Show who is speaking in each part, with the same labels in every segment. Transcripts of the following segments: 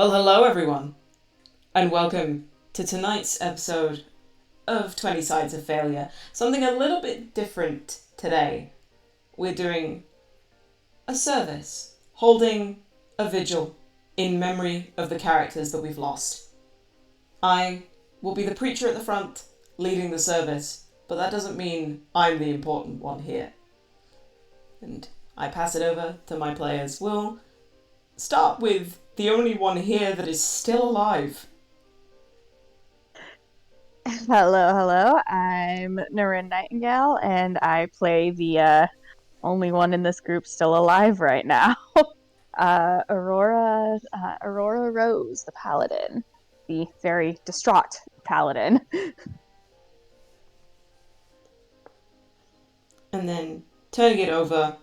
Speaker 1: Well, hello everyone, and welcome to tonight's episode of 20 Sides of Failure. Something a little bit different today. We're doing a service, holding a vigil in memory of the characters that we've lost. I will be the preacher at the front, leading the service, but that doesn't mean I'm the important one here. And I pass it over to my players. We'll start with the only one here that is still alive.
Speaker 2: Hello. I'm Norrin Nightingale, and I play the only one in this group still alive right now. Aurora Rose, the paladin, the very distraught paladin.
Speaker 1: And then turning it over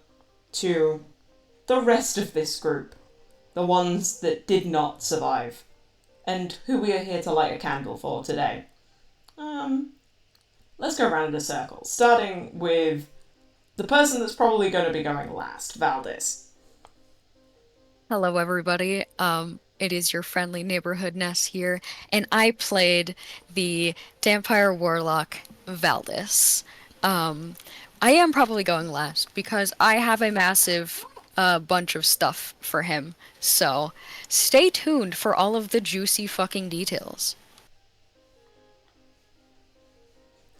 Speaker 1: to the rest of this group, the ones that did not survive, and who we are here to light a candle for today. Let's go around in a circle, starting with the person that's probably going to be going last, Valdis.
Speaker 3: Hello, everybody. It is your friendly neighborhood Ness here, and I played the Vampire Warlock Valdis. I am probably going last because I have a massive bunch of stuff for him. So stay tuned for all of the juicy fucking details.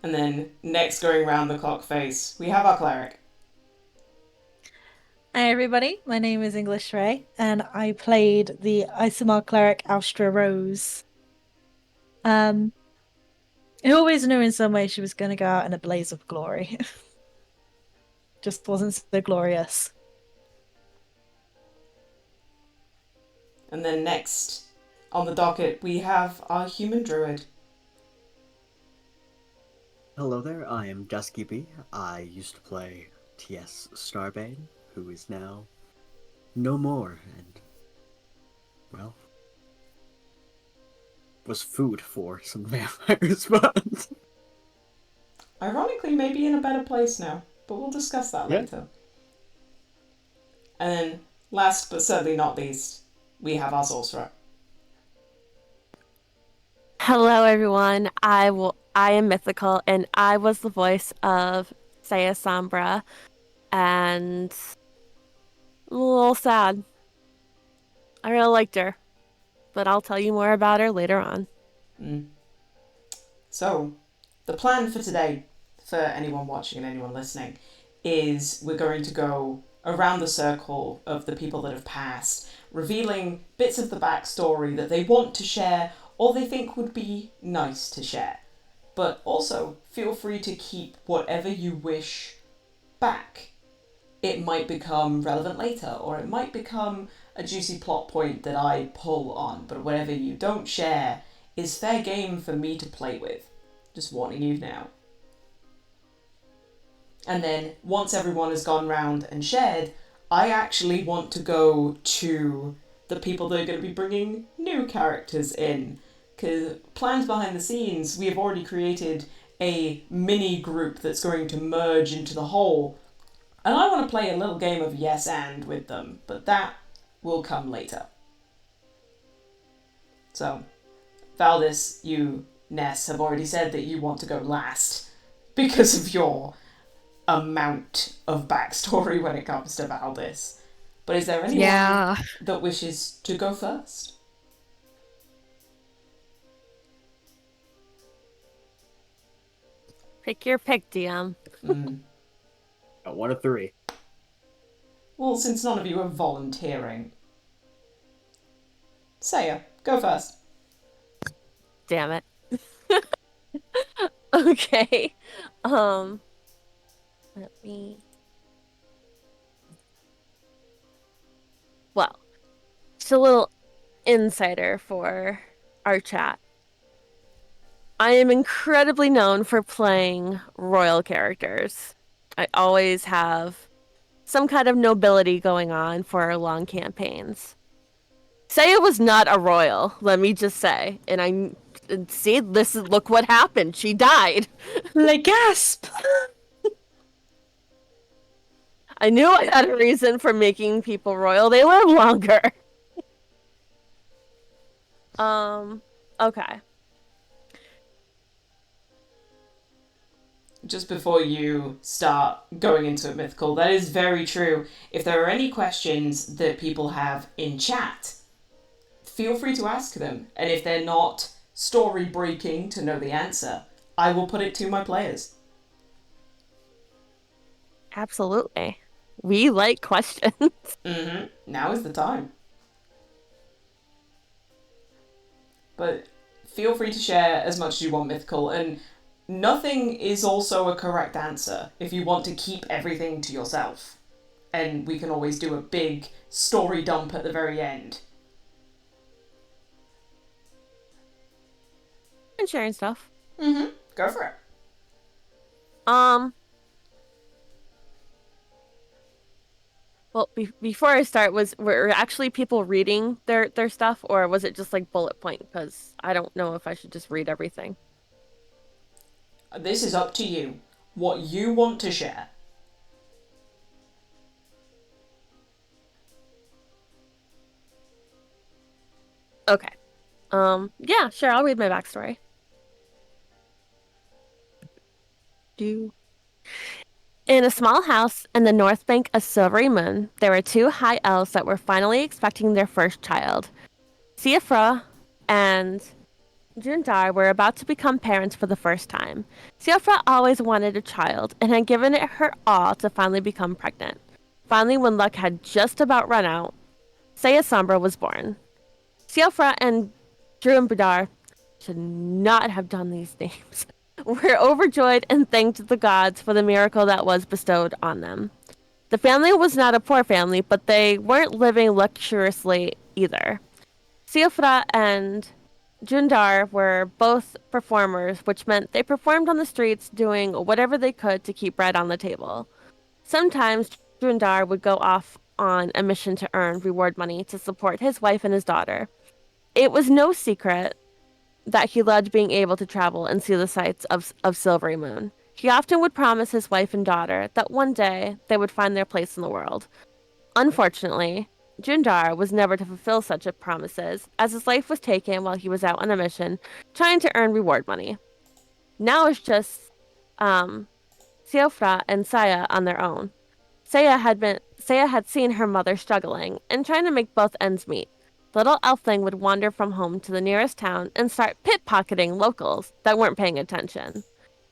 Speaker 1: And then next, going round the clock face, we have our cleric.
Speaker 4: Hi everybody, my name is English Ray, and I played the Isomar cleric Austra Rose. I always knew in some way she was going to go out in a blaze of glory. Just wasn't so glorious.
Speaker 1: And then next on the docket, we have our human druid.
Speaker 5: Hello there, I am Dusky. I used to play T.S. Starbane, who is now no more, and, well, was food for some vampires, but...
Speaker 1: Ironically, maybe in a better place now, but we'll discuss that
Speaker 5: Yeah.
Speaker 1: later. And then, last but certainly not least, we have our sorcerer.
Speaker 6: Hello, everyone. I am Mythical, and I was the voice of Saya Sombra, and a little sad. I really liked her, but I'll tell you more about her later on.
Speaker 1: So, the plan for today, for anyone watching and anyone listening, is we're going to go around the circle of the people that have passed, revealing bits of the backstory that they want to share or they think would be nice to share. But also, feel free to keep whatever you wish back. It might become relevant later, or it might become a juicy plot point that I pull on, but whatever you don't share is fair game for me to play with. Just warning you now. And then, once everyone has gone round and shared, I actually want to go to the people that are going to be bringing new characters in. Because plans behind the scenes, we have already created a mini group that's going to merge into the whole. And I want to play a little game of yes and with them, but that will come later. So, Valdis, you, Ness, have already said that you want to go last because of your amount of backstory when it comes to Valdis. But is there anyone
Speaker 3: Yeah.
Speaker 1: that wishes to go first?
Speaker 6: Pick your pick, DM.
Speaker 5: One of three.
Speaker 1: Well, since none of you are volunteering. Saiya, go first.
Speaker 6: Damn it. Okay. Let me. Well, just a little insider for our chat. I am incredibly known for playing royal characters. I always have some kind of nobility going on for our long campaigns. Saya was not a royal, let me just say. See, look what happened. She died.
Speaker 4: Like gasp!
Speaker 6: I knew I had a reason for making people royal. They live longer. Okay.
Speaker 1: Just before you start going into it mythical, that is very true. If there are any questions that people have in chat, feel free to ask them. And if they're not story breaking to know the answer, I will put it to my players.
Speaker 6: Absolutely. We like questions.
Speaker 1: Now is the time. But feel free to share as much as you want, mythical, and nothing is also a correct answer if you want to keep everything to yourself. And we can always do a big story dump at the very end.
Speaker 6: And sharing stuff.
Speaker 1: Go for it.
Speaker 6: Well, before I start, were actually people reading their stuff, or was it just like bullet point? Because I don't know if I should just read everything.
Speaker 1: This is up to you. What you want to share.
Speaker 6: Okay. Yeah, sure. I'll read my backstory. In a small house in the north bank of Silvery Moon, there were two high elves that were finally expecting their first child. Siofra and Jundar were about to become parents for the first time. Siofra always wanted a child and had given it her all to finally become pregnant. Finally, when luck had just about run out, Saya Sombra was born. Siofra and Jundar should not have done these names. Were overjoyed and thanked the gods for the miracle that was bestowed on them. The family was not a poor family, but they weren't living luxuriously either. Siofra and Jundar were both performers, which meant they performed on the streets doing whatever they could to keep bread on the table. Sometimes Jundar would go off on a mission to earn reward money to support his wife and his daughter. It was no secret that he loved being able to travel and see the sights of Silvery Moon. He often would promise his wife and daughter that one day they would find their place in the world. Unfortunately, Jundar was never to fulfill such promises, as his life was taken while he was out on a mission trying to earn reward money. Now it's just Siofra and Saya on their own. Saya had seen her mother struggling and trying to make both ends meet. The little elfling would wander from home to the nearest town and start pickpocketing locals that weren't paying attention.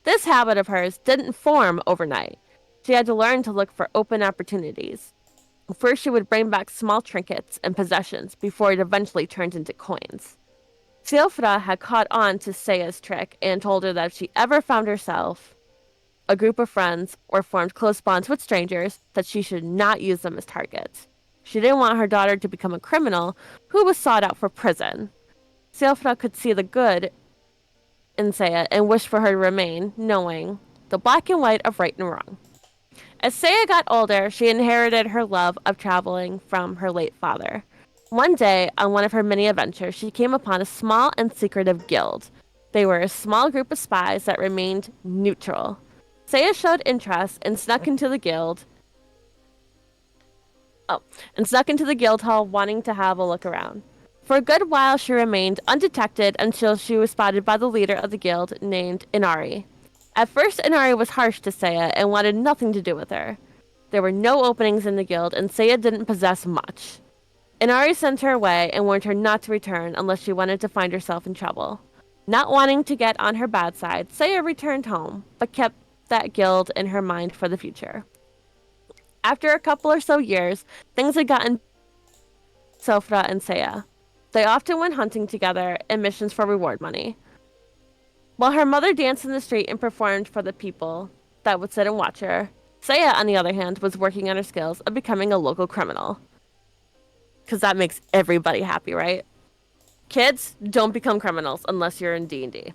Speaker 6: This habit of hers didn't form overnight. She had to learn to look for open opportunities. First, she would bring back small trinkets and possessions before it eventually turned into coins. Siofra had caught on to Saya's trick and told her that if she ever found herself a group of friends or formed close bonds with strangers, that she should not use them as targets. She didn't want her daughter to become a criminal who was sought out for prison. Siofra could see the good in Saya and wished for her to remain, knowing the black and white of right and wrong. As Saya got older, she inherited her love of traveling from her late father. One day, on one of her many adventures, she came upon a small and secretive guild. They were a small group of spies that remained neutral. Saya showed interest and snuck into the guild hall wanting to have a look around. For a good while, she remained undetected until she was spotted by the leader of the guild named Inari. At first, Inari was harsh to Saya and wanted nothing to do with her. There were no openings in the guild, and Saya didn't possess much. Inari sent her away and warned her not to return unless she wanted to find herself in trouble. Not wanting to get on her bad side, Saya returned home, but kept that guild in her mind for the future. After a couple or so years, things had gotten Sofra and Saya. They often went hunting together in missions for reward money. While her mother danced in the street and performed for the people that would sit and watch her, Saya, on the other hand, was working on her skills of becoming a local criminal. Because that makes everybody happy, right? Kids, don't become criminals unless you're in D&D.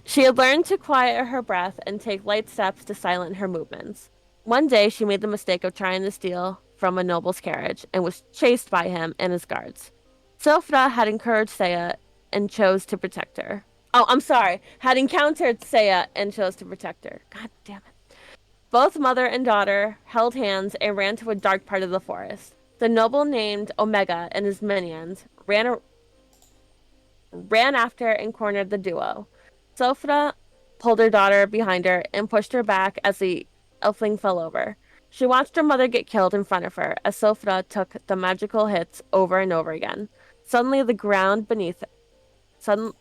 Speaker 6: She had learned to quiet her breath and take light steps to silence her movements. One day, she made the mistake of trying to steal from a noble's carriage and was chased by him and his guards. Sofra had encouraged Saya and chose to protect her. Had encountered Saya and chose to protect her. God damn it. Both mother and daughter held hands and ran to a dark part of the forest. The noble named Omega and his minions ran after and cornered the duo. Sofra pulled her daughter behind her and pushed her back as the elfling fell over. She watched her mother get killed in front of her as Sofra took the magical hits over and over again. Suddenly the ground beneath sudden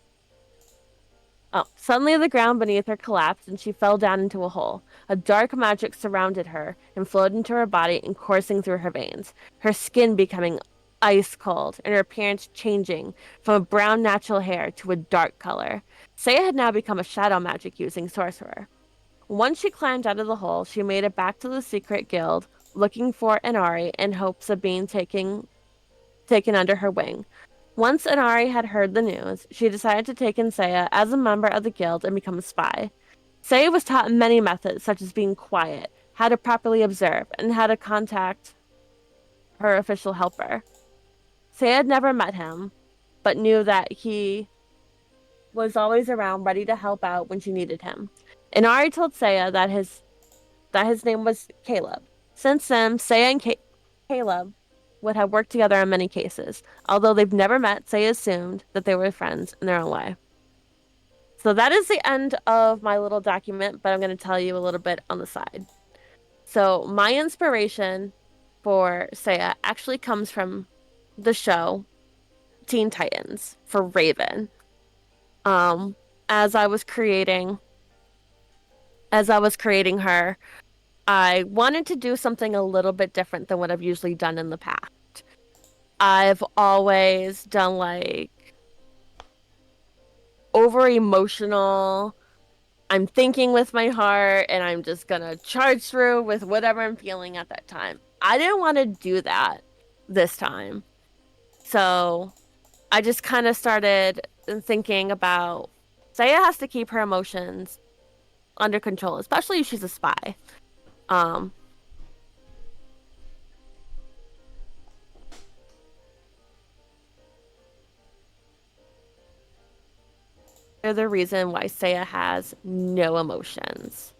Speaker 6: Suddenly the ground beneath her collapsed and she fell down into a hole. A dark magic surrounded her and flowed into her body and coursing through her veins, her skin becoming ice cold and her appearance changing from a brown natural hair to a dark color. Seiya had now become a shadow magic using sorcerer. Once she climbed out of the hole, she made it back to the secret guild, looking for Inari in hopes of being taken under her wing. Once Inari had heard the news, she decided to take in Seiya as a member of the guild and become a spy. Seiya was taught many methods, such as being quiet, how to properly observe, and how to contact her official helper. Seiya had never met him, but knew that he was always around, ready to help out when she needed him. Inari told Seiya that his name was Caleb. Since then, Seiya and Caleb would have worked together in many cases. Although they've never met, Seiya assumed that they were friends in their own way. So that is the end of my little document, but I'm going to tell you a little bit on the side. So my inspiration for Seiya actually comes from the show Teen Titans for Raven. As I was creating her, I wanted to do something a little bit different than what I've usually done in the past. I've always done like over emotional. I'm thinking with my heart and I'm just gonna charge through with whatever I'm feeling at that time. I didn't want to do that this time. So I just kind of started thinking about Seiya has to keep her emotions under control, especially if she's a spy. They're the reason why Seiya has no emotions.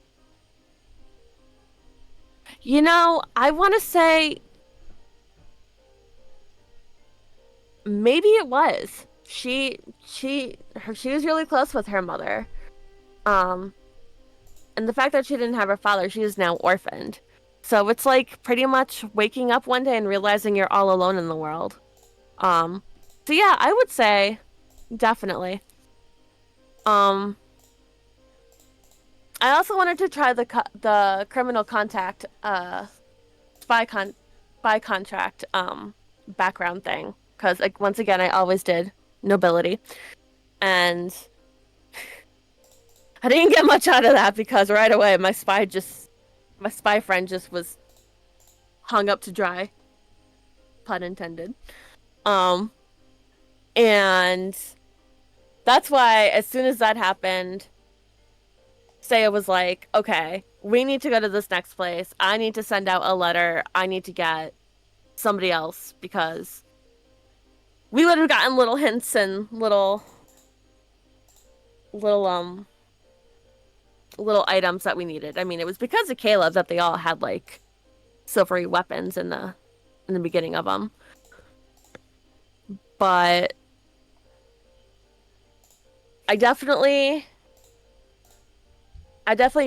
Speaker 6: You know, I want to say maybe it was. She was really close with her mother. And the fact that she didn't have her father, she is now orphaned. So it's like pretty much waking up one day and realizing you're all alone in the world. So yeah, I would say definitely. I also wanted to try the criminal contact spy contract background thing because like once again I always did nobility and I didn't get much out of that because right away my spy friend just was hung up to dry, pun intended. And that's why as soon as that happened, Seiya was like, okay, we need to go to this next place. I need to send out a letter. I need to get somebody else because we would have gotten little hints and little items that we needed. I mean, it was because of Caleb that they all had like silvery weapons in the beginning of them. But I definitely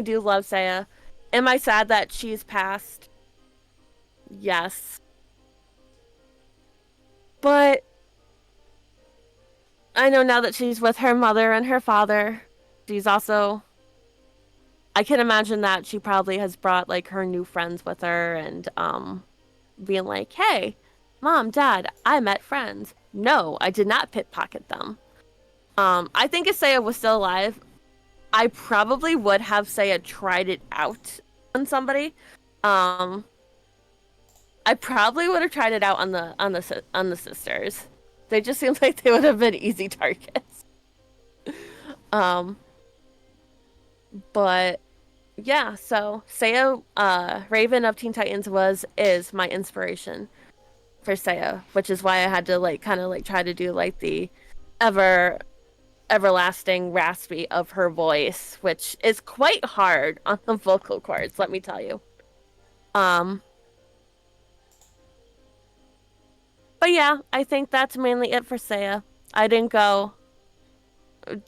Speaker 6: do love Seiya. Am I sad that she's passed? Yes. But I know now that she's with her mother and her father, she's also... I can imagine that she probably has brought like her new friends with her and being like, hey, Mom, Dad, I met friends. No, I did not pickpocket them. I think if Seiya was still alive, I probably would have Seiya tried it out on somebody. I probably would have tried it out on the sisters. They just seem like they would have been easy targets. But yeah, so Seiya, Raven of Teen Titans is my inspiration for Seiya, which is why I had to like kind of like try to do like the everlasting raspy of her voice, which is quite hard on the vocal cords, let me tell you. But yeah, I think that's mainly it for Seiya. I didn't go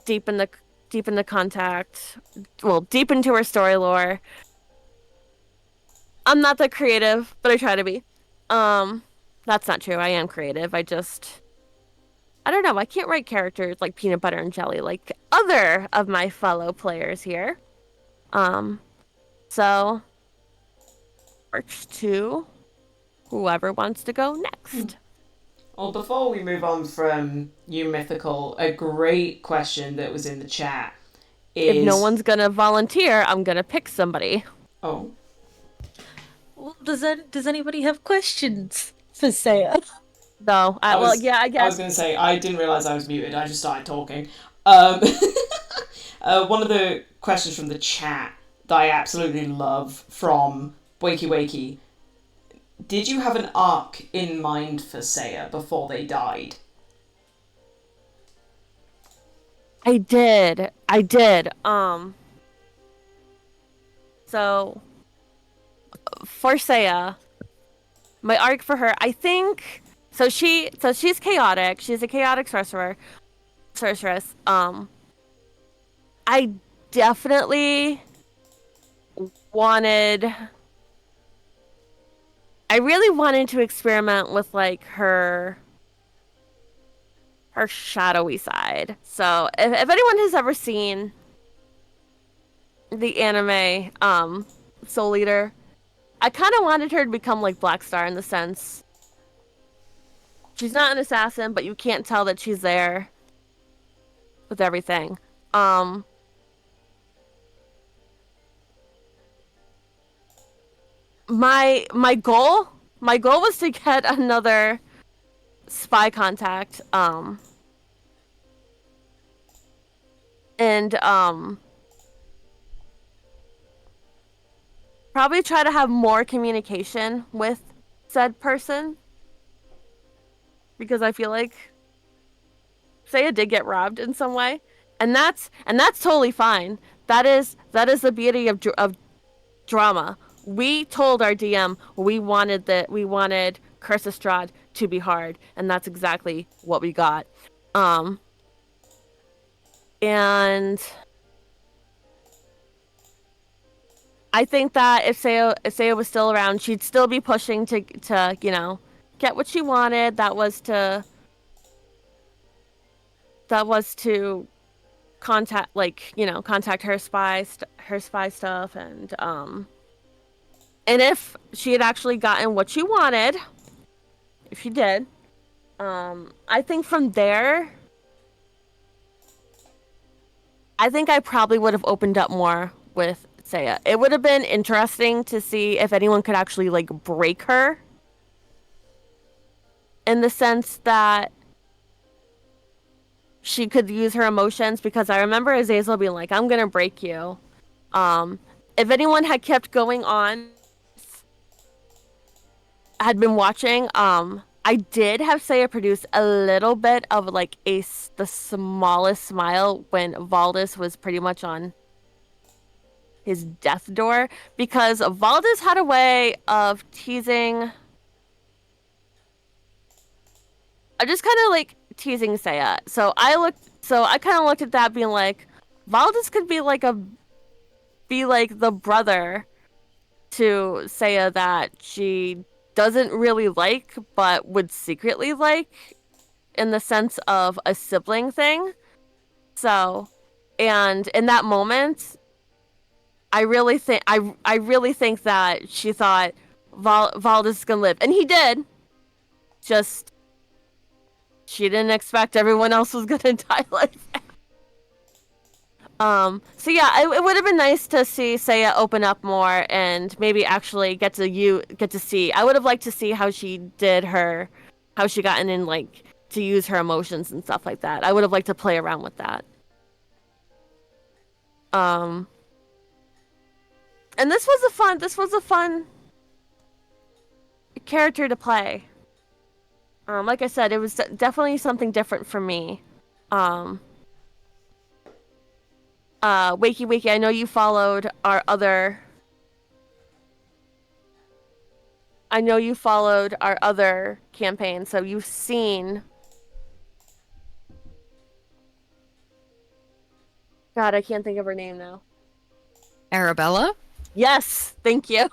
Speaker 6: deep in the deep into contact. Well, deep into her story lore. I'm not that creative, but I try to be. Um, that's not true. I am creative. I don't know. I can't write characters like peanut butter and jelly like other of my fellow players here. Um, so March to whoever wants to go next.
Speaker 1: Well, before we move on from you mythical, a great question that was in the chat
Speaker 6: If no
Speaker 1: is
Speaker 6: one's gonna volunteer, I'm gonna pick somebody.
Speaker 1: oh
Speaker 4: Well, does anybody have questions for Seiya?
Speaker 6: No,
Speaker 1: I
Speaker 6: well,
Speaker 1: was
Speaker 6: yeah, I
Speaker 1: I was
Speaker 6: guess.
Speaker 1: going to say I didn't realize I was muted. I just started talking. One of the questions from the chat that I absolutely love from Wakey Wakey. Did you have an arc in mind for Seiya before they died?
Speaker 6: I did. I did. So for Seiya, my arc for her, I think. So she's chaotic. She's a chaotic sorceress. I definitely wanted. I really wanted to experiment with like her shadowy side. So if anyone has ever seen the anime Soul Eater, I kind of wanted her to become like Black Star in the sense she's not an assassin, but you can't tell that she's there with everything. Um my goal was to get another spy contact and probably try to have more communication with said person because I feel like Seiya did get robbed in some way, and that's totally fine. That is the beauty of drama. We told our DM we wanted Curse Strahd to be hard, and that's exactly what we got. Um, and I think that if Seiya was still around, she'd still be pushing to get what she wanted. That was to contact her spy stuff, and if she had actually gotten what she wanted, if she did, I think from there, I think I probably would have opened up more with Seiya. It would have been interesting to see if anyone could actually like break her, in the sense that she could use her emotions, because I remember Azazel being like, "I'm gonna break you." Um, if anyone had kept going on, had been watching, I did have Seiya produce a little bit of like the smallest smile when Valdis was pretty much on his death door, because Valdis had a way of teasing. I just kind of like teasing Seiya. So I kind of looked at that being like, Valdis could be like the brother to Seiya that she doesn't really like, but would secretly like, in the sense of a sibling thing. So, and in that moment, I really think that she thought Valdis is gonna live, and he did. Just she didn't expect everyone else was gonna die like that. So yeah, it would have been nice to see Seiya open up more and maybe actually get to see. I would have liked to see how she got in, like, to use her emotions and stuff like that. I would have liked to play around with that. Um, and this was a fun character to play. Like I said, it was definitely something different for me. Um, Wakey Wakey, I know you followed our other I know you followed our other campaign, so you've seen. God, I can't think of her name now.
Speaker 3: Arabella?
Speaker 6: Yes, thank you.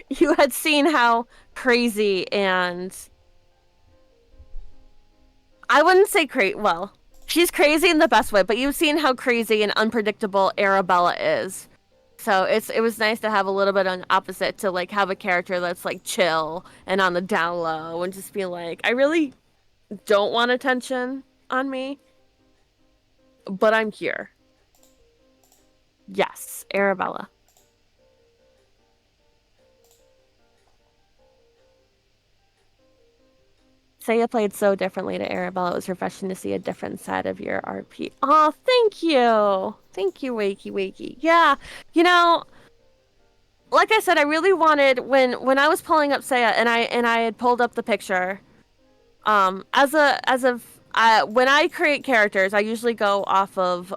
Speaker 6: You had seen how crazy and I wouldn't say crazy. Well, she's crazy in the best way, but you've seen how crazy and unpredictable Arabella is. So it was nice to have a little bit on opposite to like have a character that's like chill and on the down low and just be like, I really don't want attention on me, but I'm here. Yes, Arabella. Seiya played so differently to Arabella. It was refreshing to see a different side of your RP. Oh, thank you. Thank you, Wakey Wakey. Yeah, you know, like I said, I really wanted when I was pulling up Seiya and I had pulled up the picture. When I create characters, I usually go off of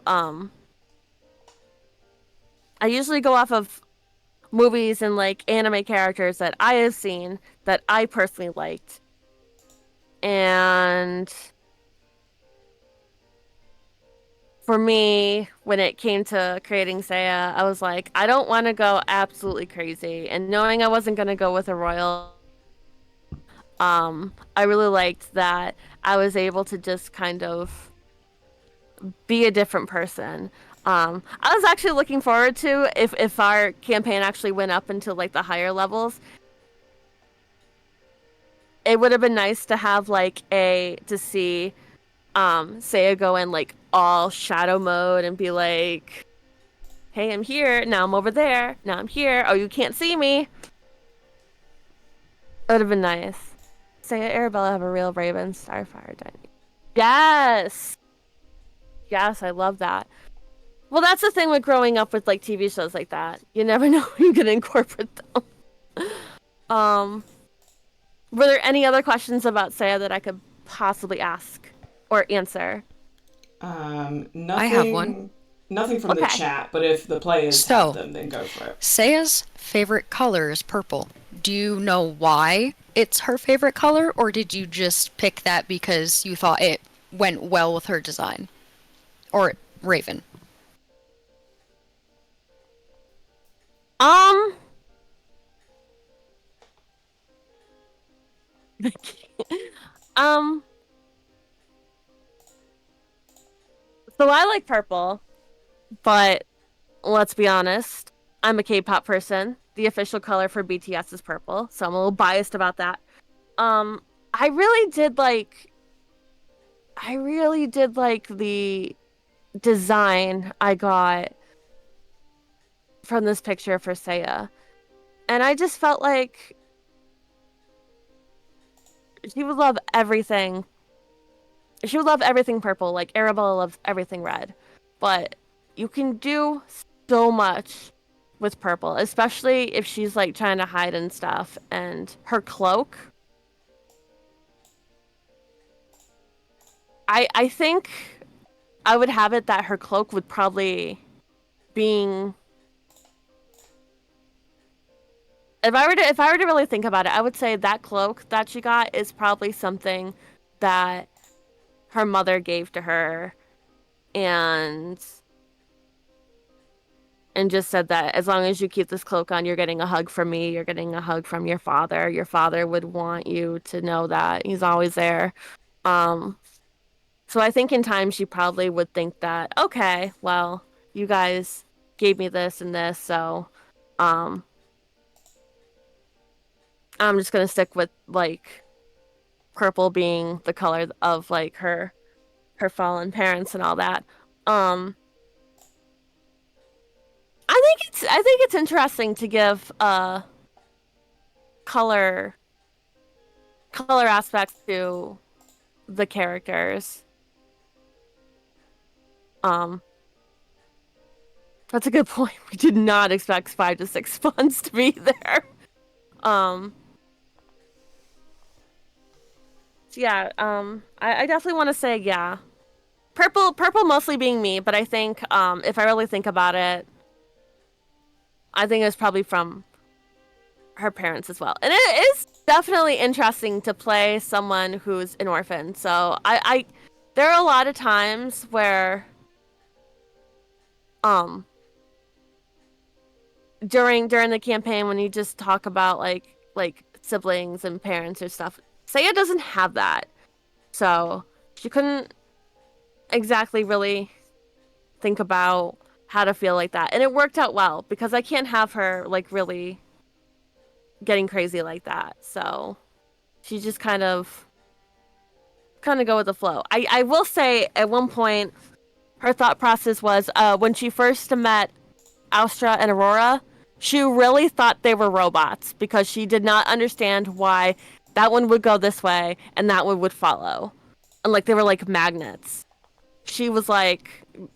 Speaker 6: movies and like anime characters that I have seen that I personally liked. And for me, when it came to creating Seiya, I was like, I don't want to go absolutely crazy. And knowing I wasn't going to go with a royal, I really liked that I was able to just kind of be a different person. I was actually looking forward to if our campaign actually went up into like the higher levels. It would have been nice to have to see Seiya go in like all shadow mode and be like, hey, I'm here, now I'm over there, now I'm here, oh, you can't see me. It would have been nice. Seiya Arabella have a real Raven Starfire dynamic. Yes! Yes, I love that. Well, that's the thing with growing up with like TV shows like that. You never know who you're gonna incorporate them. Were there any other questions about Seiya that I could possibly ask or answer?
Speaker 1: Nothing.
Speaker 3: I have one.
Speaker 1: Nothing from the chat, but if the players have them, then go for it.
Speaker 3: Seiya's favorite color is purple. Do you know why it's her favorite color, or did you just pick that because you thought it went well with her design? Or Raven?
Speaker 6: So I like purple, but let's be honest, I'm a K-pop person. The official color for BTS is purple, so I'm a little biased about that. I really did like the design I got from this picture for Seiya. And I just felt like she would love everything. She would love everything purple, like Arabella loves everything red. But you can do so much with purple, especially if she's like trying to hide and stuff. And her cloak, I think I would have it that her cloak would probably being if I were to really think about it, I would say that cloak that she got is probably something that her mother gave to her and just said that as long as you keep this cloak on, you're getting a hug from me, you're getting a hug from your father. Your father would want you to know that he's always there. So I think in time she probably would think that, okay, well, you guys gave me this and this, so I'm just gonna stick with like purple being the color of like her fallen parents and all that. I think it's interesting to give color aspects to the characters. That's a good point. We did not expect 5 to 6 months to be there. So yeah, I definitely want to say yeah. Purple mostly being me, but I think if I really think about it, I think it was probably from her parents as well. And it is definitely interesting to play someone who's an orphan. So I there are a lot of times where during the campaign when you just talk about like siblings and parents or stuff, Seiya doesn't have that. So she couldn't exactly really think about how to feel like that. And it worked out well because I can't have her like really getting crazy like that. So she just kind of go with the flow. I will say at one point her thought process was when she first met Austra and Aurora, she really thought they were robots because she did not understand why that one would go this way and that one would follow. And like they were like magnets. She was like,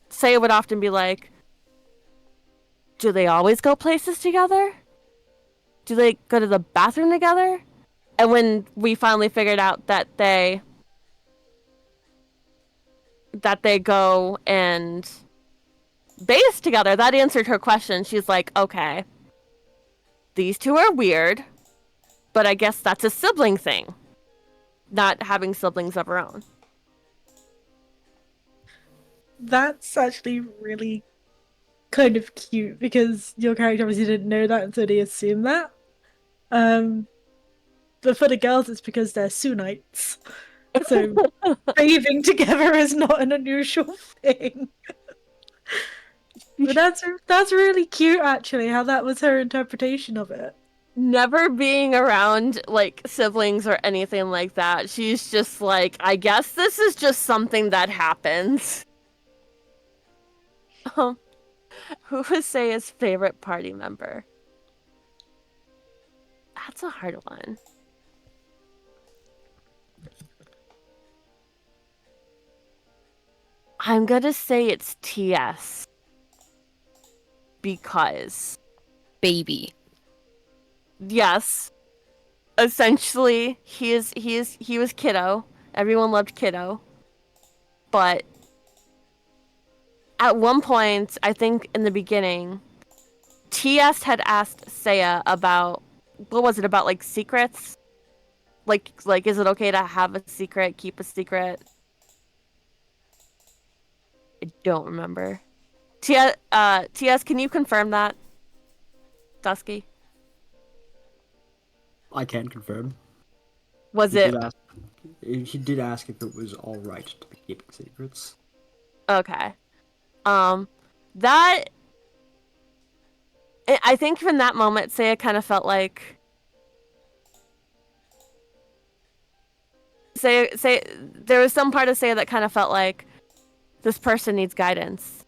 Speaker 6: Seiya would often be like, do they always go places together? Do they go to the bathroom together? And when we finally figured out that they go and base together, that answered her question. She's like, okay, these two are weird, but I guess that's a sibling thing, not having siblings of her own.
Speaker 4: That's actually really kind of cute because your character obviously didn't know that, and so they assume that. But for the girls, it's because they're Soonites. So bathing together is not an unusual thing. But that's really cute, actually, how that was her interpretation of it.
Speaker 6: Never being around like siblings or anything like that, she's just like, I guess this is just something that happens. Who would say his favorite party member? That's a hard one. I'm gonna say it's TS. Because
Speaker 3: Baby.
Speaker 6: yes, essentially he was Kiddo. Everyone loved Kiddo. But at one point, I think in the beginning, TS had asked Seiya about, what was it, about like secrets? Like is it okay to have a secret, keep a secret? I don't remember. TS, can you confirm that? Dusky?
Speaker 5: I can confirm.
Speaker 6: Was
Speaker 5: He
Speaker 6: it
Speaker 5: did ask, he did ask if it was all right to be keeping secrets.
Speaker 6: okay? That I think from that moment, Seiya kind of felt like say there was some part of Seiya that kind of felt like this person needs guidance.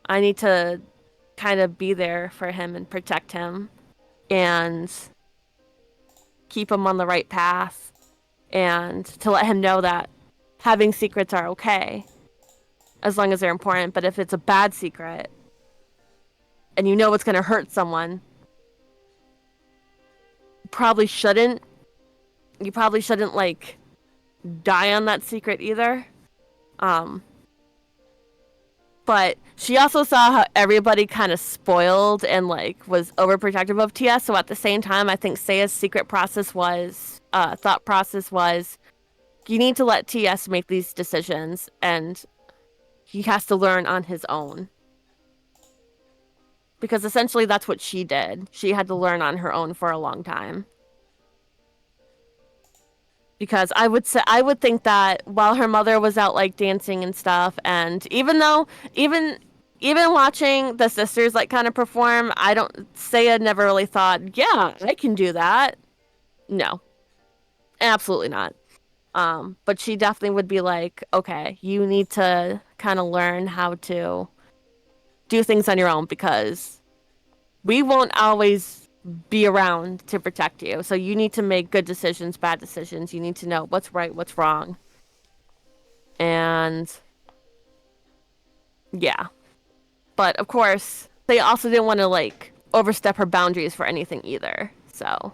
Speaker 6: I need to kind of be there for him and protect him and keep him on the right path and to let him know that having secrets are okay as long as they're important. But if it's a bad secret and you know it's going to hurt someone, you probably shouldn't like die on that secret either. But she also saw how everybody kind of spoiled and like was overprotective of TS. So at the same time, I think Seiya's secret process was, thought process was, you need to let TS make these decisions, and he has to learn on his own. Because essentially that's what she did. She had to learn on her own for a long time. Because I would think that while her mother was out like dancing and stuff, and even watching the sisters like kind of perform, Seiya never really thought, yeah, I can do that. No, absolutely not. But she definitely would be like, okay, you need to kind of learn how to do things on your own because we won't always be around to protect you. So you need to make good decisions, bad decisions. You need to know what's right, what's wrong. And yeah. But of course, they also didn't want to like overstep her boundaries for anything either. So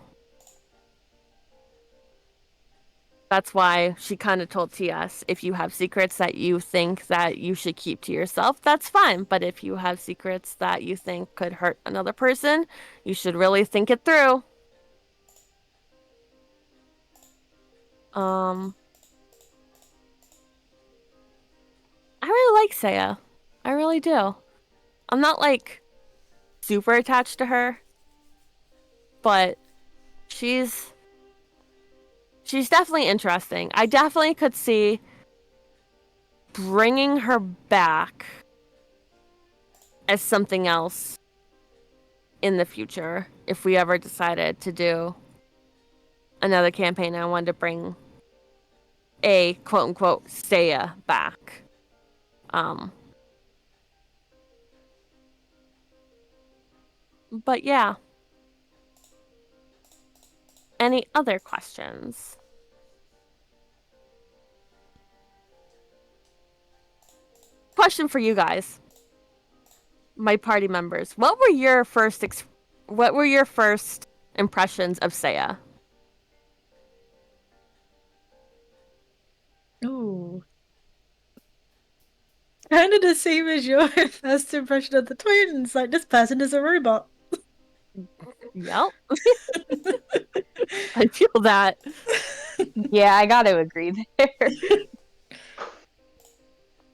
Speaker 6: That's why she kind of told TS, if you have secrets that you think that you should keep to yourself, that's fine. But if you have secrets that you think could hurt another person, you should really think it through. I really like Seiya. I really do. I'm not like super attached to her, but she's definitely interesting. I definitely could see bringing her back as something else in the future if we ever decided to do another campaign. I wanted to bring a quote unquote Seiya back. But yeah. Any other questions? Question for you guys, my party members. What were your first impressions of Seiya?
Speaker 4: Ooh. Kind of the same as your first impression of the twins. Like, this person is a robot.
Speaker 6: Yep. I feel that.
Speaker 2: Yeah, I got to agree there.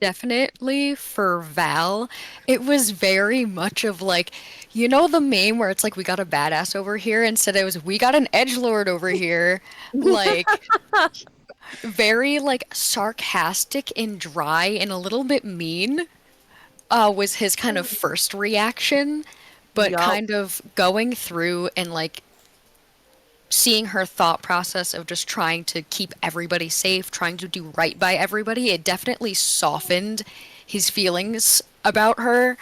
Speaker 3: Definitely for Val, it was very much of like, you know, the meme where it's like, we got a badass over here, instead it was, we got an edgelord over here. Like, very like sarcastic and dry and a little bit mean, was his kind of first reaction. But
Speaker 6: Yup.
Speaker 3: kind of going through and like seeing her thought process of just trying to keep everybody safe, trying to do right by everybody, it definitely softened his feelings about her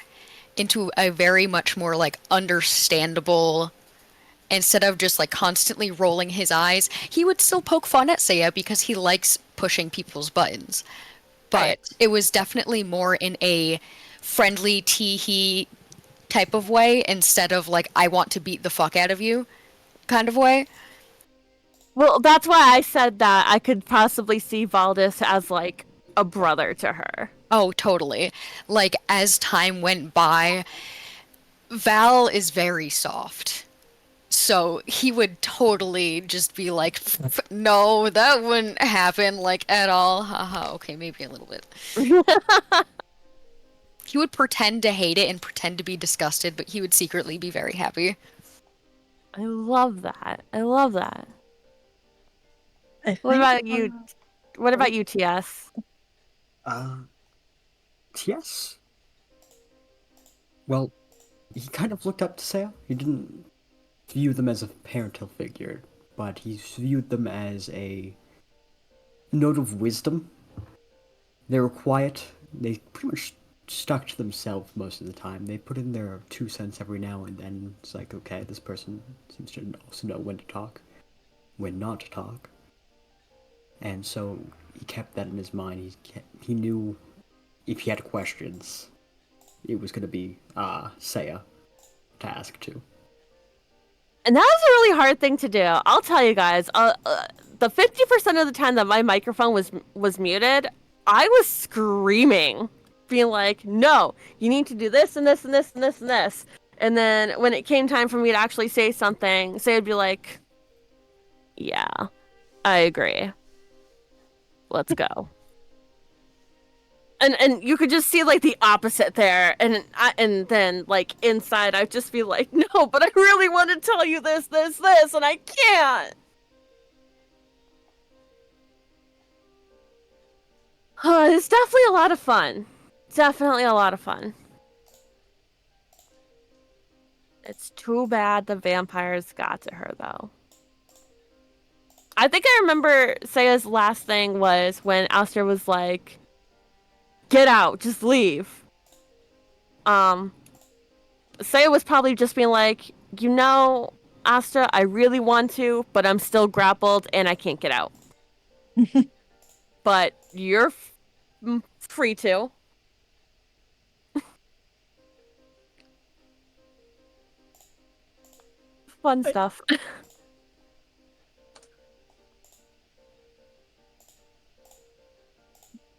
Speaker 3: into a very much more like understandable, instead of just like constantly rolling his eyes. He would still poke fun at Seiya because he likes pushing people's buttons. But
Speaker 6: Right.
Speaker 3: it was definitely more in a friendly tee-hee type of way instead of like, I want to beat the fuck out of you kind of way.
Speaker 6: Well, that's why I said that I could possibly see Valdis as like a brother to her.
Speaker 3: Oh, totally. Like, as time went by, Val is very soft. So he would totally just be like, no, that wouldn't happen, like, at all. Haha, okay, maybe a little bit. He would pretend to hate it and pretend to be disgusted, but he would secretly be very happy.
Speaker 6: I love that. I love that.
Speaker 4: I
Speaker 6: What
Speaker 4: think,
Speaker 6: about you? What about you, TS?
Speaker 5: Yes. Well, he kind of looked up to Seiya. He didn't view them as a parental figure, but he viewed them as a note of wisdom. They were quiet. They pretty much stuck to themselves most of the time. They put in their 2 cents every now and then. It's like, okay, this person seems to also know when to talk, when not to talk. And so he kept that in his mind. He knew if he had questions, it was going to be Seiya to ask to.
Speaker 6: And that was a really hard thing to do. I'll tell you guys. The 50% of the time that my microphone was muted, I was screaming, being like, "No, you need to do this and this and this and this and this." And then when it came time for me to actually say something, Say would be like, "Yeah, I agree. Let's go." And you could just see like the opposite there, and then like inside I'd just be like, no, but I really want to tell you this, and I can't. It's definitely a lot of fun. Definitely a lot of fun. It's too bad the vampires got to her though. I think I remember Saya's last thing was when Austra was like, "Get out, just leave." Saya was probably just being like, Asta, I really want to, but I'm still grappled and I can't get out. But you're free to. Fun stuff.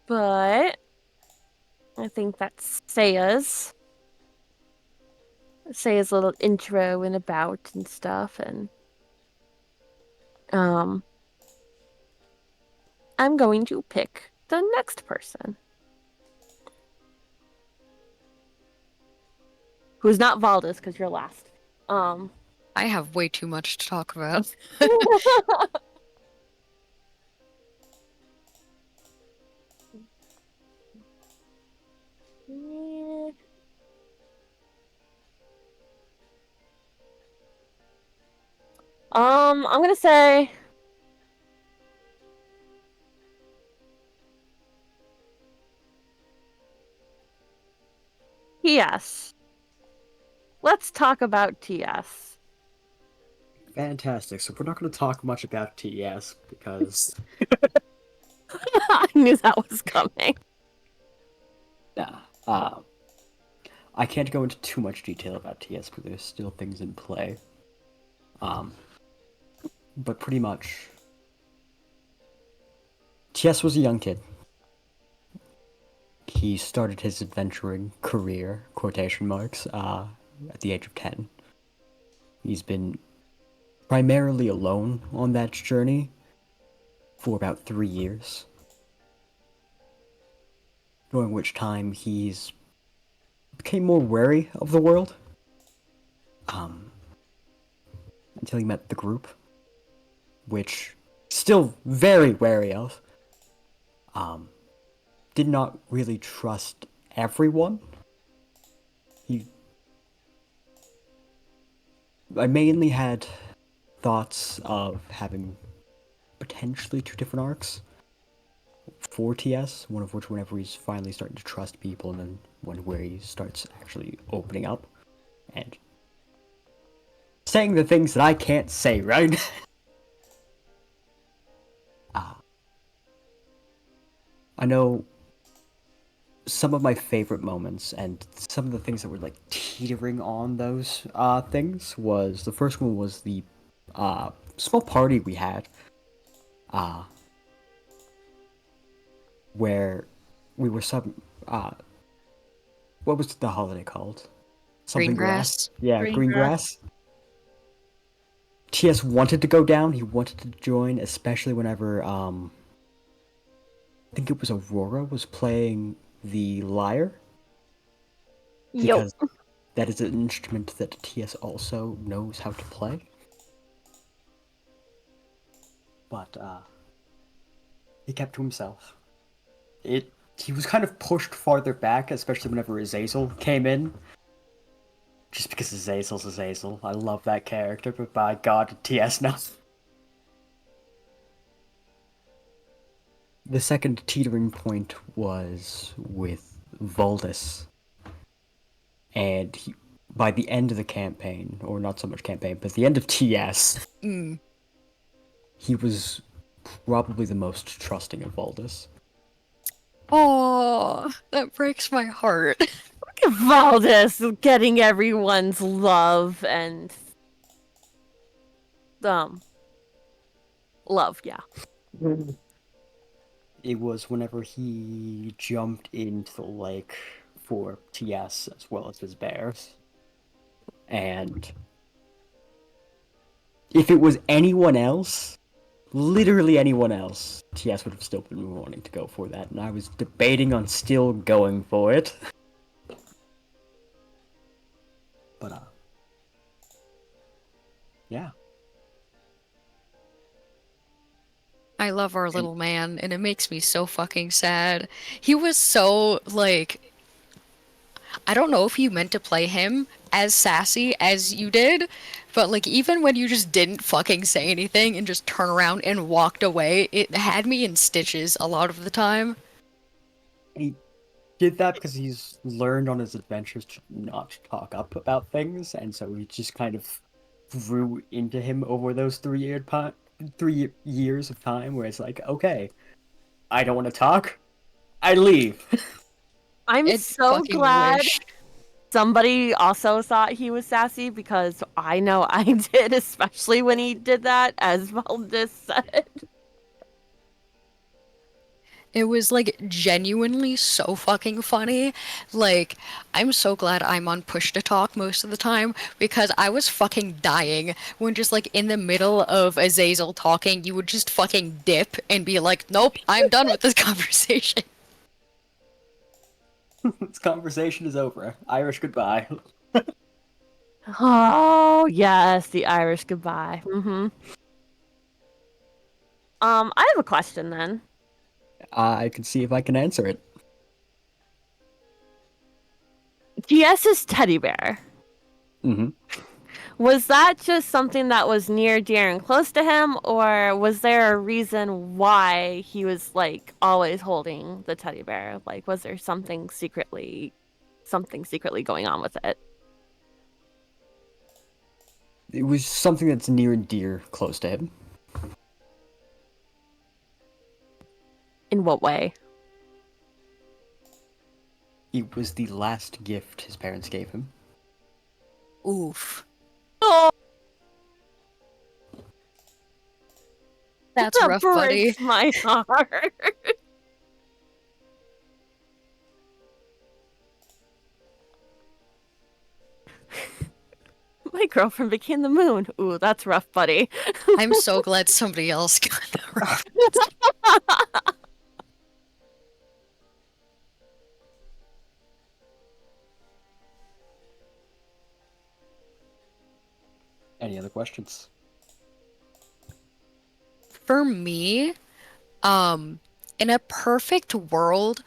Speaker 6: But I think that's Seiya's little intro and about and stuff, and I'm going to pick the next person. Who's not Valdis, because you're last.
Speaker 3: I have way too much to talk about.
Speaker 6: I'm gonna say TS. Let's talk about TS.
Speaker 5: Fantastic. So we're not going to talk much about TES because
Speaker 6: I knew that was coming.
Speaker 5: I can't go into too much detail about TS because there's still things in play. But pretty much, TS was a young kid. He started his adventuring career, quotation marks, at the age of 10. He's been primarily alone on that journey for about 3 years, during which time he's became more wary of the world, until he met the group, which still very wary of. Did not really trust everyone. I mainly had thoughts of having potentially 2 different arcs for TS, one of which whenever he's finally starting to trust people, and then one where he starts actually opening up and saying the things that I can't say, right? I know some of my favorite moments and some of the things that were like teetering on those things was the first one was the small party we had where we were what was the holiday called? Something
Speaker 3: Green grass.
Speaker 5: Yeah, green grass. TS wanted to go down. He wanted to join, especially whenever I think it was Aurora was playing the lyre, because that is an instrument that TS also knows how to play. But he kept to himself. He was kind of pushed farther back, especially whenever Azazel came in. Just because Azazel's Azazel. I love that character, but by God, TS knows. The second teetering point was with Valdis. And by the end of the campaign, or not so much campaign, but the end of TS, he was probably the most trusting of Valdis.
Speaker 3: Oh, that breaks my heart.
Speaker 6: Look at Valdis getting everyone's love and love, yeah.
Speaker 5: It was whenever he jumped into the lake for TS as well as his bears. And if it was anyone else, literally anyone else, TS would have still been wanting to go for that, and I was debating on still going for it. But, yeah.
Speaker 3: I love our little man, and it makes me so fucking sad. He was so, like, I don't know if you meant to play him as sassy as you did, but, like, even when you just didn't fucking say anything and just turn around and walked away, it had me in stitches a lot of the time.
Speaker 5: He did that because he's learned on his adventures to not talk up about things, and so he just kind of grew into him over those 3 years of time, where it's like, okay, I don't want to talk, I leave.
Speaker 6: I'm
Speaker 3: It
Speaker 6: so
Speaker 3: fucking
Speaker 6: glad
Speaker 3: wish.
Speaker 6: somebody also thought he was sassy, because I know I did, especially when he did that, as Valdis said.
Speaker 3: It was like genuinely so fucking funny. Like, I'm so glad I'm on push to talk most of the time because I was fucking dying when just like in the middle of Azazel talking, you would just fucking dip and be like, nope, I'm done with this conversation.
Speaker 5: This conversation is over. Irish goodbye.
Speaker 6: Oh, yes, the Irish goodbye. I have a question then.
Speaker 5: I can see if I can answer it.
Speaker 6: TS's teddy bear.
Speaker 5: Mm-hmm.
Speaker 6: Was that just something that was near, dear, and close to him, or was there a reason why he was like always holding the teddy bear? Like, was there something secretly going on with it?
Speaker 5: It was something that's near and dear, close to him.
Speaker 6: In what way?
Speaker 5: It was the last gift his parents gave him.
Speaker 3: Oof.
Speaker 6: Oh,
Speaker 3: That's
Speaker 6: that
Speaker 3: rough, buddy.
Speaker 6: breaks my heart. My girlfriend became the moon. Ooh, that's rough, buddy.
Speaker 3: I'm so glad somebody else got that right.
Speaker 5: Any other questions?
Speaker 3: For me, in a perfect world,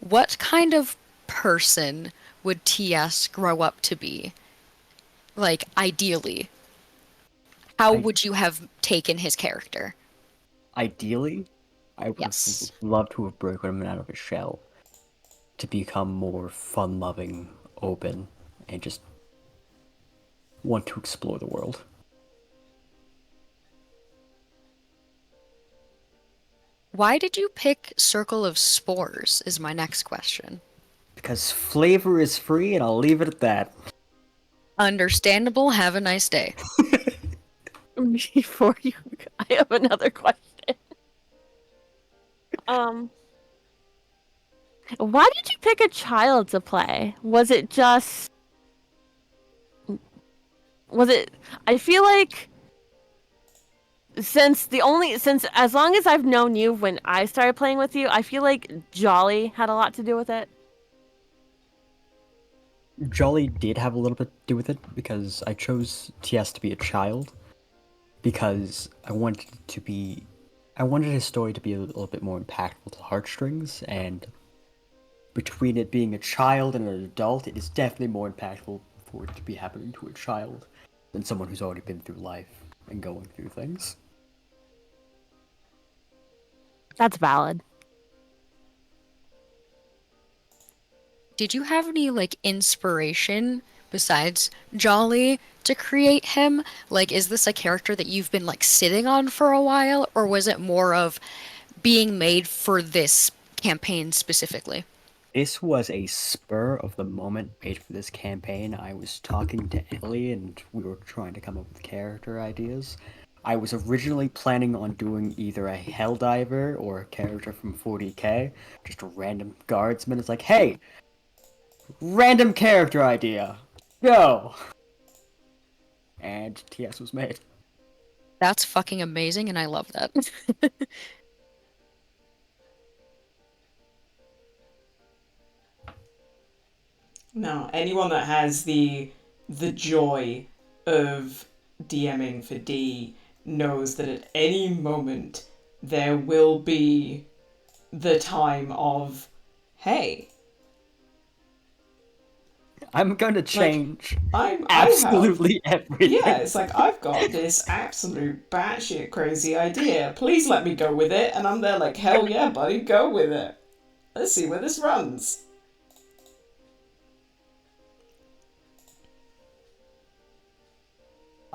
Speaker 3: what kind of person would TS grow up to be? Like, ideally. How would you have taken his character?
Speaker 5: Ideally, I would
Speaker 3: Yes.
Speaker 5: love to have broken him out of his shell to become more fun-loving, open, and just want to explore the world.
Speaker 3: Why did you pick Circle of Spores is my next question.
Speaker 5: Because flavor is free, and I'll leave it at that.
Speaker 3: Understandable. Have a nice day.
Speaker 6: Before you, I have another question. Why did you pick a child to play? Was it? I feel like since as long as I've known you when I started playing with you, I feel like Jolly had a lot to do with it.
Speaker 5: Jolly did have a little bit to do with it, because I chose TS to be a child, because I wanted his story to be a little bit more impactful to heartstrings, and between it being a child and an adult, it is definitely more impactful for it to be happening to a child than someone who's already been through life and going through things.
Speaker 6: That's valid.
Speaker 3: Did you have any, like, inspiration besides Jolly to create him? Like, is this a character that you've been, like, sitting on for a while, or was it more of being made for this campaign specifically?
Speaker 5: This was a spur of the moment made for this campaign. I was talking to Ellie and we were trying to come up with character ideas. I was originally planning on doing either a Helldiver or a character from 40k, just a random guardsman. It's like, hey, random character idea, go! And TS was made.
Speaker 3: That's fucking amazing, and I love that.
Speaker 1: No, anyone that has the joy of DMing for D knows that at any moment there will be the time of, hey,
Speaker 5: I'm gonna change
Speaker 1: I have
Speaker 5: absolutely everything.
Speaker 1: yeah, it's like I've got this absolute batshit crazy idea. Please let me go with it. And I'm there like, hell yeah, buddy, go with it. Let's see where this runs.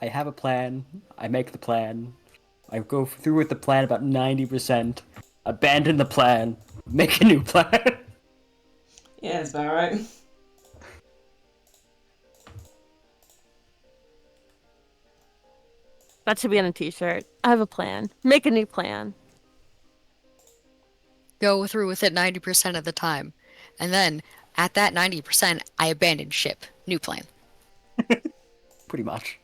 Speaker 5: I have a plan, I make the plan, I go through with the plan about 90%, abandon the plan, make a new plan.
Speaker 1: Yeah, it's about right.
Speaker 6: That should be on a t-shirt. I have a plan. Make a new plan.
Speaker 3: go through with it 90% of the time. And then at that 90%, I abandon ship. New plan.
Speaker 5: Pretty much.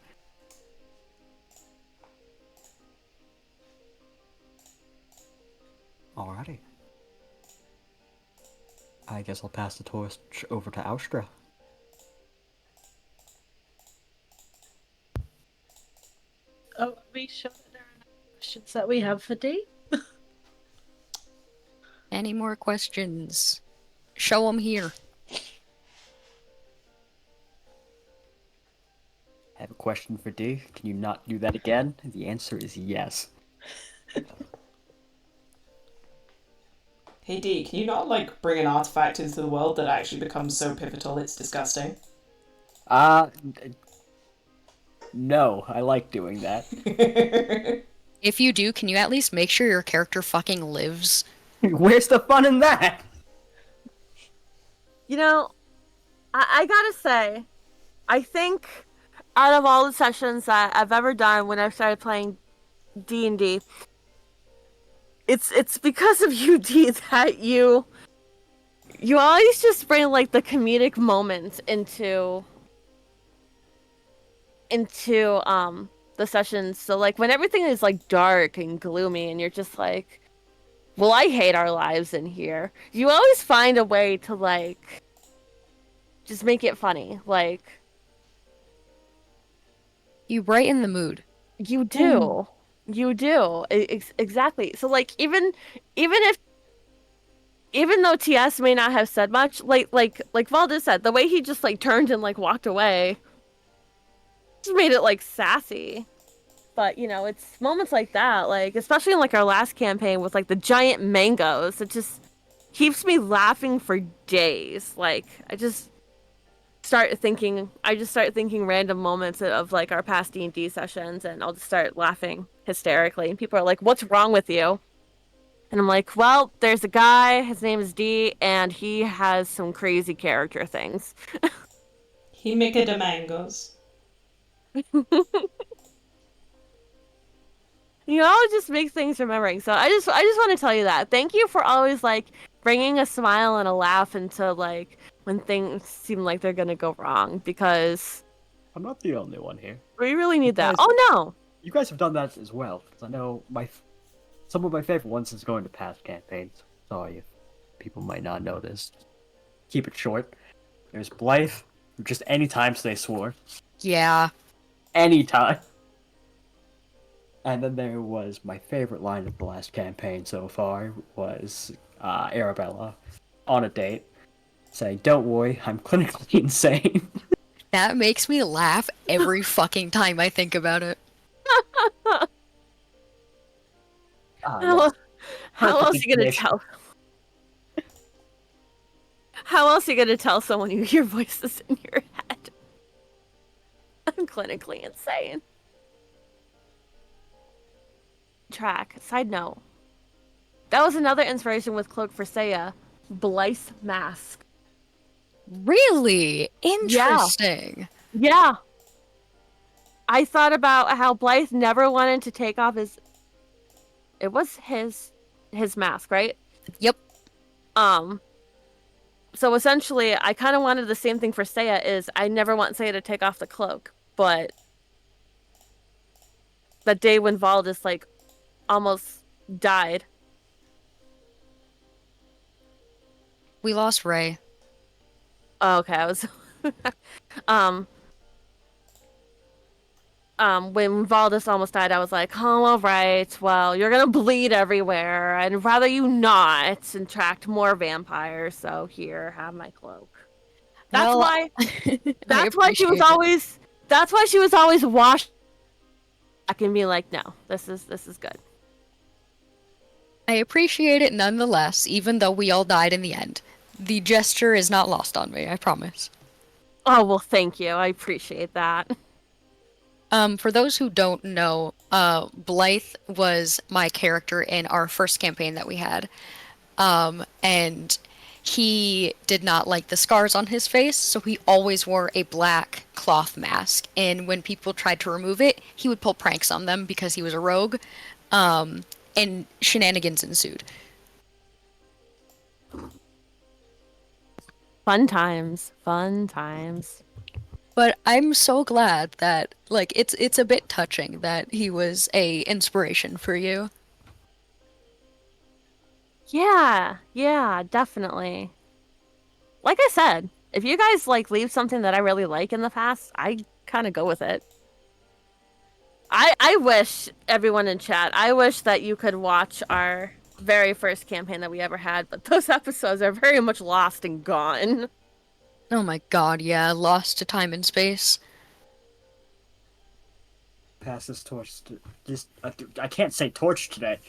Speaker 5: Alrighty. I guess I'll pass the torch over to Austra.
Speaker 4: Oh, are we sure that there are no questions that we have for Dee?
Speaker 3: Any more questions? Show them here.
Speaker 5: I have a question for D. Can you not do that again? The answer is yes.
Speaker 1: Hey D, can you not, like, bring an artifact into the world that actually becomes so pivotal it's disgusting?
Speaker 5: No, I like doing that.
Speaker 3: If you do, can you at least make sure your character fucking lives?
Speaker 5: Where's the fun in that?
Speaker 6: You know, I gotta say, I think out of all the sessions that I've ever done when I started playing D&D, it's because of you, D, that you always just bring like the comedic moments into the sessions. So like when everything is like dark and gloomy and you're just like, well, I hate our lives in here. You always find a way to like just make it funny. Like
Speaker 3: You brighten the mood.
Speaker 6: you do. You do. Exactly. So like even though TS may not have said much, like Valdis said, the way he just like turned and like walked away just made it like sassy. But you know, it's moments like that, like especially in like our last campaign with like the giant mangoes, it just keeps me laughing for days. Like I just start thinking random moments of like our past D&D sessions, and I'll just start laughing hysterically. And people are like, "What's wrong with you?" And I'm like, "Well, there's a guy. His name is D, and he has some crazy character things."
Speaker 1: He make a de mangoes.
Speaker 6: You know, it just makes things remembering. So I just want to tell you that. Thank you for always like bringing a smile and a laugh into like when things seem like they're gonna go wrong, because
Speaker 5: I'm not the only one here.
Speaker 6: we really need that.
Speaker 5: guys-
Speaker 6: Oh no.
Speaker 5: You guys have done that as well, because I know some of my favorite ones is going to past campaigns. Sorry if people might not know this. Keep it short. There's Blythe, who just any time they swore.
Speaker 3: Yeah.
Speaker 5: Anytime. And then there was my favorite line of the last campaign so far was Arabella on a date saying, "Don't worry, I'm clinically insane."
Speaker 3: That makes me laugh every fucking time I think about it.
Speaker 6: How, how else are you gonna
Speaker 5: Perfect
Speaker 6: tell? How else are you gonna tell someone you hear voices in your head? I'm clinically insane. Track. Side note. That was another inspiration with Cloak for Seiya. Blythe's mask.
Speaker 3: Really? Interesting.
Speaker 6: Yeah. I thought about how Blythe never wanted to take off his... It was his mask, right?
Speaker 3: Yep.
Speaker 6: So essentially, I kind of wanted the same thing for Seiya, is I never want Seiya to take off the cloak, but that day when Valdis, like, almost died.
Speaker 3: We lost Ray.
Speaker 6: Oh, okay, I was... when Valdis almost died, I was like, oh, all right, well, you're gonna bleed everywhere. I'd rather you not attract more vampires, so here, have my cloak. That's
Speaker 3: Well,
Speaker 6: why...
Speaker 3: I
Speaker 6: That's why she was
Speaker 3: appreciate it.
Speaker 6: always... That's why she was always washed back and be like, no, this is good.
Speaker 3: I appreciate it nonetheless, even though we all died in the end. The gesture is not lost on me, I promise.
Speaker 6: Oh, well, thank you. I appreciate that.
Speaker 3: For those who don't know, Blythe was my character in our first campaign that we had. And he did not like the scars on his face, so he always wore a black cloth mask. And when people tried to remove it, he would pull pranks on them because he was a rogue. And shenanigans ensued.
Speaker 6: Fun times. Fun times.
Speaker 3: But I'm so glad that like it's a bit touching that he was a inspiration for you.
Speaker 6: Yeah, definitely. Like I said, if you guys like leave something that I really like in the past, I kind of go with it. I wish everyone in chat, I wish that you could watch our very first campaign that we ever had, but those episodes are very much lost and gone.
Speaker 3: Oh my God, yeah, lost to time and space.
Speaker 5: Pass this torch. Just I can't say torch today.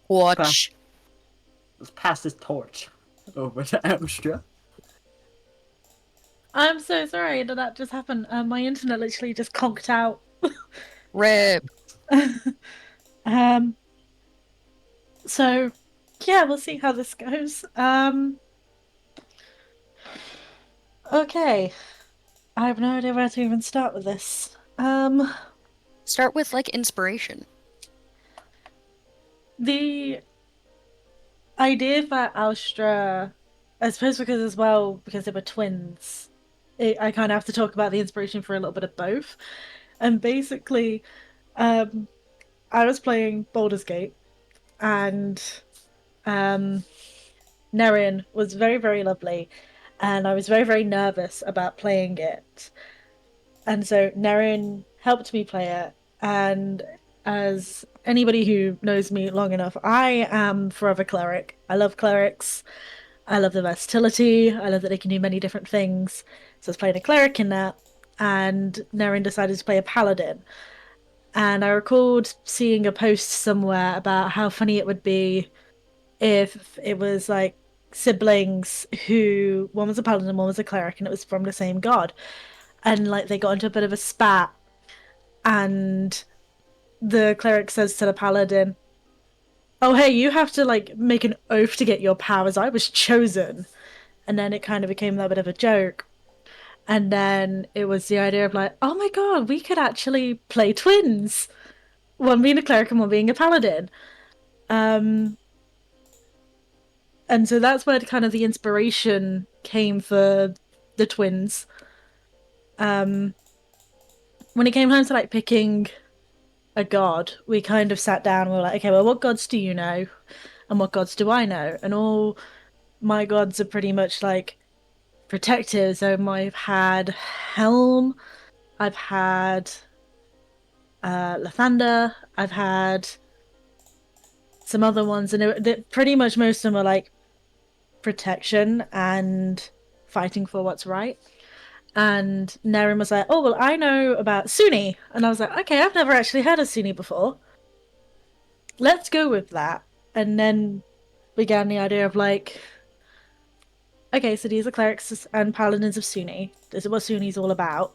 Speaker 3: Watch.
Speaker 5: Let's pass this torch over to Austra.
Speaker 4: I'm so sorry that just happened. My internet literally just conked out.
Speaker 3: Rip.
Speaker 4: um. So, yeah, we'll see how this goes. Okay. I have no idea where to even start with this.
Speaker 3: Start with like inspiration.
Speaker 4: The idea for Austra, I suppose because they were twins, I kind of have to talk about the inspiration for a little bit of both. And basically, um, I was playing Baldur's Gate, and um, Nerin was very, very lovely, and I was very, very nervous about playing it. And so Nerin helped me play it, and as anybody who knows me long enough, I am forever cleric. I love clerics. I love the versatility. I love that they can do many different things. So I was playing a cleric in that, and Nerin decided to play a paladin. And I recalled seeing a post somewhere about how funny it would be if it was like siblings who one was a paladin and one was a cleric and it was from the same god. And like they got into a bit of a spat, and the cleric says to the paladin, "Oh, hey, you have to like make an oath to get your powers. I was chosen." And then it kind of became that bit of a joke. And then it was the idea of like, oh my god, we could actually play twins. One being a cleric and one being a paladin. Um, and so that's where kind of the inspiration came for the twins. When it came time to like picking a god, we kind of sat down and we were like, okay, well, what gods do you know? And what gods do I know? And all my gods are pretty much like protective. So I've had Helm, I've had Lathander, I've had some other ones, and pretty much most of them are like protection and fighting for what's right. And Naren was like, "Oh well, I know about Sunni," and I was like, "Okay, I've never actually heard of Sunni before. Let's go with that." And then began the idea of like, okay, so these are clerics and paladins of Sunni. This is what Sunni's all about.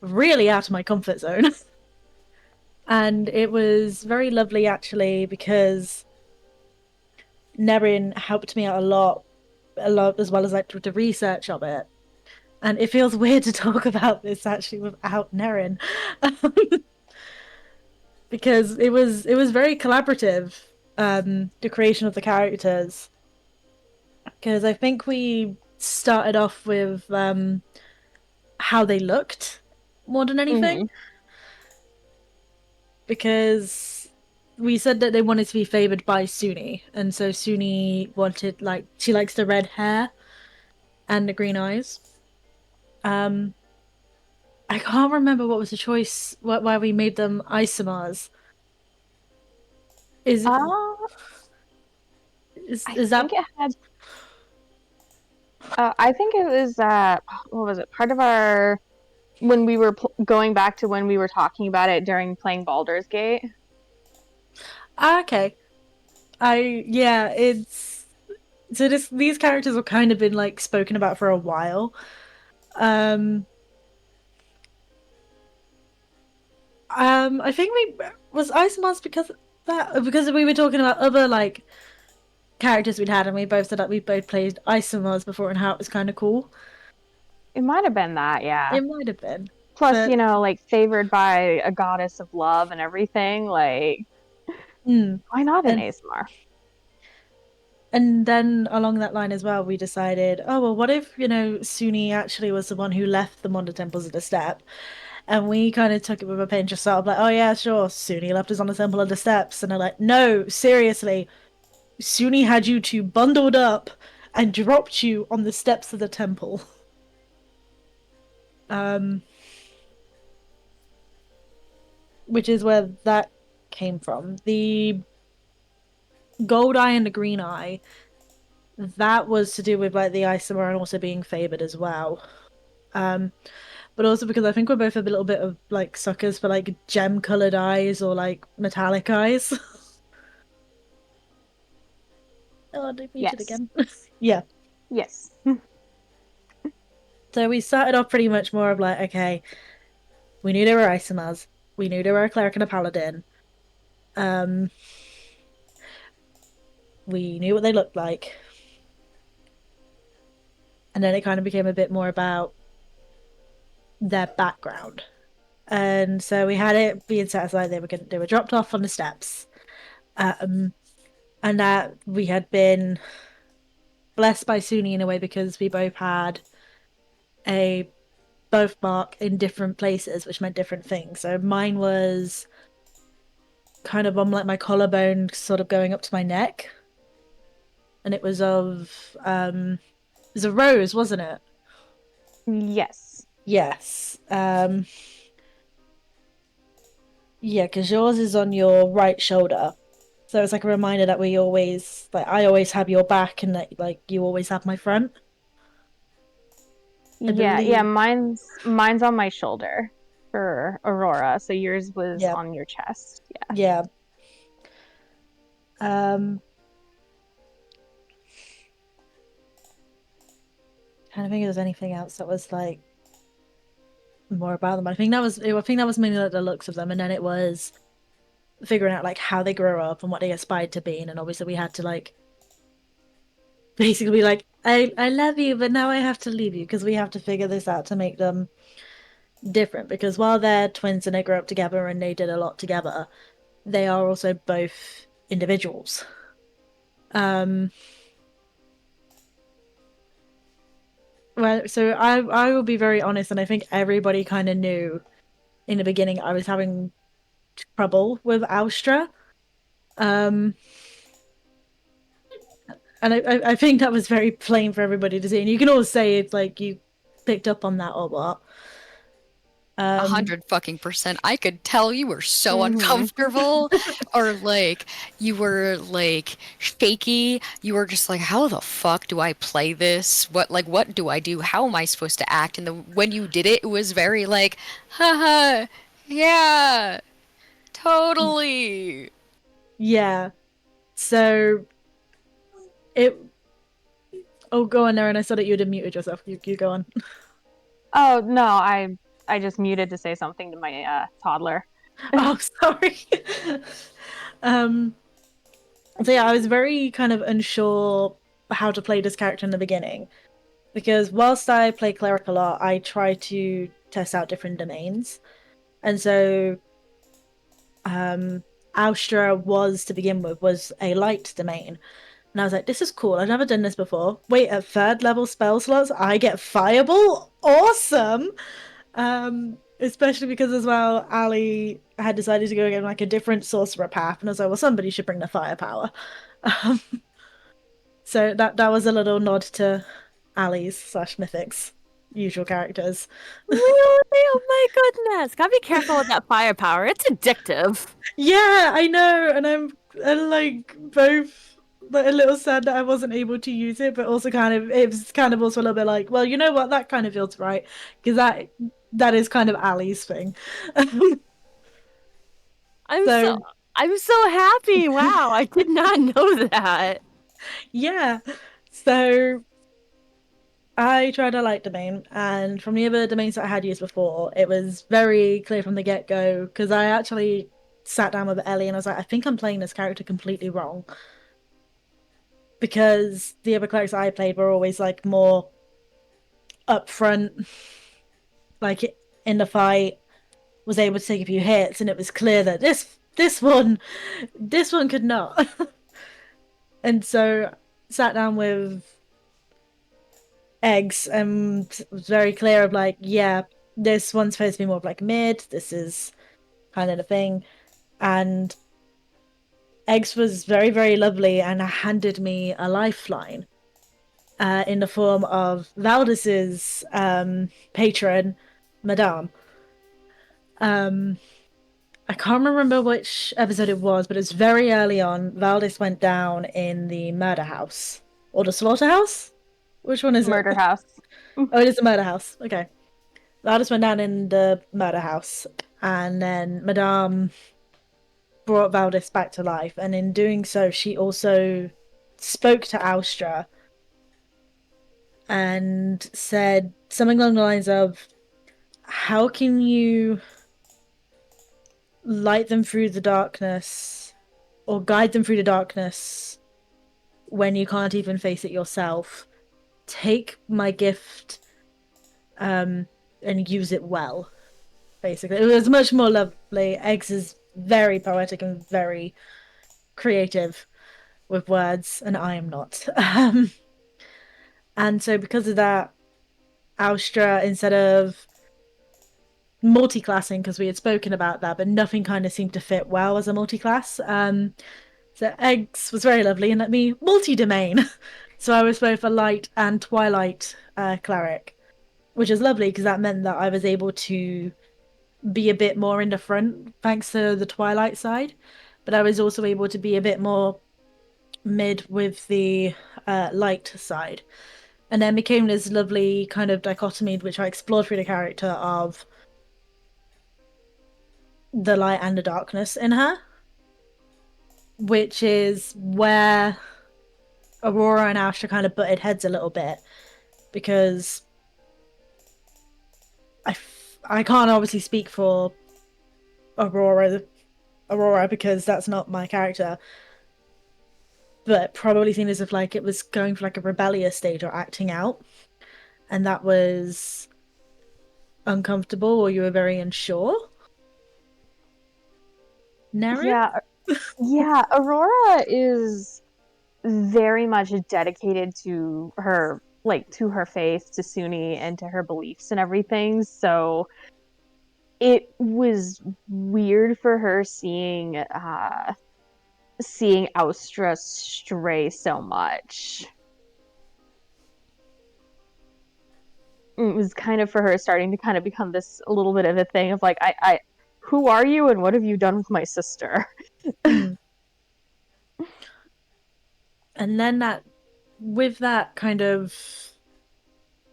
Speaker 4: Really out of my comfort zone. And it was very lovely actually because Nerin helped me out a lot as well as like the research of it. And it feels weird to talk about this actually without Nerin, because it was very collaborative. The creation of the characters, because I think we started off with how they looked more than anything, because we said that they wanted to be favored by Sunni, and so Sunni wanted like she likes the red hair and the green eyes. I can't remember what was the choice, why we made them isomers. Is
Speaker 2: Uh,
Speaker 4: is
Speaker 2: I
Speaker 4: is that
Speaker 2: think it had. I think it was. What was it? Part of our when we were going back to when we were talking about it during playing Baldur's Gate.
Speaker 4: okay? It's so these characters have kind of been like spoken about for a while. I think we was isomers because we were talking about other like characters we'd had, and we both said that we both played isomers before and how it was kind of cool.
Speaker 2: It might have been that, yeah.
Speaker 4: It might have been,
Speaker 2: Plus,
Speaker 4: but
Speaker 2: like favored by a goddess of love and everything. Like,
Speaker 4: mm,
Speaker 2: why not an
Speaker 4: and
Speaker 2: ASMR?
Speaker 4: And then along that line as well, we decided, oh well, what if, Suni actually was the one who left them on the temples of the step? And we kind of took it with a pinch of salt, like, oh yeah, sure, Suni left us on the temple of the steps. And they're like, no, seriously, Suni had you two bundled up and dropped you on the steps of the temple. Which is where that came from. The gold eye and the green eye, that was to do with like the isomer and also being favored as well. But also because I think we're both a little bit of like suckers for like gem colored eyes or like metallic eyes. Oh, they muted
Speaker 2: Yes.
Speaker 4: again. Yeah.
Speaker 2: Yes.
Speaker 4: So we started off pretty much more of like, okay, we knew there were isomers, we knew there were a cleric and a paladin. We knew what they looked like. And then it kind of became a bit more about their background. And so we had it being set aside they were dropped off on the steps. And that we had been blessed by Suni in a way because we both had a birthmark in different places, which meant different things. So mine was kind of on like my collarbone, sort of going up to my neck, and it was it was a rose, wasn't it?
Speaker 2: Yes.
Speaker 4: Yes. Yeah, because yours is on your right shoulder. So it's like a reminder that we always, like, I always have your back and that, like, you always have my front. I
Speaker 2: Yeah,
Speaker 4: believe.
Speaker 2: mine's on my shoulder for Aurora, so yours was
Speaker 4: Yeah,
Speaker 2: on your chest. Yeah.
Speaker 4: yeah. Um, Trying to think if there's anything else that was like more about them. I think that was mainly like the looks of them, and then it was figuring out like how they grew up and what they aspired to be, and obviously we had to like basically be like, I love you, but now I have to leave you because we have to figure this out to make them different. Because while they're twins and they grew up together and they did a lot together, they are also both individuals. Well, so I will be very honest, and I think everybody kind of knew in the beginning I was having trouble with Austra. Um, and I think that was very plain for everybody to see. And you can all say it's like you picked up on that or what.
Speaker 3: 100% I could tell you were so
Speaker 2: Mm-hmm.
Speaker 3: uncomfortable or like you were like shaky. You were just like, how the fuck do I play this? What do I do? How am I supposed to act? And when you did it, it was very like, haha, yeah, totally.
Speaker 4: Yeah. So it. Oh, go on there, and I saw that you'd muted yourself. You go on.
Speaker 2: Oh no, I just muted to say something to my toddler.
Speaker 4: Oh, sorry. um. So yeah, I was very kind of unsure how to play this character in the beginning because whilst I play cleric a lot, I try to test out different domains, and so Austra was to begin with was a light domain. And I was like, this is cool. I've never done this before. Wait, at third level spell slots, I get Fireball? Awesome! Especially because as well, Ali had decided to go again like a different sorcerer path, and I was like, well, somebody should bring the firepower. Um, so that was a little nod to Ali's slash Mythic's usual characters.
Speaker 6: Really? Oh my goodness. Gotta be careful with that firepower. It's addictive.
Speaker 4: Yeah, I know, and I'm like both like a little sad that I wasn't able to use it, but also kind of it was kind of also a little bit like, well, you know what, that kind of feels right because that is kind of Ali's thing.
Speaker 6: I'm so
Speaker 4: So
Speaker 6: I'm so happy. Wow, I did not know that.
Speaker 4: yeah, so I tried a light domain, and from the other domains that I had used before, it was very clear from the get go because I actually sat down with Ellie and I was like, I think I'm playing this character completely wrong because the other clerics I played were always like more upfront, like in the fight, was able to take a few hits, and it was clear that this one could not. And so sat down with Eggs and was very clear of like, yeah, this one's supposed to be more of like mid, this is kind of the thing. And Eggs was very, very lovely and handed me a lifeline in the form of Valdis's patron, Madame. Um, I can't remember which episode it was, but it's very early on. Valdis went down in the murder house or the slaughterhouse. Which one is it?
Speaker 2: Murder house.
Speaker 4: Oh, it is the murder house. Okay. Valdis went down in the murder house, and then Madame brought Valdis back to life. And in doing so, she also spoke to Austra and said something along the lines of, how can you light them through the darkness or guide them through the darkness when you can't even face it yourself? Take my gift and use it well, basically. It was much more lovely. Eggs is very poetic and very creative with words, and I am not. And so because of that, Austra, instead of multi-classing, because we had spoken about that, but nothing kind of seemed to fit well as a multi-class. So Eggs was very lovely and let me multi-domain. So I was both a light and twilight cleric, which is lovely because that meant that I was able to be a bit more in the front thanks to the twilight side, but I was also able to be a bit more mid with the light side. And then became this lovely kind of dichotomy which I explored through the character of the light and the darkness in her, which is where Aurora and Astra kind of butted heads a little bit because I can't obviously speak for Aurora because that's not my character, but probably seemed as if like it was going for like a rebellious stage or acting out, and that was uncomfortable or you were very unsure. Naren?
Speaker 2: Yeah, Aurora is very much dedicated to her, like, to her faith, to Suni, and to her beliefs and everything. So it was weird for her seeing Austra stray so much. It was kind of for her starting to kind of become this a little bit of a thing of like, I who are you and what have you done with my sister?
Speaker 4: Mm. And then that, with that kind of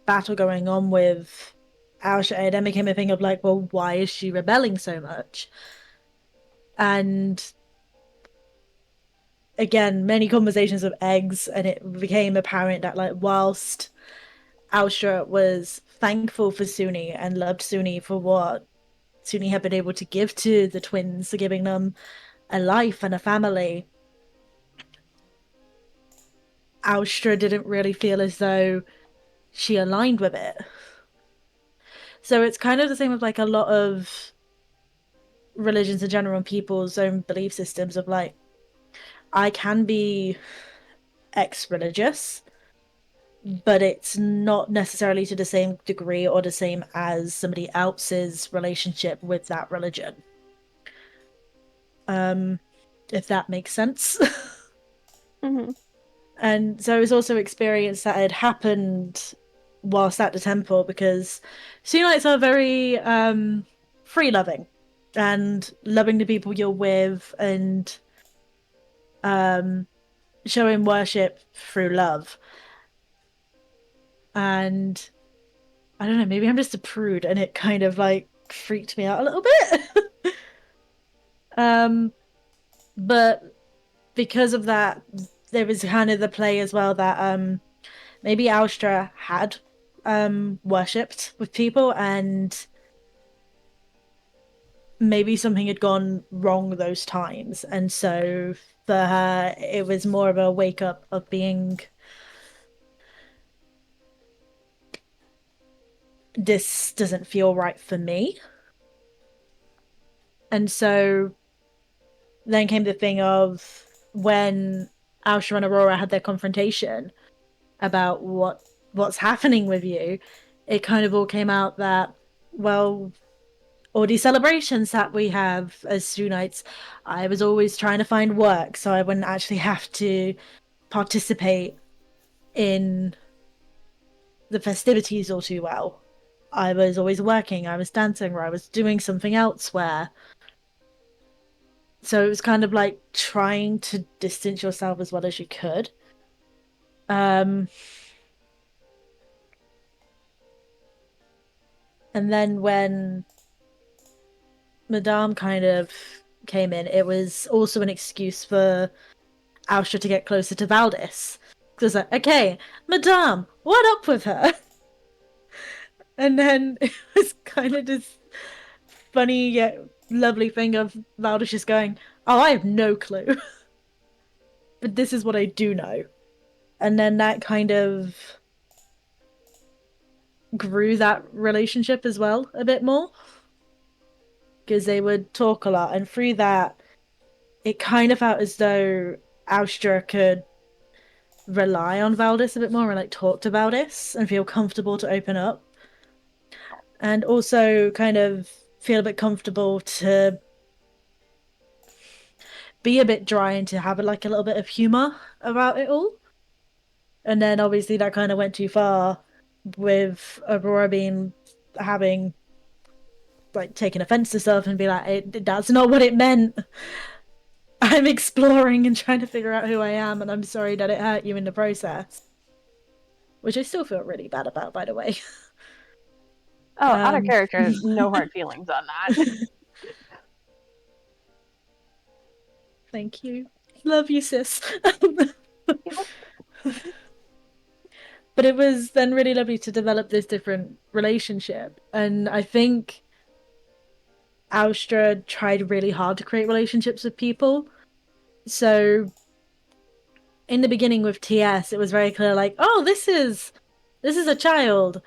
Speaker 4: battle going on with Austra, it then became a thing of like, well, why is she rebelling so much? And again, many conversations of Eggs, and it became apparent that like whilst Austra was thankful for Suni and loved Suni for what Suni had been able to give to the twins, giving them a life and a family, Austra didn't really feel as though she aligned with it. So it's kind of the same with like a lot of religions in general and people's own belief systems of like, I can be ex-religious, but it's not necessarily to the same degree or the same as somebody else's relationship with that religion. If that makes sense.
Speaker 2: Mm-hmm.
Speaker 4: And so it was also experience that had happened whilst at the temple because Soonites are very free loving and loving the people you're with and showing worship through love. And I don't know, maybe I'm just a prude and it kind of like freaked me out a little bit. But because of that, there was kind of the play as well that maybe Austra had worshipped with people and maybe something had gone wrong those times, and so for her it was more of a wake up of being, this doesn't feel right for me. And so then came the thing of when Austra and Aurora had their confrontation about what's happening with you, it kind of all came out that, well, all these celebrations that we have as Studenites, I was always trying to find work so I wouldn't actually have to participate in the festivities all too well. I was always working, I was dancing, or I was doing something elsewhere. So it was kind of like trying to distance yourself as well as you could. And then when Madame kind of came in, it was also an excuse for Austra to get closer to Valdis. Because like, okay, Madame, what up with her? And then it was kind of this funny yet lovely thing of Valdis just going, oh, I have no clue. But this is what I do know. And then that kind of grew that relationship as well a bit more. Because they would talk a lot. And through that, it kind of felt as though Austra could rely on Valdis a bit more and like talk to Valdis and feel comfortable to open up. And also kind of feel a bit comfortable to be a bit dry and to have like a little bit of humor about it all. And then obviously that kind of went too far with Aurora having like taken offense to stuff and be like, that's not what it meant. I'm exploring and trying to figure out who I am, and I'm sorry that it hurt you in the process. Which I still feel really bad about, by the way.
Speaker 2: Oh, out of character, no hard feelings on that.
Speaker 4: Thank you. Love you, sis. But it was then really lovely to develop this different relationship. And I think Austra tried really hard to create relationships with people. So in the beginning with TS, it was very clear, like, oh, this is a child.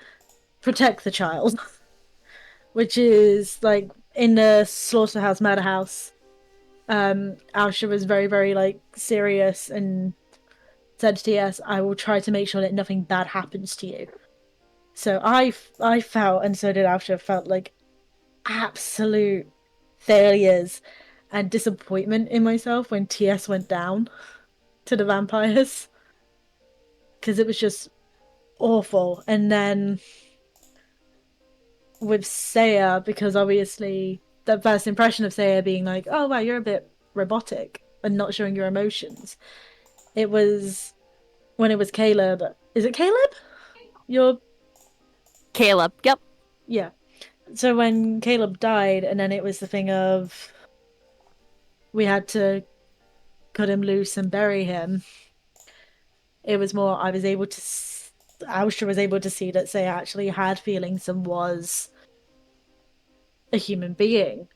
Speaker 4: Protect the child. Which is like in the slaughterhouse murder house. Austra was very, very like serious and said to TS, I will try to make sure that nothing bad happens to you. So I felt, and so did Austra, felt like absolute failures and disappointment in myself when TS went down to the vampires. Because it was just awful. And then with Saiya, because obviously the first impression of Saiya being like, oh wow, you're a bit robotic and not showing your emotions. It was when it was Caleb. Is it Caleb? Your
Speaker 6: Caleb. Yep.
Speaker 4: Yeah. So when Caleb died, and then it was the thing of we had to cut him loose and bury him. It was more I was able to. Austra was able to see that Seiya actually had feelings and was a human being,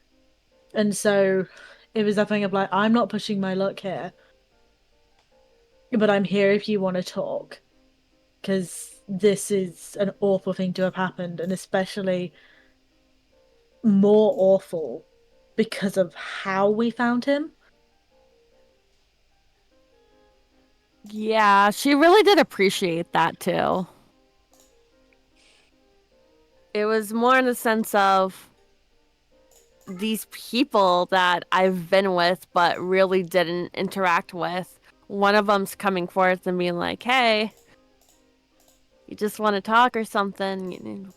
Speaker 4: and so it was a thing of like, I'm not pushing my luck here, but I'm here if you want to talk, because this is an awful thing to have happened, and especially more awful because of how we found him.
Speaker 6: Yeah, she really did appreciate that too. It was more in the sense of these people that I've been with but really didn't interact with. One of them's coming forth and being like, hey, you just want to talk or something,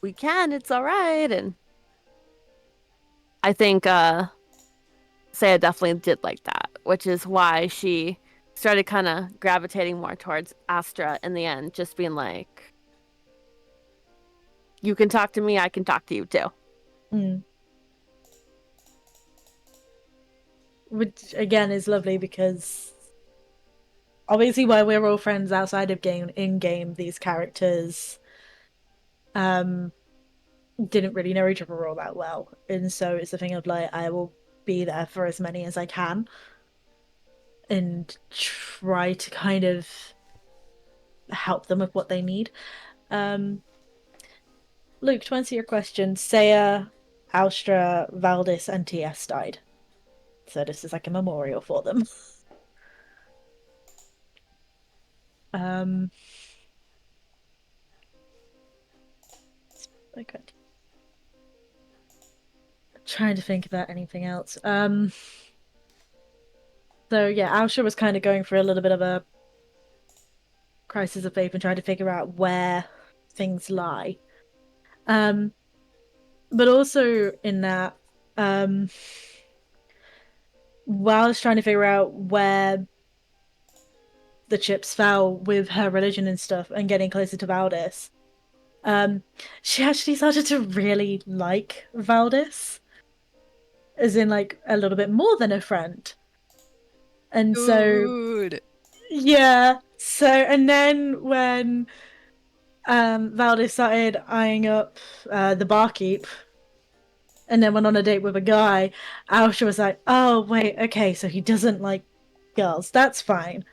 Speaker 6: we can, it's all right. And I think Saya definitely did like that, which is why she started kind of gravitating more towards Astra in the end, just being like, you can talk to me, I can talk to you too.
Speaker 4: Mm. Which again is lovely because obviously while we're all friends outside of game, in game, these characters didn't really know each other all that well, and so it's the thing of like, I will be there for as many as I can and try to kind of help them with what they need. Luke, to answer your question, Saya, Austra, Valdis, and TS died, so this is like a memorial for them. Um, okay. Trying to think about anything else. So yeah, Austra was kind of going through a little bit of a crisis of faith and trying to figure out where things lie. Um, but also in that, um, while I was trying to figure out where the chips fell with her religion and stuff and getting closer to Valdis, um, she actually started to really like Valdis, as in like a little bit more than a friend. And so
Speaker 3: Dude.
Speaker 4: yeah, so and then when Valdis started eyeing up the barkeep and then went on a date with a guy, Austra was like, oh wait, okay, so he doesn't like girls. That's fine.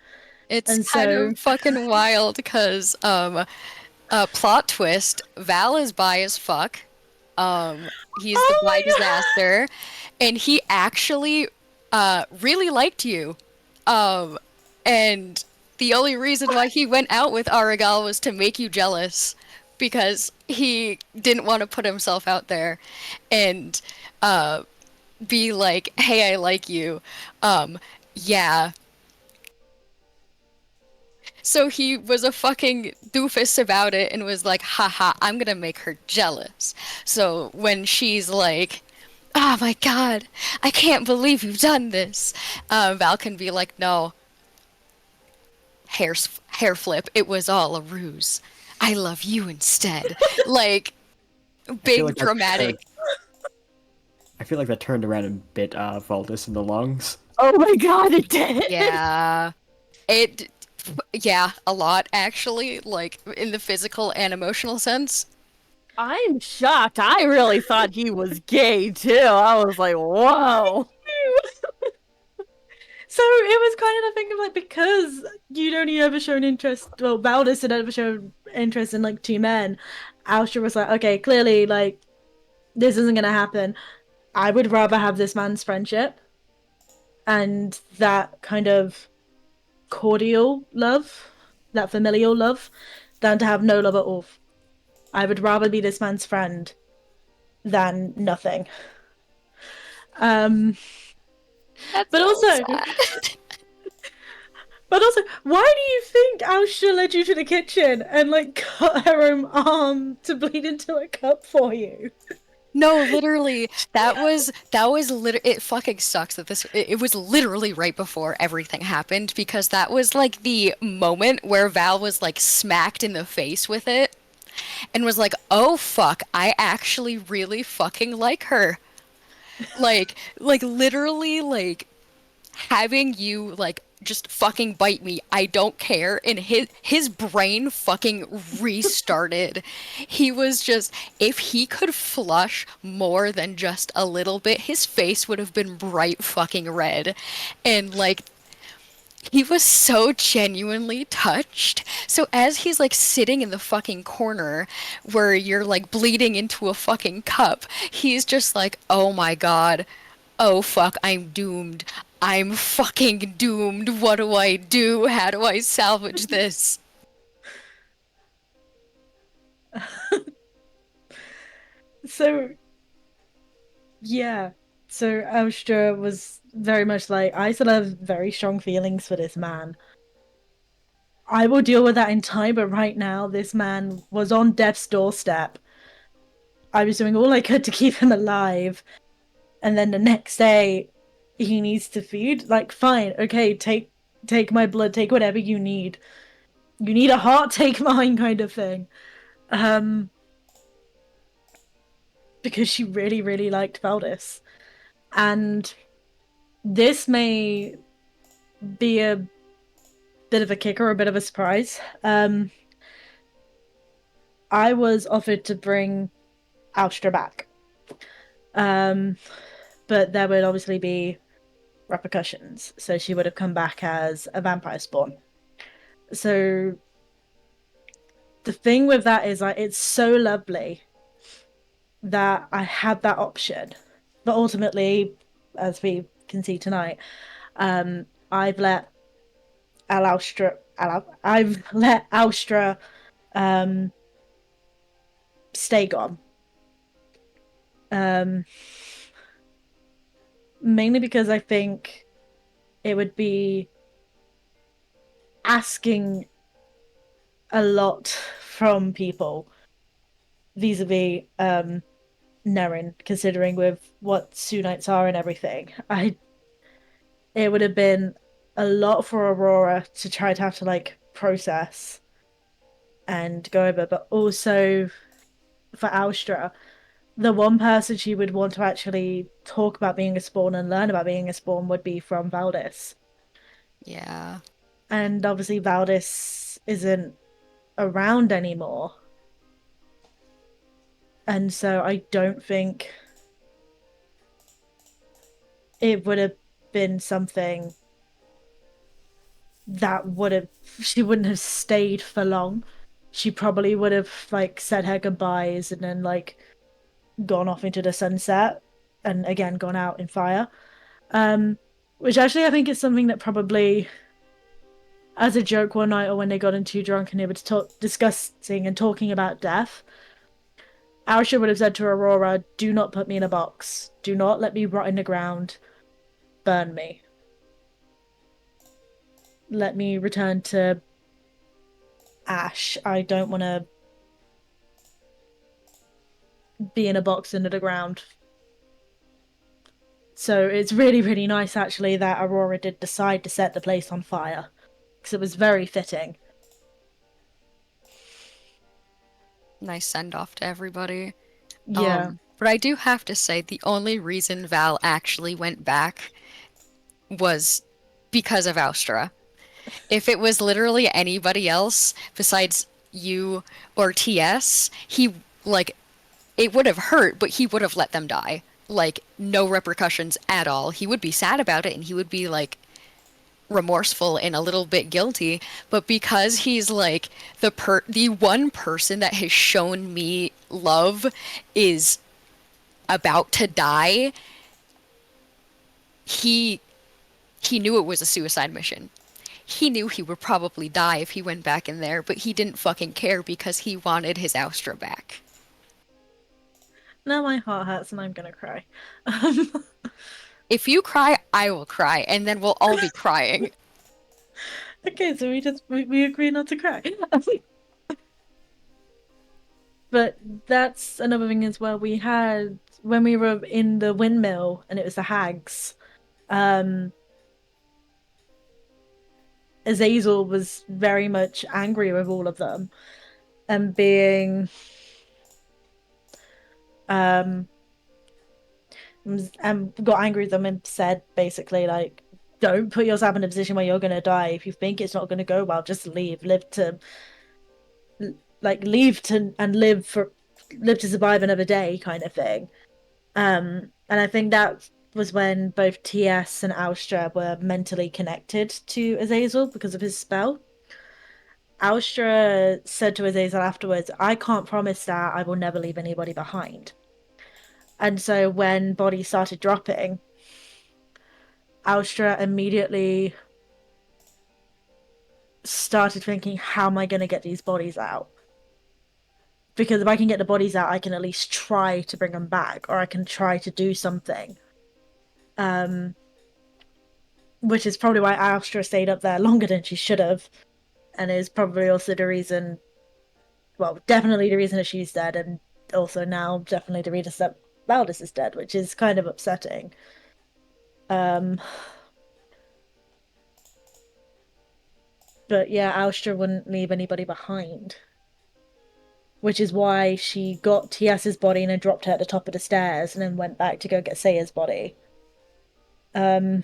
Speaker 3: It's
Speaker 4: And
Speaker 3: kind
Speaker 4: so
Speaker 3: of fucking wild because plot twist, Val is bi as fuck. He's the
Speaker 4: oh
Speaker 3: bi
Speaker 4: my god.
Speaker 3: disaster, and he actually really liked you. Um, and the only reason why he went out with Aragal was to make you jealous because he didn't want to put himself out there and uh, be like, "Hey, I like you." Yeah. So he was a fucking doofus about it and was like, haha, I'm gonna make her jealous. So when she's like, oh my god, I can't believe you've done this, Val can be like, no, hair flip, it was all a ruse. I love you instead. Like,
Speaker 5: I feel
Speaker 3: big
Speaker 5: like that turned,
Speaker 3: dramatic.
Speaker 5: I feel like that turned around and bit Valdis in the lungs.
Speaker 6: Oh my god, it did.
Speaker 3: Yeah. It, yeah, a lot actually, like in the physical and emotional sense.
Speaker 6: I'm shocked. I really thought he was gay too. I was like, whoa.
Speaker 4: So it was kind of the thing of like, because you'd only ever shown interest, well, Valdis had ever shown interest in like two men, Austra was like, okay, clearly like this isn't gonna happen. I would rather have this man's friendship and that kind of cordial love, that familial love, than to have no love at all. I would rather be this man's friend than nothing. Um,
Speaker 3: That's
Speaker 4: but
Speaker 3: so
Speaker 4: also,
Speaker 3: sad.
Speaker 4: but also, why do you think Austra led you to the kitchen and like cut her own arm to bleed into a cup for you?
Speaker 3: No, literally, that was it fucking sucks that it was literally right before everything happened because that was like the moment where Val was like smacked in the face with it and was like, "Oh fuck, I actually really fucking like her." Like literally like having you like just fucking bite me. I don't care. And his brain fucking restarted. He was just if he could flush more than just a little bit, his face would have been bright fucking red. And like he was so genuinely touched. So as he's like sitting in the fucking corner where you're like bleeding into a fucking cup, he's just like, "Oh my God. Oh fuck, I'm doomed. I'm fucking doomed. What do I do? How do I salvage this?"
Speaker 4: So yeah, so Austra was very much like, I still have very strong feelings for this man. I will deal with that in time, but right now, this man was on death's doorstep. I was doing all I could to keep him alive, and then the next day, he needs to feed. Like, fine, okay, take my blood, take whatever you need. You need a heart, take mine, kind of thing. Um, because she really, really liked Valdis, and this may be a bit of a kicker, a bit of a surprise. I was offered to bring Austra back. Um, but there would obviously be repercussions. So she would have come back as a vampire spawn. So the thing with that is like it's so lovely that I had that option. But ultimately, as we can see tonight, I've let I've let Austra stay gone. Um, Mainly because I think it would be asking a lot from people vis-a-vis Nerin, considering with what Sunites are and everything. It would have been a lot for Aurora to try to have to like process and go over, but also for Austra, the one person she would want to actually talk about being a spawn and learn about being a spawn would be from Valdis.
Speaker 3: Yeah.
Speaker 4: And obviously Valdis isn't around anymore. And so I don't think it would have been something that would have she wouldn't have stayed for long. She probably would have like said her goodbyes and then like gone off into the sunset and again gone out in fire. Which actually I think is something that probably as a joke one night or when they got in too drunk and they were discussing and talking about death, Aisha would have said to Aurora, "Do not put me in a box. Do not let me rot in the ground. Burn me. Let me return to ash. I don't want to be in a box under the ground." So it's really, really nice actually that Aurora did decide to set the place on fire because it was very fitting.
Speaker 3: Nice send off to everybody.
Speaker 4: Yeah.
Speaker 3: But I do have to say the only reason Val actually went back was because of Austra. If it was literally anybody else besides you or TS, he like it would have hurt, but he would have let them die. Like no repercussions at all. He would be sad about it and he would be like remorseful and a little bit guilty, but because he's like the one person that has shown me love is about to die, he he knew it was a suicide mission. He knew he would probably die if he went back in there, but he didn't fucking care because he wanted his Austra back.
Speaker 4: Now my heart hurts and I'm gonna cry.
Speaker 3: If you cry, I will cry, and then we'll all be crying.
Speaker 4: Okay, so we agree not to cry. But that's another thing as well. We had when we were in the windmill and it was the hags. Azazel was very much angry with all of them and being um and got angry with them and said basically like, don't put yourself in a position where you're gonna die. If you think it's not gonna go well, just leave. Leave to and live to survive another day kind of thing. And I think that was when both TS and Austra were mentally connected to Azazel because of his spell. Austra said to Azazel afterwards, "I can't promise that I will never leave anybody behind." And so when bodies started dropping, Austra immediately started thinking, how am I going to get these bodies out? Because if I can get the bodies out, I can at least try to bring them back, or I can try to do something. Which is probably why Austra stayed up there longer than she should have, and is probably also the reason, well, definitely the reason that she's dead, and also now definitely the reason that Valdis is dead, which is kind of upsetting. But yeah, Austra wouldn't leave anybody behind. Which is why she got TS's body and then dropped her at the top of the stairs and then went back to go get Saiya's body. But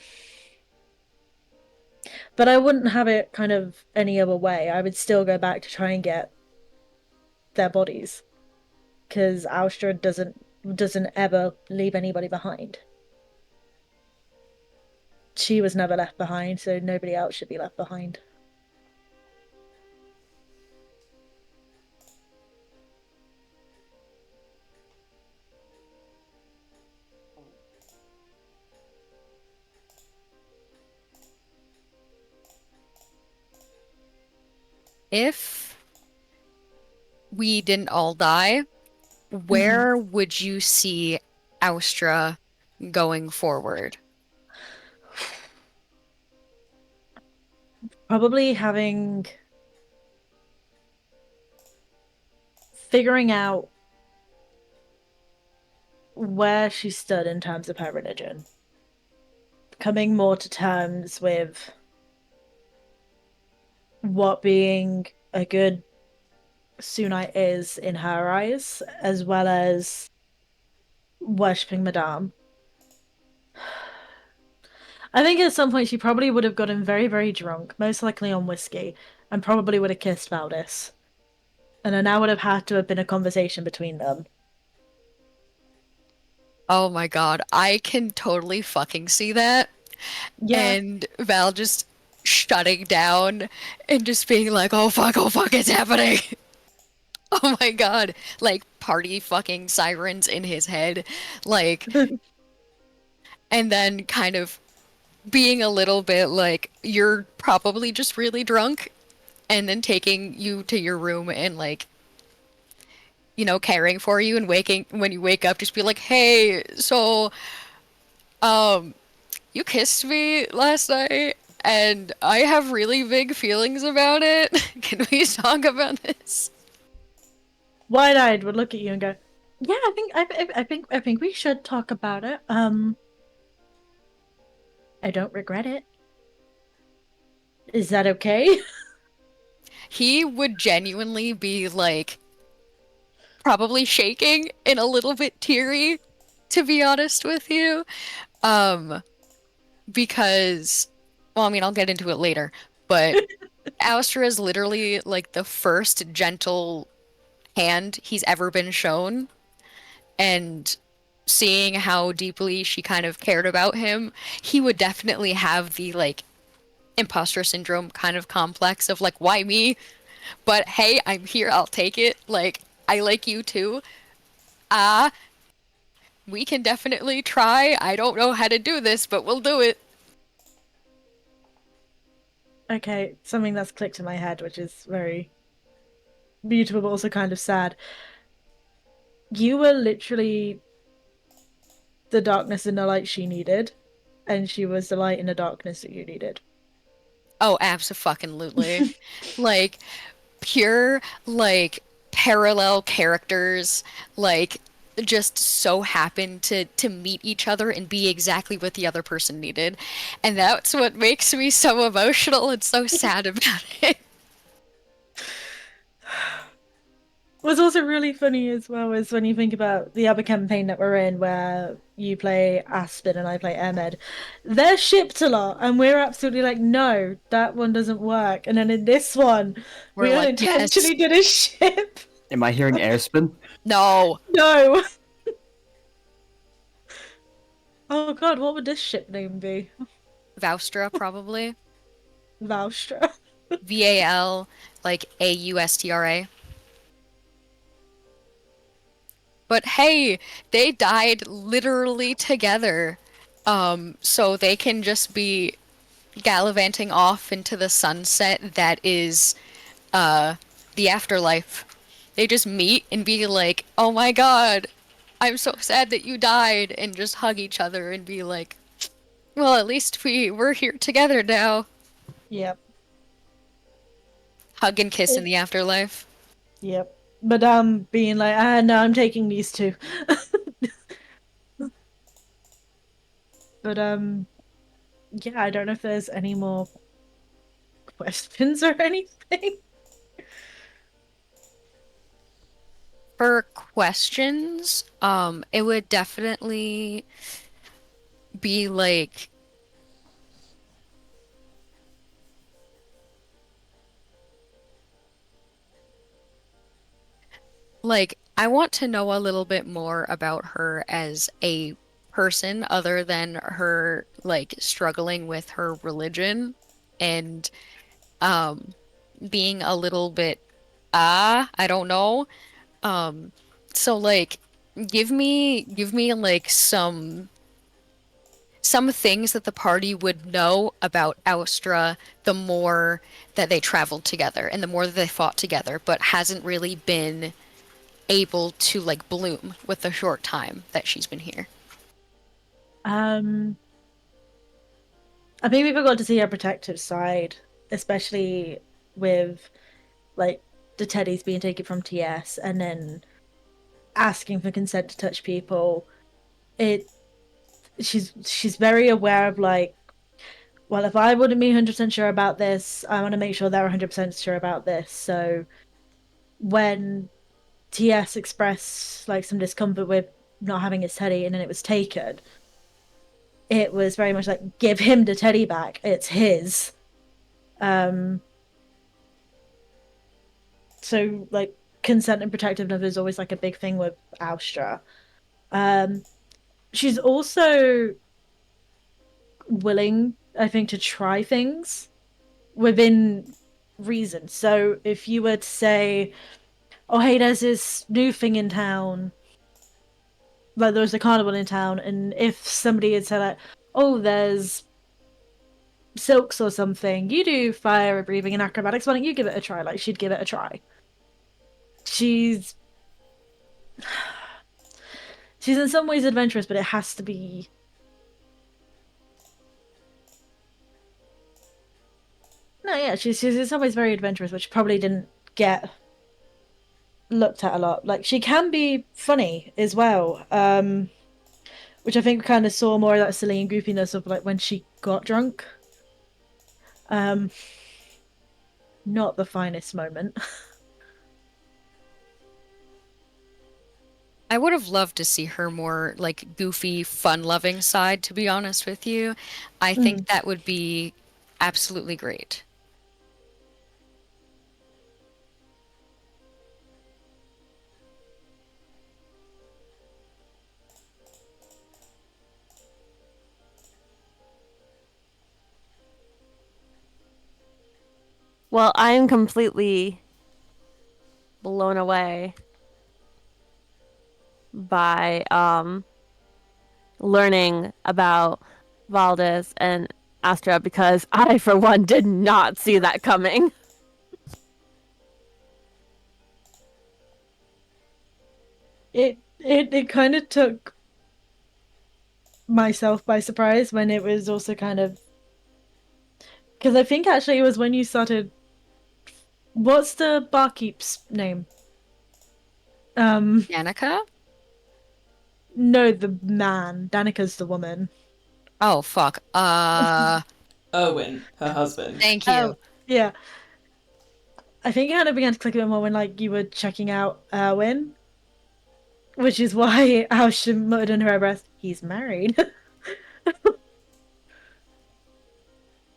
Speaker 4: I wouldn't have it kind of any other way. I would still go back to try and get their bodies. Because Austra doesn't ever leave anybody behind. She was never left behind, so nobody else should be left behind.
Speaker 3: if we didn't all die, where would you see Austra going forward?
Speaker 4: Probably figuring out where she stood in terms of her religion, coming more to terms with what being a good Sunite is in her eyes, as well as worshipping Madame. I think at some point she probably would have gotten very, very drunk, most likely on whiskey, and probably would have kissed Valdis. And then that would have had to have been a conversation between them.
Speaker 3: Oh my God, I can totally fucking see that.
Speaker 4: Yeah.
Speaker 3: And Val just shutting down and just being like, oh fuck, it's happening. Oh my God. Like party fucking sirens in his head. Like, and then kind of being a little bit like, you're probably just really drunk, and then taking you to your room and like, caring for you and waking when you wake up, just be like, hey, so, um, you kissed me last night and I have really big feelings about it. Can we talk about this?
Speaker 4: Wide-eyed would look at you and go, "Yeah, I think we should talk about it. I don't regret it. Is that okay?"
Speaker 3: He would genuinely be like probably shaking and a little bit teary, to be honest with you. Um, because, well, I mean, I'll get into it later, but Austra is literally like the first gentle hand he's ever been shown, and seeing how deeply she kind of cared about him, he would definitely have the like imposter syndrome kind of complex of like, why me? But hey, I'm here, I'll take it. Like, I like you too. Ah, we can definitely try. I don't know how to do this, but we'll do it.
Speaker 4: Okay, something that's clicked in my head, which is very beautiful but also kind of sad. You were literally the darkness in the light she needed, and she was the light in the darkness that you needed.
Speaker 3: Oh, abso-fucking-lutely. Like, pure, like, parallel characters, like, just so happen to meet each other and be exactly what the other person needed. And that's what makes me so emotional and so sad about it.
Speaker 4: What's also really funny as well is when you think about the other campaign that we're in, where you play Aspen and I play Ahmed. They're shipped a lot, and we're absolutely like, no, that one doesn't work. And then in this one,
Speaker 3: We're
Speaker 4: we
Speaker 3: like, yes,
Speaker 4: unintentionally did a ship.
Speaker 5: Am I hearing airspin?
Speaker 3: no,
Speaker 4: No. Oh God, what would this ship name be?
Speaker 3: Voustra probably.
Speaker 4: Valstra.
Speaker 3: VAL, like AUSTRA. But hey, they died literally together. So they can just be gallivanting off into the sunset that is uh the afterlife. They just meet and be like, "Oh my God, I'm so sad that you died," and just hug each other and be like, "Well, at least we're here together now."
Speaker 4: Yep.
Speaker 3: Hug and kiss in the afterlife.
Speaker 4: Yep. But being like, no, I'm taking these two. But yeah, I don't know if there's any more questions or anything.
Speaker 3: For questions, it would definitely be like I want to know a little bit more about her as a person other than her like struggling with her religion and um being a little bit I don't know. Um so like give me like some some things that the party would know about Austra the more that they traveled together and the more that they fought together, but hasn't really been able to like bloom with the short time that she's been here.
Speaker 4: Um, I think we forgot to see her protective side, especially with like the teddies being taken from TS and then asking for consent to touch people. It she's very aware of like, well, if I wouldn't be 100% sure about this, I want to make sure they're 100% sure about this. So when TS expressed like some discomfort with not having his teddy and then it was taken, it was very much like, give him the teddy back. It's his. So like consent and protectiveness is always like a big thing with Austra. She's also willing, I think, to try things within reason. So if you were to say, oh, hey, there's this new thing in town, like there's a carnival in town, and if somebody had said, like, oh, there's silks or something, you do fire breathing and acrobatics, why don't you give it a try? Like, she'd give it a try. She's in some ways adventurous, but it has to be. No, yeah, she's in some ways very adventurous, which probably didn't get looked at a lot. Like, she can be funny as well, which I think we kind of saw more of that silly and goofiness of like when she got drunk. Not the finest moment.
Speaker 3: I would have loved to see her more like goofy, fun-loving side, to be honest with you. I think that would be absolutely great.
Speaker 6: Well, I am completely blown away by learning about Valdis and Astra because I, for one, did not see that coming.
Speaker 4: It kind of took myself by surprise when it was also kind of, because I think actually it was when you started. What's the barkeep's name?
Speaker 3: Danica?
Speaker 4: No, the man. Danica's the woman.
Speaker 3: Oh, fuck.
Speaker 1: Owen, her husband.
Speaker 3: Thank you.
Speaker 4: Yeah. I think it kind of began to click a bit more when like you were checking out Erwin, which is why Aisha muttered under her breath, "He's married."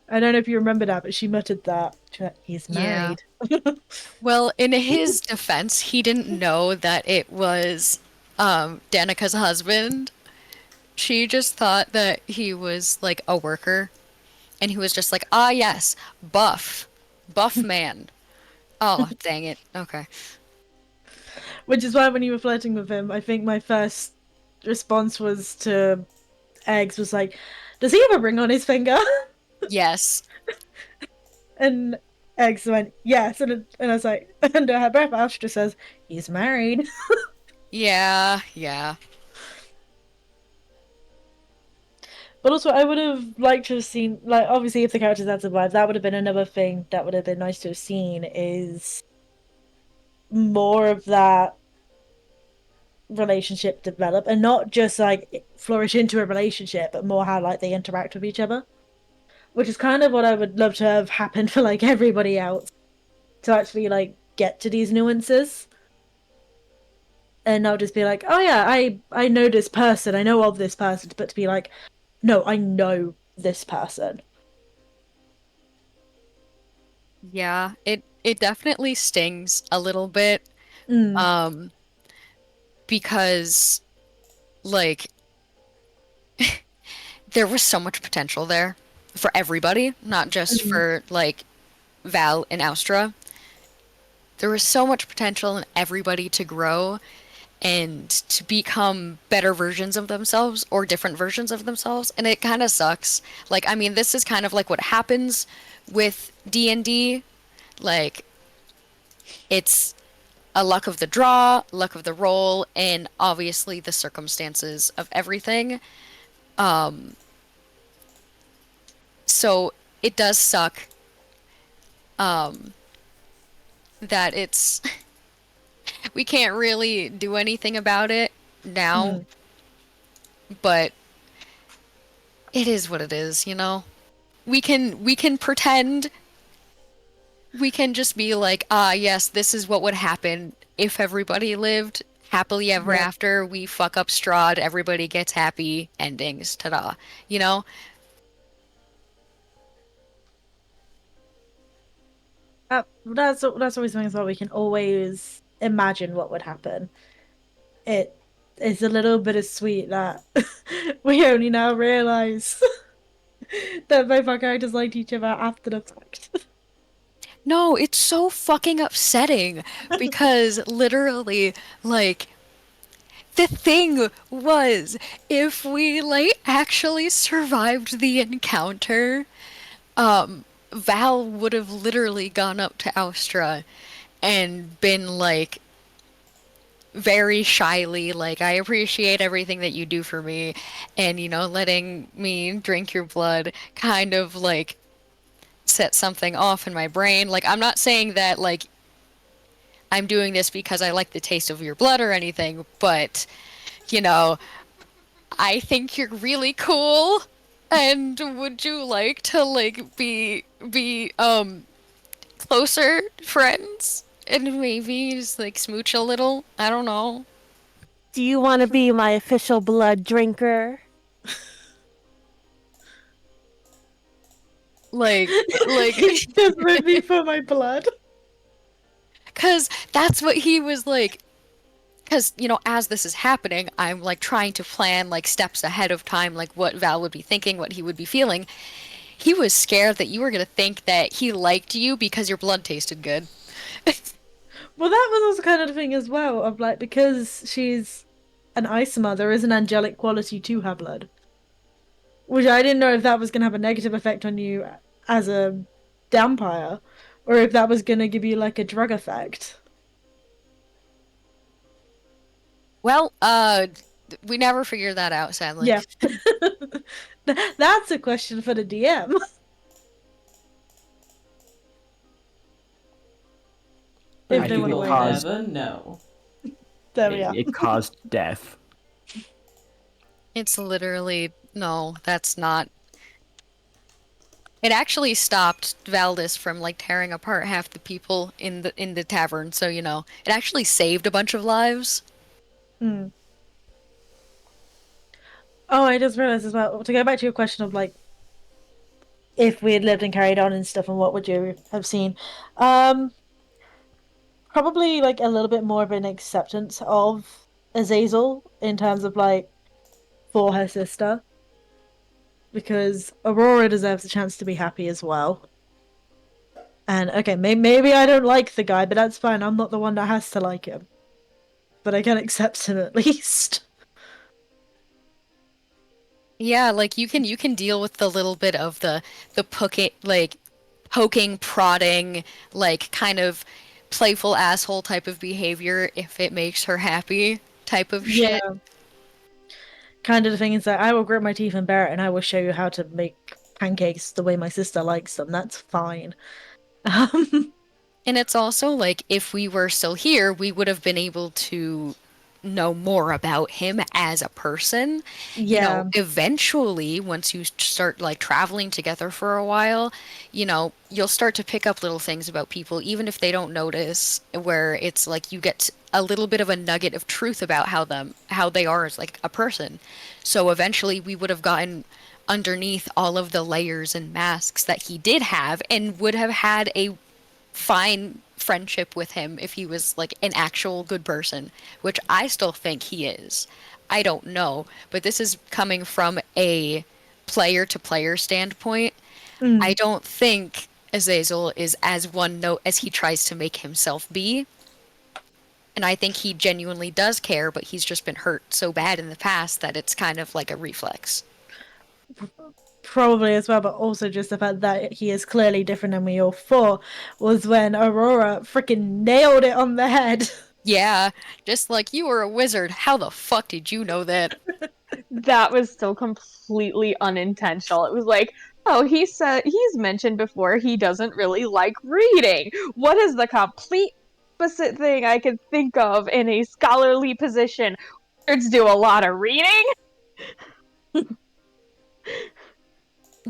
Speaker 4: I don't know if you remember that, but she muttered that. She went, "He's
Speaker 3: Yeah.
Speaker 4: married."
Speaker 3: Well, in his defense, he didn't know that it was Danica's husband. She just thought that he was like a worker, and he was just like, ah, yes, buff man. Oh, dang it. Okay.
Speaker 4: Which is why when you were flirting with him, I think my first response was to Eggs was like, "Does he have a ring on his finger?"
Speaker 3: Yes.
Speaker 4: And Eggs went, "Yes," and I was like, under her breath, Astra says, "He's married."
Speaker 3: Yeah, yeah.
Speaker 4: But also, I would have liked to have seen, like, obviously, if the characters had survived, that would have been another thing that would have been nice to have seen is more of that relationship develop and not just like flourish into a relationship, but more how like they interact with each other. Which is kind of what I would love to have happened for like everybody else to actually like get to these nuances. And not just be like, oh yeah, I know this person, I know of this person, but to be like, no, I know this person.
Speaker 3: Yeah, it definitely stings a little bit. Because like there was so much potential there for everybody, not just for like Val and Austra. There was so much potential in everybody to grow, and to become better versions of themselves or different versions of themselves. And it kind of sucks. Like, I mean, this is kind of like what happens with D&D. Like, it's a luck of the draw, luck of the roll, and obviously the circumstances of everything. So it does suck that it's we can't really do anything about it now,
Speaker 4: Mm.
Speaker 3: but it is what it is, you know? We can pretend, we can just be like, ah, yes, this is what would happen if everybody lived happily ever
Speaker 4: Yeah.
Speaker 3: after. We fuck up Strahd, everybody gets happy endings, ta-da. You know?
Speaker 4: That's always something as well. We can always imagine what would happen. It is a little bittersweet that we only now realize that both our characters liked each other after the fact.
Speaker 3: No, it's so fucking upsetting because literally, like, the thing was, if we like actually survived the encounter, Val would have literally gone up to Austra and been like very shyly like, I appreciate everything that you do for me, and you know, letting me drink your blood kind of like set something off in my brain. Like, I'm not saying that like I'm doing this because I like the taste of your blood or anything, but you know, I think you're really cool. And would you like to like be closer friends and maybe just like smooch a little? I don't know.
Speaker 6: Do you want to be my official blood drinker?
Speaker 3: Like
Speaker 4: Just with me for my blood.
Speaker 3: cuz that's what he was like. Because, you know, as this is happening, I'm like trying to plan like steps ahead of time, like what Val would be thinking, what he would be feeling. He was scared that you were going to think that he liked you because your blood tasted good.
Speaker 4: Well, that was also kind of the thing as well of like because she's an Isomar, there is an angelic quality to her blood, which I didn't know if that was going to have a negative effect on you as a vampire, or if that was going to give you like a drug effect.
Speaker 3: Well, we never figured that out, sadly.
Speaker 4: Yeah, that's a question for the DM. If
Speaker 5: I
Speaker 4: they
Speaker 5: think
Speaker 4: want to
Speaker 5: it
Speaker 1: We'll
Speaker 4: weigh in.
Speaker 5: caused
Speaker 1: never know.
Speaker 4: There we are.
Speaker 5: it caused death.
Speaker 3: It's literally, no, that's not. It actually stopped Valdis from like tearing apart half the people in the tavern, so you know, it actually saved a bunch of lives.
Speaker 4: Hmm. Oh, I just realized as well, to go back to your question of like if we had lived and carried on and stuff and what would you have seen? Um Probably like a little bit more of an acceptance of Azazel in terms of like for her sister. Because Aurora deserves a chance to be happy as well. And okay, maybe I don't like the guy, but that's fine. I'm not the one that has to like him. But I can accept him at least.
Speaker 3: Yeah, like you can deal with the little bit of the poking like poking, prodding, like kind of playful asshole type of behavior if it makes her happy type of shit.
Speaker 4: Yeah. Kind of the thing is that I will grit my teeth and bear it, and I will show you how to make pancakes the way my sister likes them. That's fine. Um,
Speaker 3: And it's also like if we were still here, we would have been able to know more about him as a person. You know,
Speaker 4: yeah.
Speaker 3: eventually, once you start like traveling together for a while, you know, you'll start to pick up little things about people, even if they don't notice, where it's like you get a little bit of a nugget of truth about how they are as like a person. So eventually we would have gotten underneath all of the layers and masks that he did have and would have had a fine friendship with him if he was like an actual good person, which I still think he is. I don't know, but this is coming from a player to player standpoint. I
Speaker 4: Mm.
Speaker 3: don't think Azazel is as one note as he tries to make himself be. And I think he genuinely does care, but he's just been hurt so bad in the past that it's kind of like a reflex.
Speaker 4: Probably as well, but also just the fact that he is clearly different than we all thought was when Aurora freaking nailed it on the head.
Speaker 3: Yeah, just like you were a wizard. How the fuck did you know that?
Speaker 2: That was so completely unintentional. It was like, oh, he's mentioned before he doesn't really like reading. What is the complete opposite thing I could think of in a scholarly position? Wizards do a lot of reading.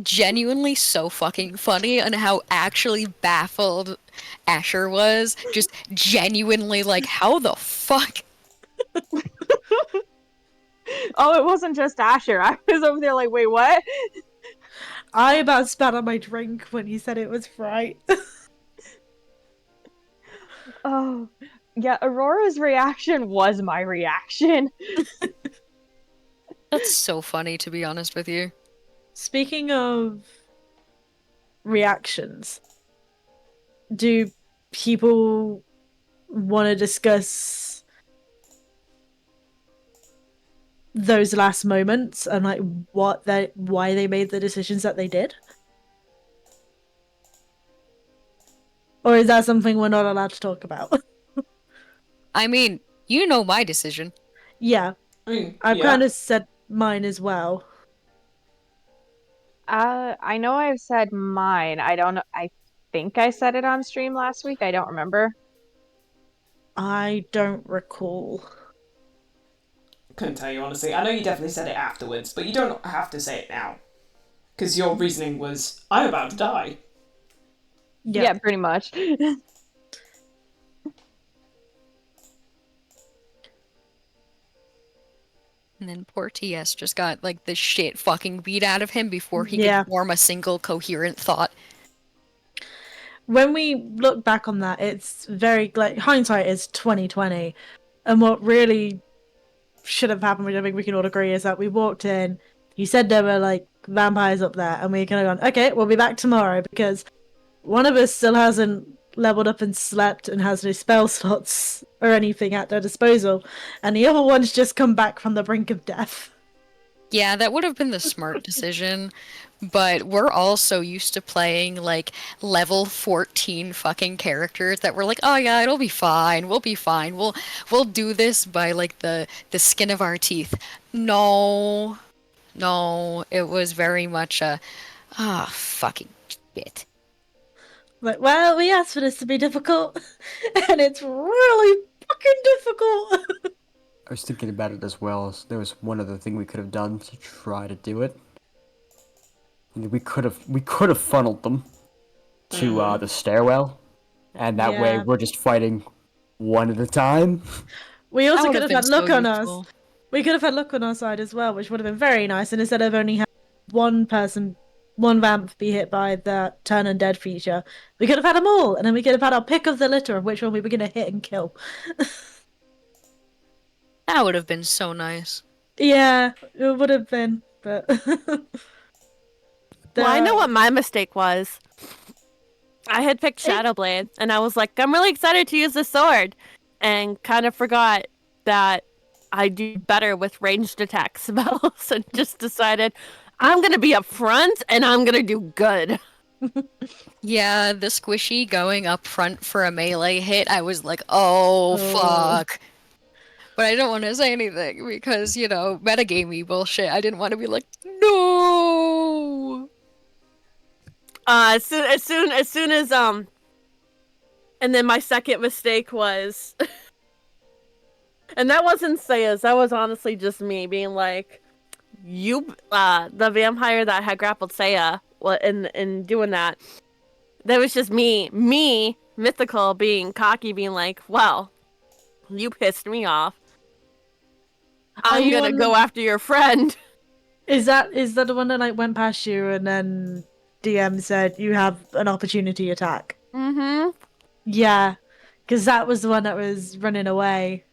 Speaker 3: Genuinely so fucking funny, and how actually baffled Asher was. Just genuinely like, how the fuck?
Speaker 2: Oh, it wasn't just Asher. I was over there like, wait, what?
Speaker 4: I about spat on my drink when he said it was fright.
Speaker 2: Oh, yeah, Aurora's reaction was my reaction.
Speaker 3: That's so funny, to be honest with you.
Speaker 4: Speaking of reactions, do people want to discuss those last moments and like why they made the decisions that they did? Or is that something we're not allowed to talk about?
Speaker 3: I mean, you know my decision.
Speaker 4: Yeah,
Speaker 1: I mean,
Speaker 4: I've
Speaker 1: yeah.
Speaker 4: kind of said mine as well.
Speaker 2: I know I've said mine. I don't know. I think I said it on stream last week. I don't remember.
Speaker 4: I don't recall.
Speaker 1: Couldn't tell you honestly. I know you definitely said it afterwards, but you don't have to say it now. Because your reasoning was, I'm about to die.
Speaker 2: Yeah, pretty much.
Speaker 3: And then poor TS just got like the shit fucking beat out of him before he
Speaker 4: Yeah.
Speaker 3: could form a single coherent thought.
Speaker 4: When we look back on that, it's very like hindsight is 2020, and what really should have happened, which I think we can all agree, is that we walked in. He said there were like vampires up there, and we kind of gone, okay, we'll be back tomorrow because one of us still hasn't leveled up and slept and has no spell slots or anything at their disposal, and the other one's just come back from the brink of death.
Speaker 3: Yeah, that would have been the smart decision, but we're all so used to playing like level 14 fucking characters that we're like, oh yeah, it'll be fine. We'll be fine. We'll do this by like the skin of our teeth. No. No, it was very much a fucking shit.
Speaker 4: Like, well, we asked for this to be difficult, and it's really fucking difficult.
Speaker 5: I was thinking about it as well. There was one other thing we could have done to try to do it. We could have funneled them to the stairwell, and that way
Speaker 4: Yeah.
Speaker 5: we're just fighting one at a time.
Speaker 4: We also
Speaker 3: That would
Speaker 4: could
Speaker 3: have
Speaker 4: have had
Speaker 3: been
Speaker 4: luck
Speaker 3: so
Speaker 4: on us.
Speaker 3: useful.
Speaker 4: We could have had luck on our side as well, which would have been very nice. And instead of only having one person, one vamp be hit by the turn undead feature, we could have had them all, and then we could have had our pick of the litter of which one we were going to hit and kill.
Speaker 3: That would have been so nice.
Speaker 4: Yeah, it would have been, but.
Speaker 6: Well, I know what my mistake was. I had picked Shadowblade, and I was like, I'm really excited to use the sword, and kind of forgot that I do better with ranged attack spells, and just decided I'm gonna be up front, and I'm gonna do good.
Speaker 3: Yeah, the squishy going up front for a melee hit, I was like, oh fuck. But I don't want to say anything because, you know, metagamey bullshit. I didn't want to be like, no.
Speaker 6: As soon as and then my second mistake was, and that wasn't Saiya's. That was honestly just me being like, the vampire that had grappled Saiya, in doing that. That was just me, mythical, being cocky, being like, well, you pissed me off. I'm gonna go after your friend.
Speaker 4: Is that the one that like went past you and then DM said you have an opportunity attack?
Speaker 6: Mm-hmm.
Speaker 4: Yeah, because that was the one that was running away,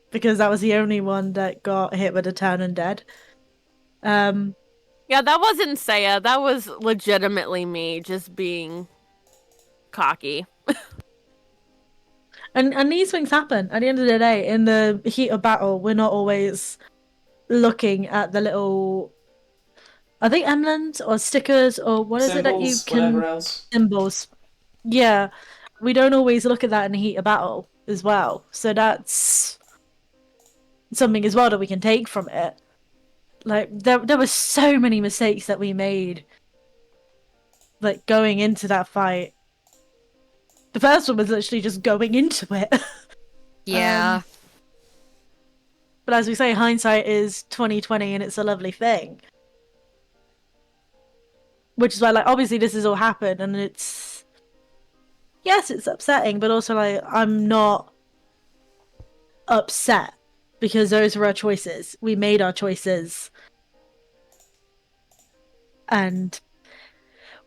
Speaker 4: because that was the only one that got hit with a turn undead.
Speaker 6: Yeah, that wasn't Seiya. That was legitimately me just being cocky.
Speaker 4: And these things happen. At the end of the day, in the heat of battle, we're not always looking at the little, I think, emblems or stickers or what is it that you
Speaker 1: Symbols, whatever
Speaker 4: can
Speaker 1: else.
Speaker 4: symbols. Yeah, we don't always look at that in the heat of battle as well. So that's something as well that we can take from it. Like there were so many mistakes that we made, like going into that fight. The first one was literally just going into it.
Speaker 3: Yeah.
Speaker 4: But as we say, hindsight is 20/20, and it's a lovely thing. Which is why, like, obviously this has all happened, and it's, yes, it's upsetting, but also, like, I'm not upset because those were our choices. We made our choices. And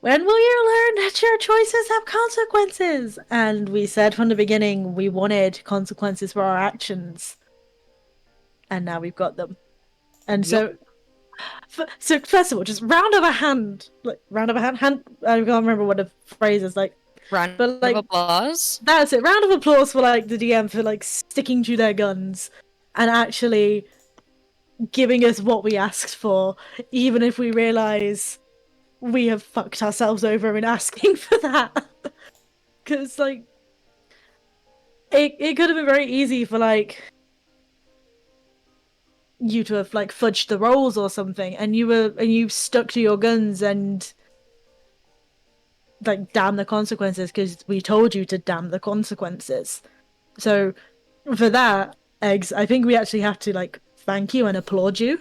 Speaker 4: when will you learn that your choices have consequences? And we said from the beginning we wanted consequences for our actions. And now we've got them. And
Speaker 3: Yep.
Speaker 4: so first of all, just round of a hand. Like, round of a hand? I can't remember what the phrase is, like.
Speaker 3: Round
Speaker 4: But, like,
Speaker 3: of applause.
Speaker 4: that's it. Round of applause for, like, the DM for, like, sticking to their guns and actually giving us what we asked for, even if we realise we have fucked ourselves over in asking for that. Because, like, it could have been very easy for, like, you to have, like, fudged the rolls or something, and you stuck to your guns and, like, damn the consequences because we told you to damn the consequences. So for that, Eggs, I think we actually have to, like, thank you and applaud you.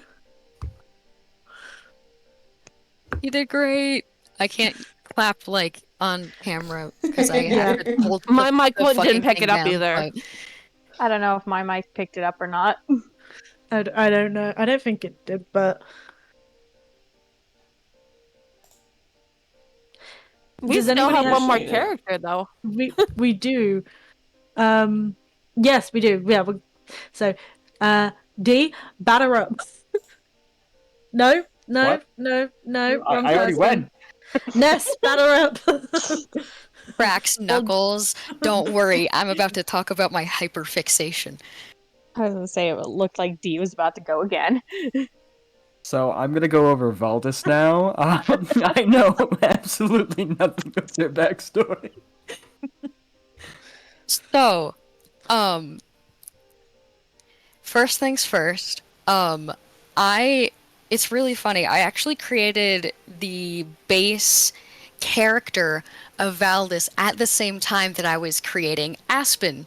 Speaker 3: You did great. I can't clap like on camera because I
Speaker 4: Yeah.
Speaker 3: have to hold
Speaker 6: My mic
Speaker 3: the
Speaker 6: didn't
Speaker 3: fucking
Speaker 6: pick
Speaker 3: thing
Speaker 6: it up
Speaker 3: down,
Speaker 6: either.
Speaker 3: but-
Speaker 2: I don't know if my mic picked it up or not.
Speaker 4: I don't know. I don't think it did, but
Speaker 6: We
Speaker 4: does
Speaker 6: still
Speaker 4: anybody
Speaker 6: have one more
Speaker 1: Appreciate it.
Speaker 6: character though.
Speaker 4: we do. Yes, we do. Yeah. So, D, batter up. No,
Speaker 5: What?
Speaker 4: wrong
Speaker 5: I already
Speaker 4: person.
Speaker 5: went.
Speaker 4: Ness, batter up.
Speaker 3: Cracks knuckles. Don't worry, I'm about to talk about my hyperfixation.
Speaker 2: I was gonna say it looked like D was about to go again.
Speaker 5: So I'm gonna go over Valdis now. I know absolutely nothing of their backstory.
Speaker 3: So, first things first, it's really funny. I actually created the base character of Valdis at the same time that I was creating Aspen.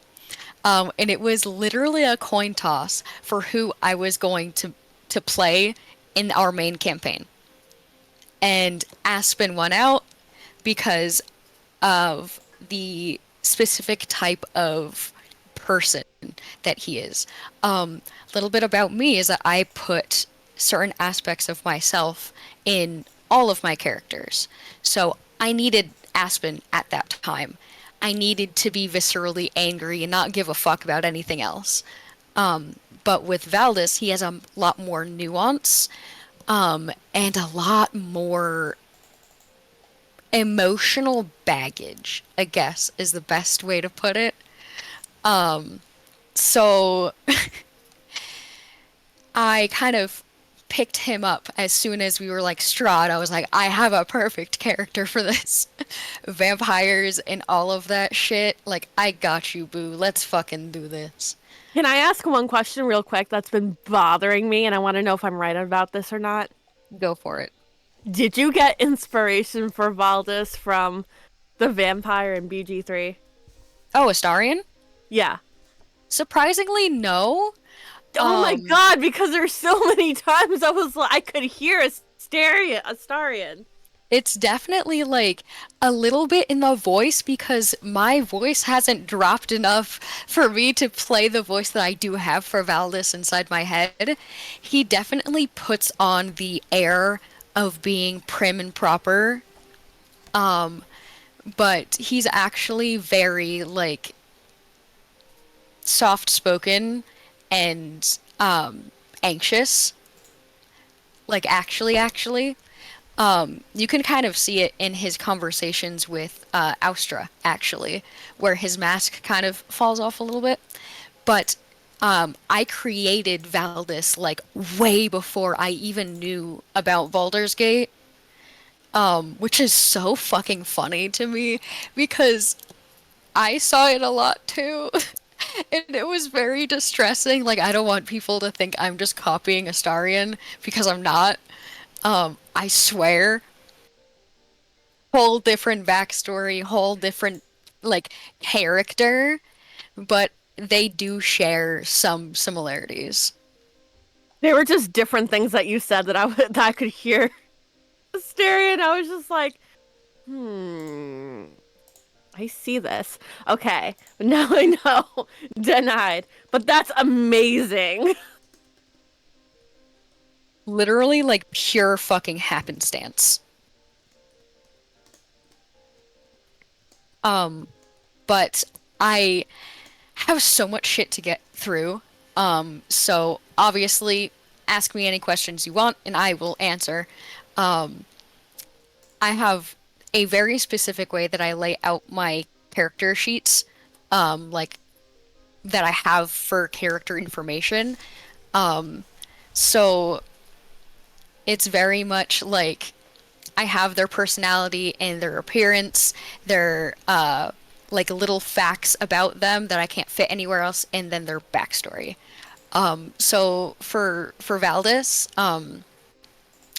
Speaker 3: And it was literally a coin toss for who I was going to play in our main campaign. And Aspen won out because of the specific type of person that he is. A little bit about me is that I put certain aspects of myself in all of my characters. So I needed Aspen at that time. I needed to be viscerally angry and not give a fuck about anything else. But with Valdis, he has a lot more nuance, and a lot more emotional baggage, I guess, is the best way to put it. So I kind of picked him up as soon as we were like Strahd. I was like, I have a perfect character for this. Vampires and all of that shit. Like, I got you, boo. Let's fucking do this.
Speaker 6: Can I ask one question real quick that's been bothering me and I want to know if I'm right about this or not?
Speaker 3: Go for it.
Speaker 6: Did you get inspiration for Valdis from the vampire in BG3?
Speaker 3: Oh, Astarion?
Speaker 6: Yeah.
Speaker 3: Surprisingly, no.
Speaker 6: Oh my god, because there's so many times I could hear Astarion.
Speaker 3: It's definitely like a little bit in the voice because my voice hasn't dropped enough for me to play the voice that I do have for Valdis inside my head. He definitely puts on the air of being prim and proper. But he's actually very like soft-spoken and anxious. Like actually. You can kind of see it in his conversations with Austra, actually, where his mask kind of falls off a little bit. But I created Valdis like way before I even knew about Baldur's Gate, which is so fucking funny to me because I saw it a lot too. And it was very distressing. Like, I don't want people to think I'm just copying Astarion because I'm not. I swear, whole different backstory, whole different like character, but they do share some similarities.
Speaker 6: They were just different things that you said that I could hear. Hysteria, and I was just like, I see this. Okay, now I know. Denied. But that's amazing.
Speaker 3: Literally like pure fucking happenstance. But I have so much shit to get through. So obviously ask me any questions you want and I will answer. I have a very specific way that I lay out my character sheets, like that I have for character information. So it's very much like I have their personality and their appearance, their like little facts about them that I can't fit anywhere else, and then their backstory. So for Valdis,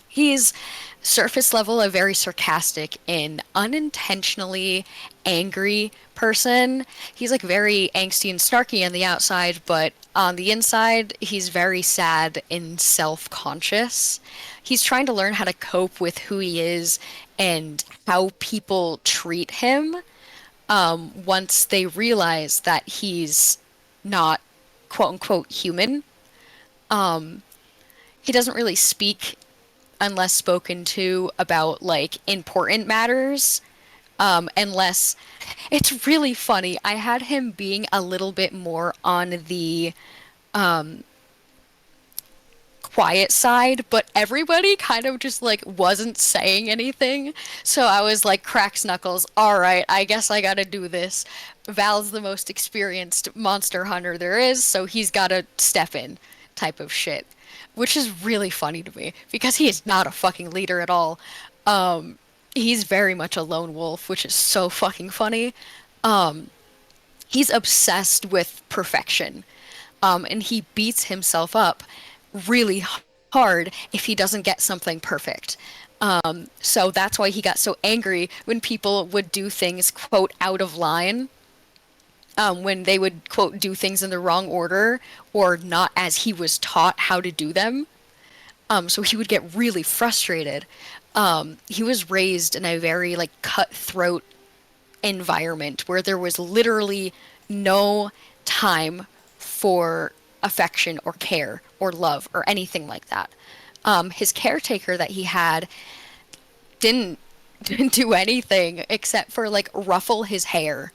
Speaker 3: he's surface level a very sarcastic and unintentionally angry person. He's like very angsty and snarky on the outside, but on the inside, he's very sad and self-conscious. He's trying to learn how to cope with who he is and how people treat him once they realize that he's not quote unquote human. He doesn't really speak unless spoken to about like important matters. Unless it's really funny. I had him being a little bit more on the quiet side, but everybody kind of just like wasn't saying anything. So I was like, cracks knuckles. All right, I guess I gotta do this. Val's the most experienced monster hunter there is, so he's gotta step in type of shit. Which is really funny to me because he is not a fucking leader at all. He's very much a lone wolf, which is so fucking funny. He's obsessed with perfection. And he beats himself up really hard if he doesn't get something perfect. So that's why he got so angry when people would do things, quote, out of line. When they would, quote, do things in the wrong order or not as he was taught how to do them. So he would get really frustrated. He was raised in a very, like, cutthroat environment where there was literally no time for affection or care or love or anything like that. His caretaker that he had didn't do anything except for like ruffle his hair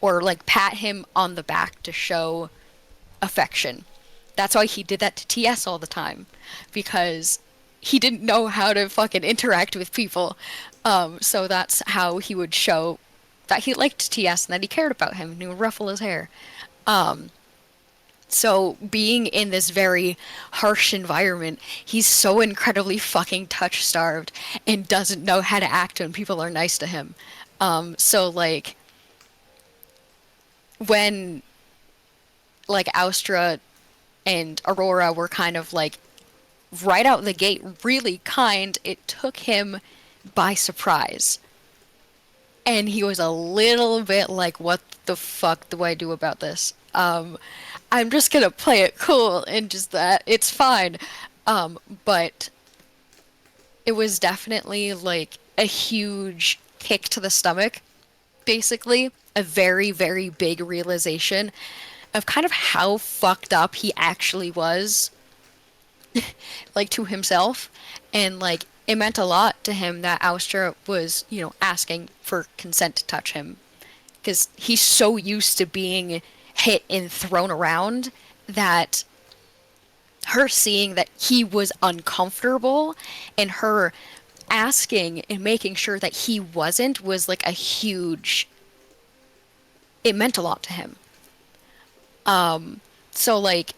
Speaker 3: or like pat him on the back to show affection. That's why he did that to TS all the time because he didn't know how to fucking interact with people. So that's how he would show that he liked TS and that he cared about him and he would ruffle his hair. So being in this very harsh environment, he's so incredibly fucking touch starved and doesn't know how to act when people are nice to him. So like when like Austra and Aurora were kind of like right out the gate really kind, it took him by surprise. And he was a little bit like, what the fuck do I do about this? I'm just gonna play it cool and just that it's fine. But it was definitely like a huge kick to the stomach, basically. A very, very big realization of kind of how fucked up he actually was, like to himself. And like it meant a lot to him that Austra was, you know, asking for consent to touch him. Because he's so used to being hit and thrown around that her seeing that he was uncomfortable and her asking and making sure that he wasn't was like a huge, it meant a lot to him. So like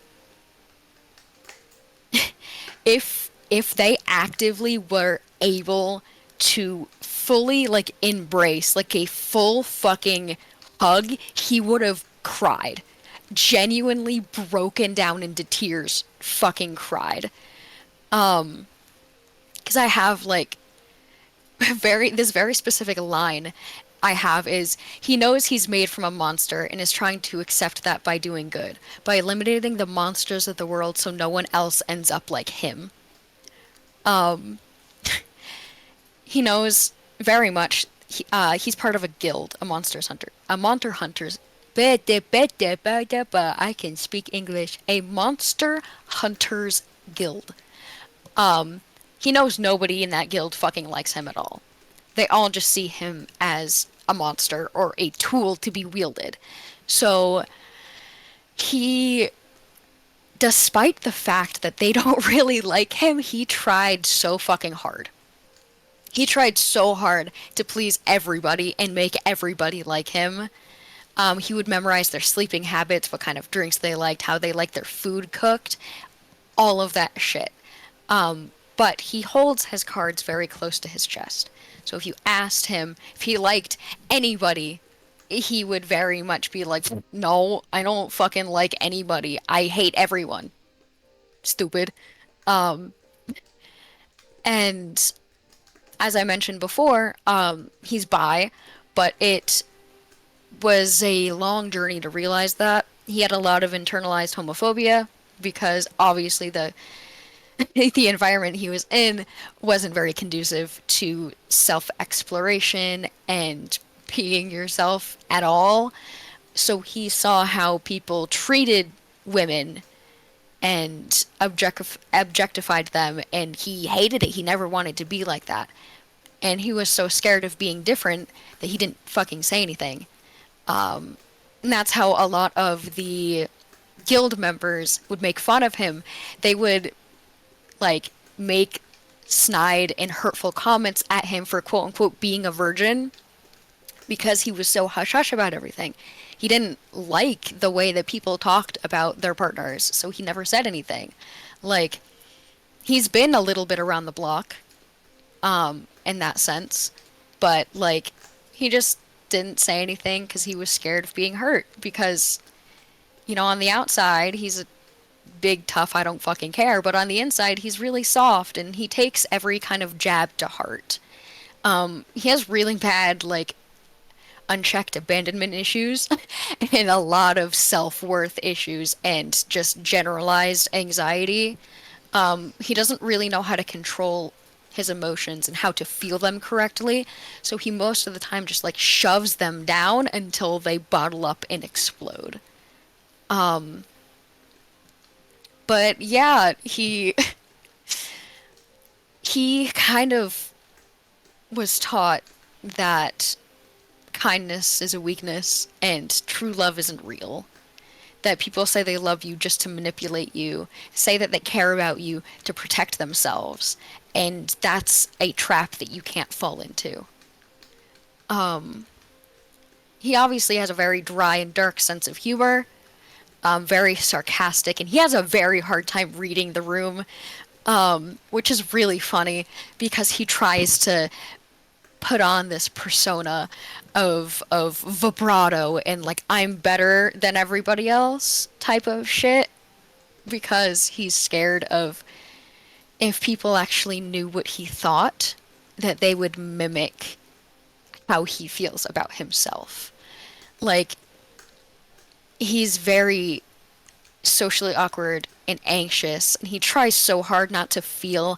Speaker 3: if they actively were able to fully like embrace like a full fucking hug, he would have cried. Genuinely broken down into tears, fucking cried. Because I have like this very specific line I have is he knows he's made from a monster and is trying to accept that by doing good, by eliminating the monsters of the world so no one else ends up like him. He knows very much he's part of a guild, a monsters hunter, a monster hunters. I can speak English. A monster hunters guild. He knows nobody in that guild fucking likes him at all. They all just see him as a monster or a tool to be wielded. So he, despite the fact that they don't really like him, he tried so fucking hard. He tried so hard to please everybody and make everybody like him. He would memorize their sleeping habits, what kind of drinks they liked, how they liked their food cooked, all of that shit. But he holds his cards very close to his chest. So if you asked him if he liked anybody, he would very much be like, no, I don't fucking like anybody. I hate everyone. Stupid. And as I mentioned before, he's bi, but it was a long journey to realize that. He had a lot of internalized homophobia because obviously the environment he was in wasn't very conducive to self-exploration and being yourself at all. So he saw how people treated women and objectified them, and he hated it. He never wanted to be like that. And he was so scared of being different that he didn't fucking say anything. And that's how a lot of the guild members would make fun of him. They would like make snide and hurtful comments at him for quote unquote being a virgin because he was so hush hush about everything. He didn't like the way that people talked about their partners, so he never said anything. Like, he's been a little bit around the block, in that sense, but like, he just didn't say anything because he was scared of being hurt because, you know, on the outside, he's a big, tough, I don't fucking care, but on the inside, he's really soft and he takes every kind of jab to heart. He has really bad, like, unchecked abandonment issues and a lot of self-worth issues and just generalized anxiety. He doesn't really know how to control his emotions and how to feel them correctly, so he most of the time just like shoves them down until they bottle up and explode. But yeah, he kind of was taught that kindness is a weakness and true love isn't real. That people say they love you just to manipulate you, say that they care about you to protect themselves, and that's a trap that you can't fall into. He obviously has a very dry and dark sense of humor, very sarcastic, and he has a very hard time reading the room, which is really funny because he tries to put on this persona of vibrato and like I'm better than everybody else type of shit because he's scared of if people actually knew what he thought that they would mimic how he feels about himself. Like, he's very socially awkward and anxious and he tries so hard not to feel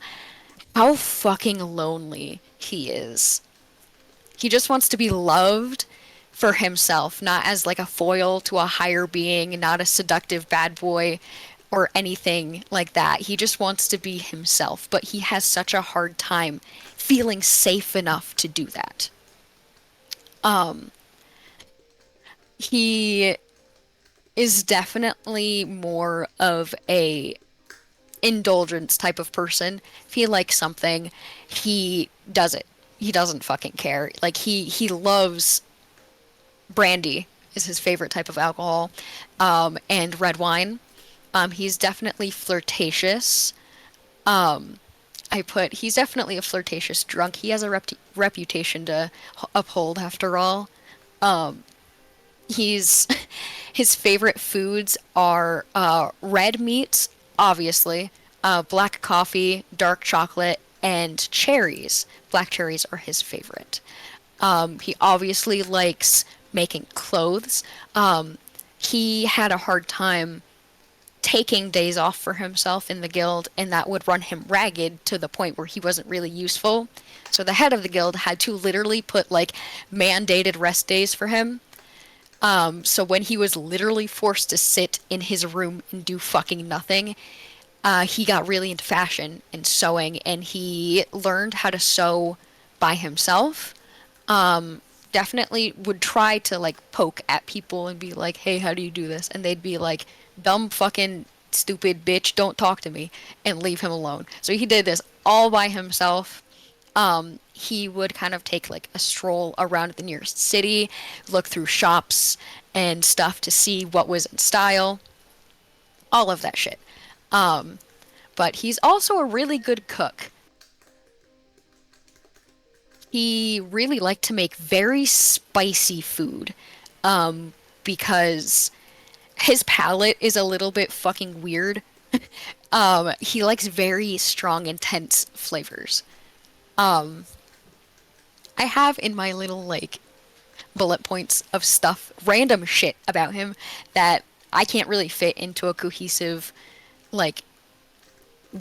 Speaker 3: how fucking lonely he is. He just wants to be loved for himself, not as like a foil to a higher being, not a seductive bad boy or anything like that. He just wants to be himself, but he has such a hard time feeling safe enough to do that. He is definitely more of a indulgence type of person. If he likes something, he does it. He doesn't fucking care. Like he loves brandy is his favorite type of alcohol, and red wine. He's definitely flirtatious. He's definitely a flirtatious drunk. He has a reputation to uphold after all. He's his favorite foods are red meats, obviously, black coffee, dark chocolate, and cherries. Black cherries are his favorite. He obviously likes making clothes. He had a hard time taking days off for himself in the guild, and that would run him ragged to the point where he wasn't really useful. So the head of the guild had to literally put like mandated rest days for him. So when he was literally forced to sit in his room and do fucking nothing, he got really into fashion and sewing, and he learned how to sew by himself. Definitely would try to like poke at people and be like, "Hey, how do you do this?" And they'd be like, "Dumb fucking stupid bitch, don't talk to me," and leave him alone. So he did this all by himself. He would kind of take like a stroll around the nearest city, look through shops and stuff to see what was in style, all of that shit. But he's also a really good cook. He really liked to make very spicy food, because his palate is a little bit fucking weird. He likes very strong, intense flavors. Um, I have in my little like bullet points of stuff, random shit about him that I can't really fit into a cohesive like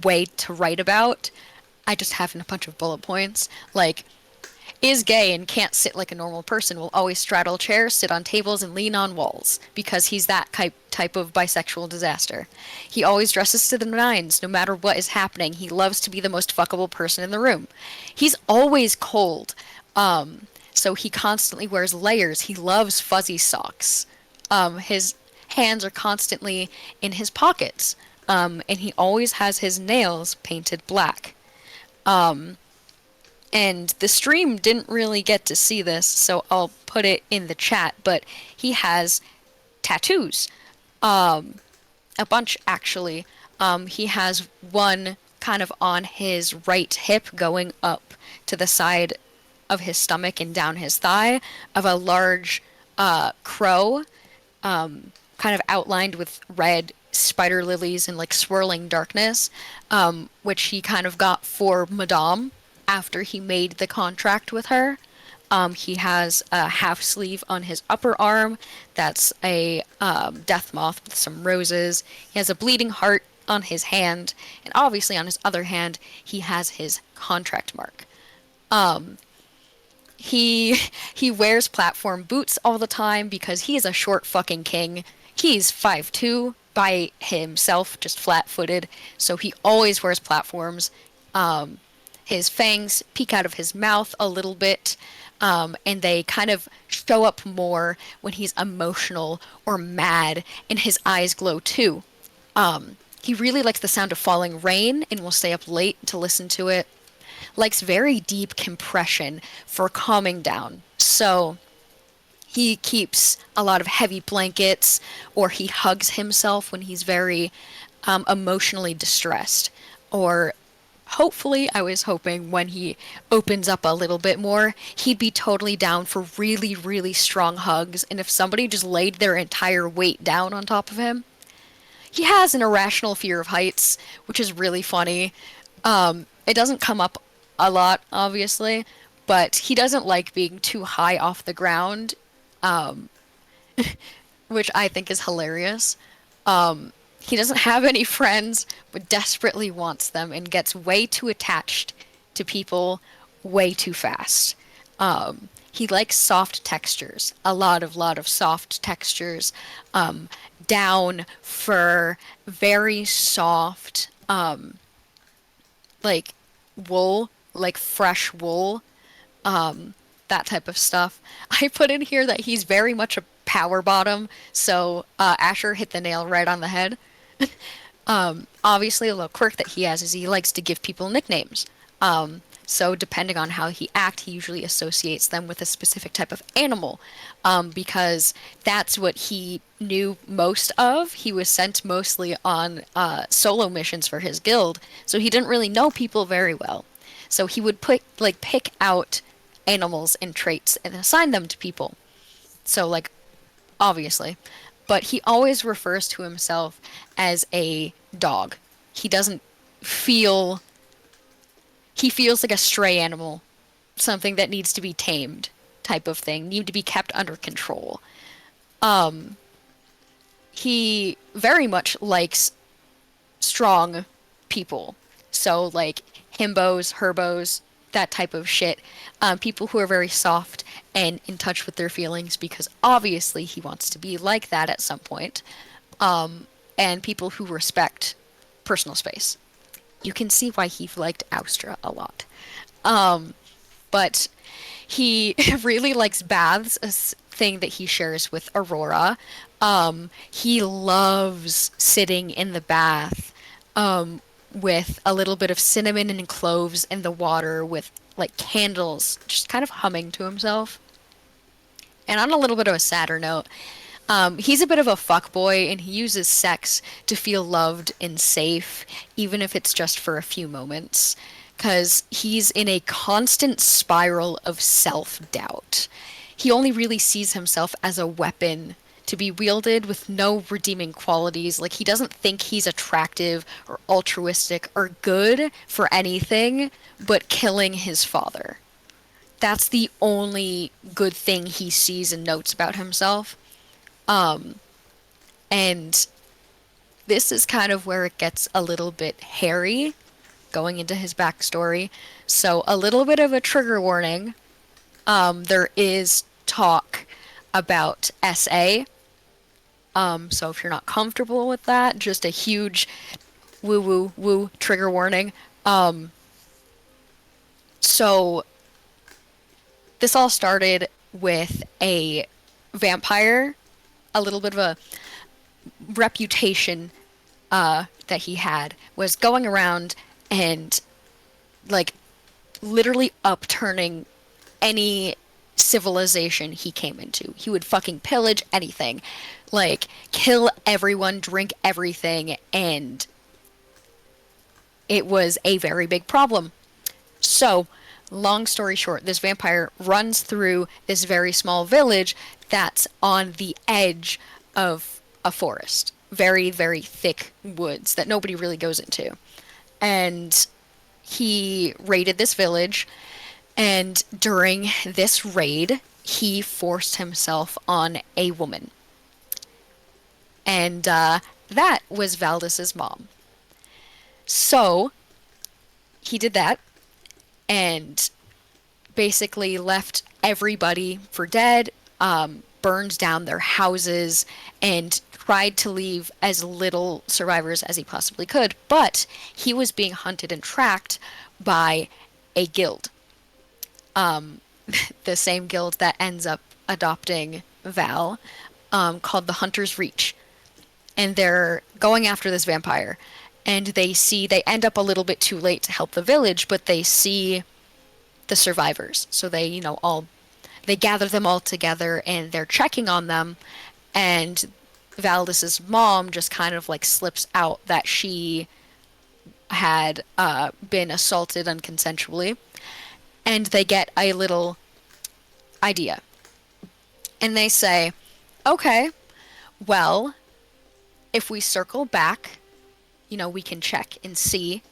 Speaker 3: way to write about. I just have in a bunch of bullet points. Like, is gay and can't sit like a normal person, will always straddle chairs, sit on tables, and lean on walls, because he's that type of bisexual disaster. He always dresses to the nines, no matter what is happening. He loves to be the most fuckable person in the room. He's always cold, so he constantly wears layers. He loves fuzzy socks. His hands are constantly in his pockets, and he always has his nails painted black. And the stream didn't really get to see this, so I'll put it in the chat, but he has tattoos. A bunch, actually. He has one kind of on his right hip going up to the side of his stomach and down his thigh of a large crow, kind of outlined with red spider lilies and like swirling darkness, which he kind of got for Madame after he made the contract with her. He has a half sleeve on his upper arm that's a death moth with some roses. He has a bleeding heart on his hand, and obviously on his other hand, he has his contract mark. He he wears platform boots all the time because he is a short fucking king. He's 5'2" by himself, just flat-footed, so he always wears platforms. His fangs peek out of his mouth a little bit, and they kind of show up more when he's emotional or mad, and his eyes glow too. He really likes the sound of falling rain and will stay up late to listen to it. Likes very deep compression for calming down. So he keeps a lot of heavy blankets, or he hugs himself when he's very emotionally distressed. Or hopefully, I was hoping when he opens up a little bit more, he'd be totally down for really, really strong hugs. And if somebody just laid their entire weight down on top of him, he has an irrational fear of heights, which is really funny. It doesn't come up a lot, obviously, but he doesn't like being too high off the ground, which I think is hilarious. He doesn't have any friends, but desperately wants them and gets way too attached to people way too fast. He likes soft textures, a lot of soft textures. Down, fur, very soft, like wool, like fresh wool, that type of stuff. I put in here that he's very much a power bottom, so Asher hit the nail right on the head. Obviously, a little quirk that he has is he likes to give people nicknames. So depending on how he acts, he usually associates them with a specific type of animal, because that's what he knew most of. He was sent mostly on solo missions for his guild, so he didn't really know people very well. So he would pick out animals and traits and assign them to people. So like obviously, but he always refers to himself as a dog. He doesn't feel he feels like a stray animal, something that needs to be tamed type of thing, need to be kept under control. He very much likes strong people. So like himbos, herbos, that type of shit. People who are very soft and in touch with their feelings because obviously he wants to be like that at some point. And people who respect personal space. You can see why he liked Austra a lot. But he really likes baths, thing that he shares with Aurora. He loves sitting in the bath with a little bit of cinnamon and cloves in the water with like candles, just kind of humming to himself. And on a little bit of a sadder note, he's a bit of a fuckboy and he uses sex to feel loved and safe, even if it's just for a few moments, because he's in a constant spiral of self-doubt. He only really sees himself as a weapon to be wielded with no redeeming qualities. Like, he doesn't think he's attractive or altruistic or good for anything but killing his father. That's the only good thing he sees and notes about himself. And this is kind of where it gets a little bit hairy going into his backstory. So a little bit of a trigger warning. There is talk about SA. So if you're not comfortable with that, just a huge woo woo woo trigger warning. So this all started with a vampire, a little bit of a reputation that he had was going around and like literally upturning any civilization he came into. He would fucking pillage anything, like kill everyone, drink everything, and it was a very big problem. So, long story short, this vampire runs through this very small village that's on the edge of a forest. Very, very thick woods that nobody really goes into. And he raided this village, and during this raid, he forced himself on a woman. And that was Valdis's mom. So, he did that, and basically left everybody for dead, burned down their houses, and tried to leave as little survivors as he possibly could. But he was being hunted and tracked by a guild. The same guild that ends up adopting Val, called the Hunter's Reach. And they're going after this vampire. And they end up a little bit too late to help the village, but they see the survivors. So they, they gather them all together and they're checking on them. And Valdis's mom just kind of like slips out that she had been assaulted unconsensually. And they get a little idea. And they say, okay, well, if we circle back, we can check and see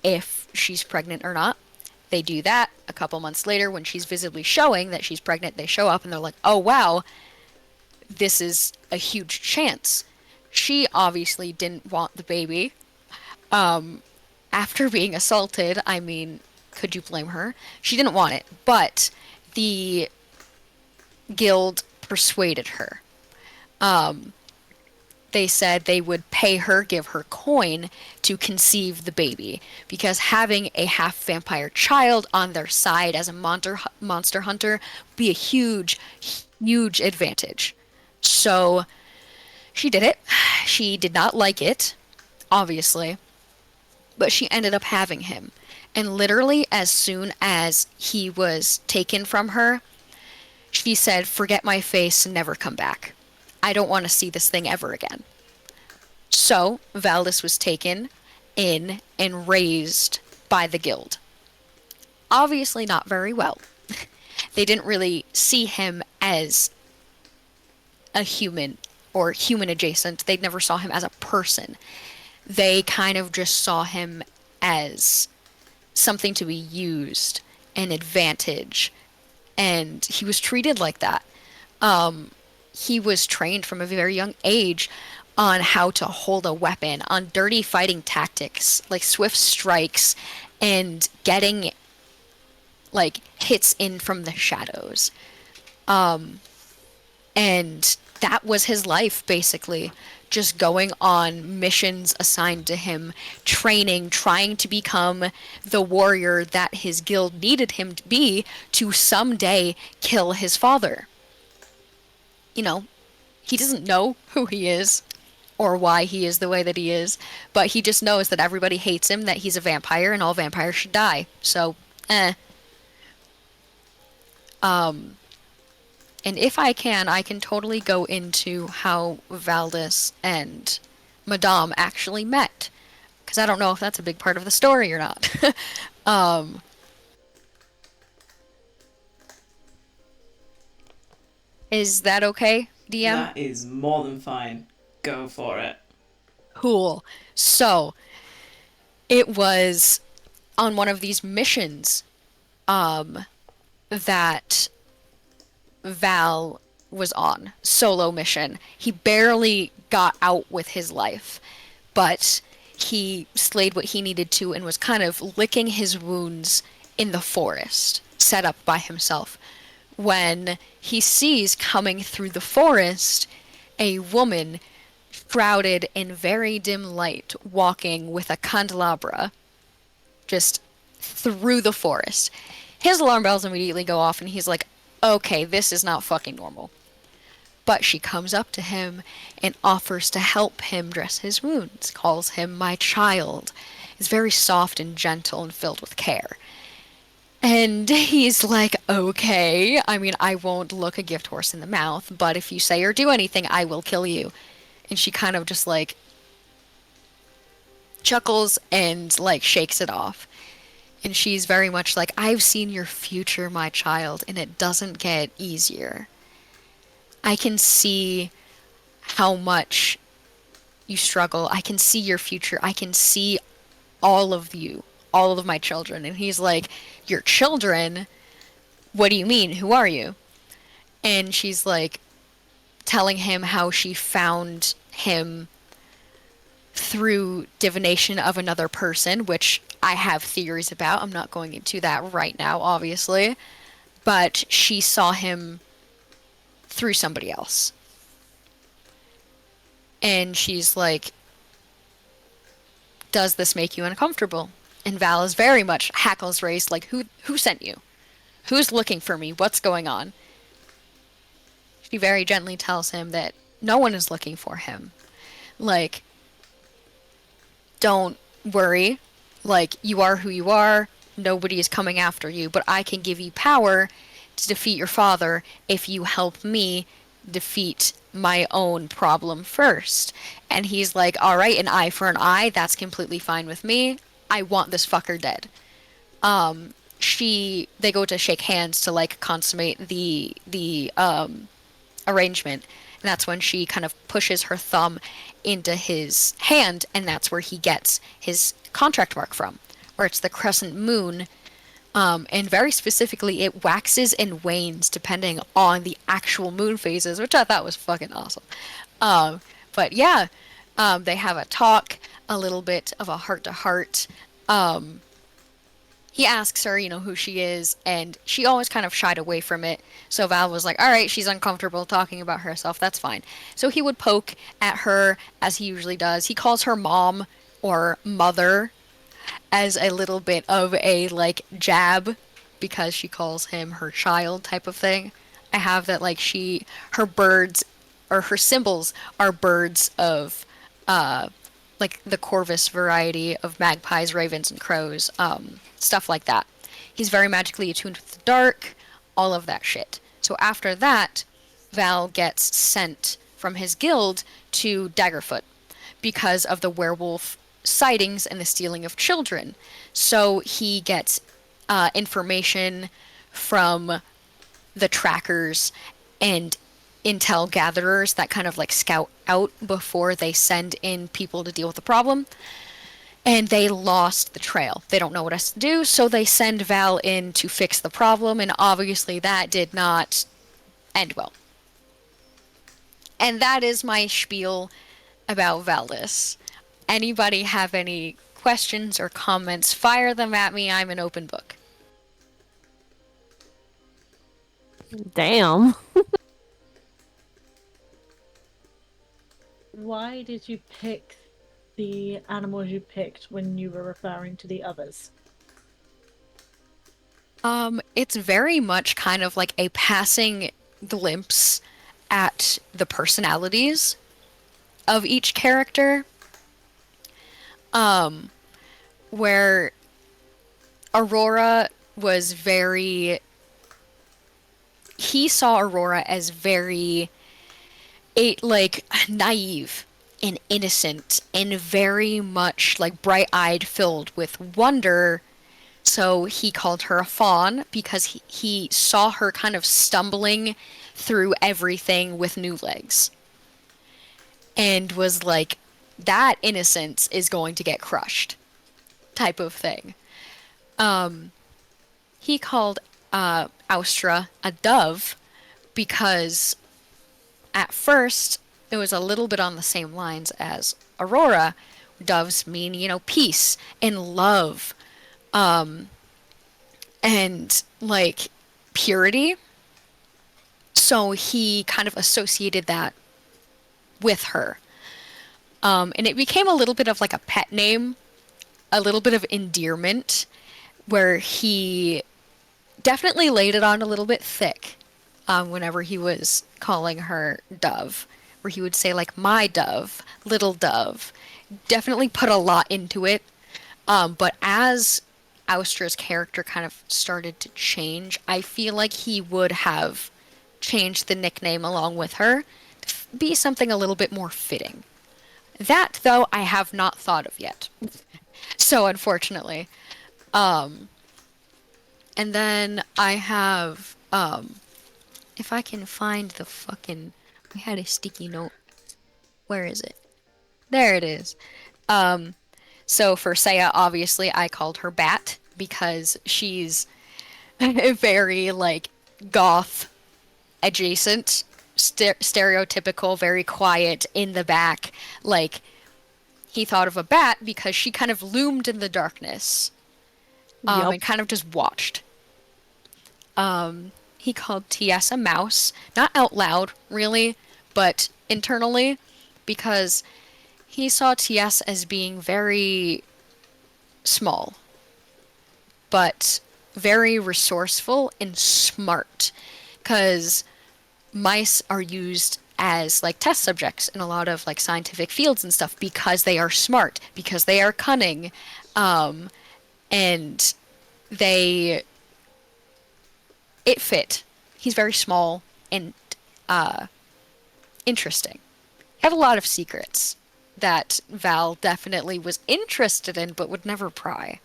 Speaker 3: if she's pregnant or not. They do that. A couple months later, when she's visibly showing that she's pregnant, they show up and they're like, oh, wow, this is a huge chance. She obviously didn't want the baby. After being assaulted, I mean, could you blame her? She didn't want it, but the guild persuaded her. They said they would pay her, give her coin to conceive the baby, because having a half vampire child on their side as a monster hunter would be a huge, huge advantage. So she did it. She did not like it. obviously, but she ended up having him. And literally, as soon as he was taken from her, she said, "Forget my face and never come back. I don't want to see this thing ever again." So, Valdis was taken in and raised by the guild. Obviously, not very well. They didn't really see him as a human or human adjacent. They never saw him as a person. They kind of just saw him as something to be used, an advantage, and he was treated like that. He was trained from a very young age on how to hold a weapon, on dirty fighting tactics, like swift strikes and getting like hits in from the shadows. And that was his life, basically. Just going on missions assigned to him, training, trying to become the warrior that his guild needed him to be to someday kill his father. You know, he doesn't know who he is or why he is the way that he is, but he just knows that everybody hates him, that he's a vampire, and all vampires should die. So, And if I can totally go into how Valdis and Madame actually met. Because I don't know if that's a big part of the story or not. Is that okay, DM?
Speaker 1: That is more than fine. Go for it.
Speaker 3: Cool. So, it was on one of these missions that Val was on. Solo mission. He barely got out with his life, but he slayed what he needed to and was kind of licking his wounds in the forest, set up by himself, when he sees coming through the forest a woman shrouded in very dim light, walking with a candelabra just through the forest. His alarm bells immediately go off, and he's like, okay, this is not fucking normal. But she comes up to him and offers to help him dress his wounds, calls him my child, is very soft and gentle and filled with care. And he's like, okay, I mean, I won't look a gift horse in the mouth, but if you say or do anything, I will kill you. And she kind of just like chuckles and like shakes it off. And she's very much like, I've seen your future, my child, and it doesn't get easier. I can see how much you struggle. I can see your future. I can see all of you, all of my children. And he's like, your children? What do you mean? Who are you? And she's like telling him how she found him through divination of another person, which I have theories about. I'm not going into that right now, obviously. But she saw him through somebody else. And she's like, does this make you uncomfortable? And Val is very much hackles raised, like, who sent you? Who's looking for me? What's going on? She very gently tells him that no one is looking for him. Like, don't worry. Like, you are who you are. Nobody is coming after you. But I can give you power to defeat your father if you help me defeat my own problem first. And he's like, all right, an eye for an eye. That's completely fine with me. I want this fucker dead. They go to shake hands to like consummate the arrangement. And that's when she kind of pushes her thumb into his hand, and that's where he gets his contract mark from, where it's the crescent moon. And very specifically, it waxes and wanes depending on the actual moon phases, which I thought was fucking awesome. But yeah, they have a talk, a little bit of a heart-to-heart. He asks her, who she is, and she always kind of shied away from it. So Val was like, all right, she's uncomfortable talking about herself. That's fine. So he would poke at her, as he usually does. He calls her mom or mother as a little bit of a, like, jab, because she calls him her child type of thing. I have that, like, her birds, or her symbols are birds of like the Corvus variety of magpies, ravens, and crows, stuff like that. He's very magically attuned with the dark, all of that shit. So after that, Val gets sent from his guild to Daggerfoot because of the werewolf sightings and the stealing of children. So he gets information from the trackers and intel gatherers that kind of like scout out before they send in people to deal with the problem. And they lost the trail. They don't know what else to do, so they send Val in to fix the problem, and obviously that did not end well. And that is my spiel about Valdis. Anybody have any questions or comments? Fire them at me. I'm an open book.
Speaker 6: Damn.
Speaker 4: Why did you pick the animals you picked when you were referring to the others?
Speaker 3: It's very much kind of like a passing glimpse at the personalities of each character. Where Aurora was very... He saw Aurora as very, like, naive and innocent and very much, like, bright-eyed, filled with wonder. So he called her a fawn because he saw her kind of stumbling through everything with new legs. And was like, that innocence is going to get crushed, type of thing. He called Austra a dove because at first it was a little bit on the same lines as Aurora. Doves mean, you know, peace and love, and like purity. So he kind of associated that with her. And it became a little bit of like a pet name, a little bit of endearment, where he definitely laid it on a little bit thick whenever he was calling her Dove, where he would say like, my dove, little dove. Definitely put a lot into it. But as Austra's character kind of started to change, I feel like he would have changed the nickname along with her to be something a little bit more fitting. That, though, I have not thought of yet. So, unfortunately. And then I have, if I can find the fucking... I had a sticky note. Where is it? There it is. So for Saiya, obviously, I called her Bat because she's very, like, goth adjacent, stereotypical, very quiet, in the back. Like, he thought of a bat because she kind of loomed in the darkness, and kind of just watched. He called TS a mouse, not out loud, really, but internally, because he saw TS as being very small, but very resourceful and smart, because mice are used as like test subjects in a lot of like scientific fields and stuff because they are smart, because they are cunning, and it fit. He's very small and interesting. He had a lot of secrets that Val definitely was interested in but would never pry.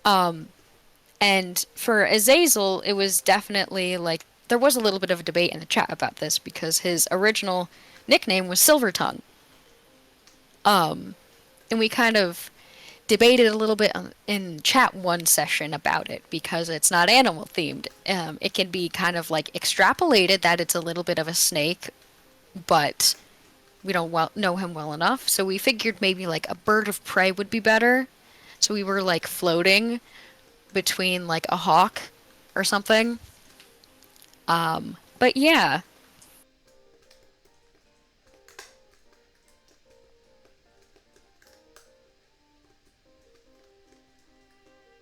Speaker 3: And for Azazel, it was definitely like, there was a little bit of a debate in the chat about this because his original nickname was Silvertongue. And we kind of debated a little bit in chat one session about it because it's not animal themed. It can be kind of like extrapolated that it's a little bit of a snake, but we don't know him well enough. So we figured maybe like a bird of prey would be better. So we were like floating between like a hawk or something. But yeah.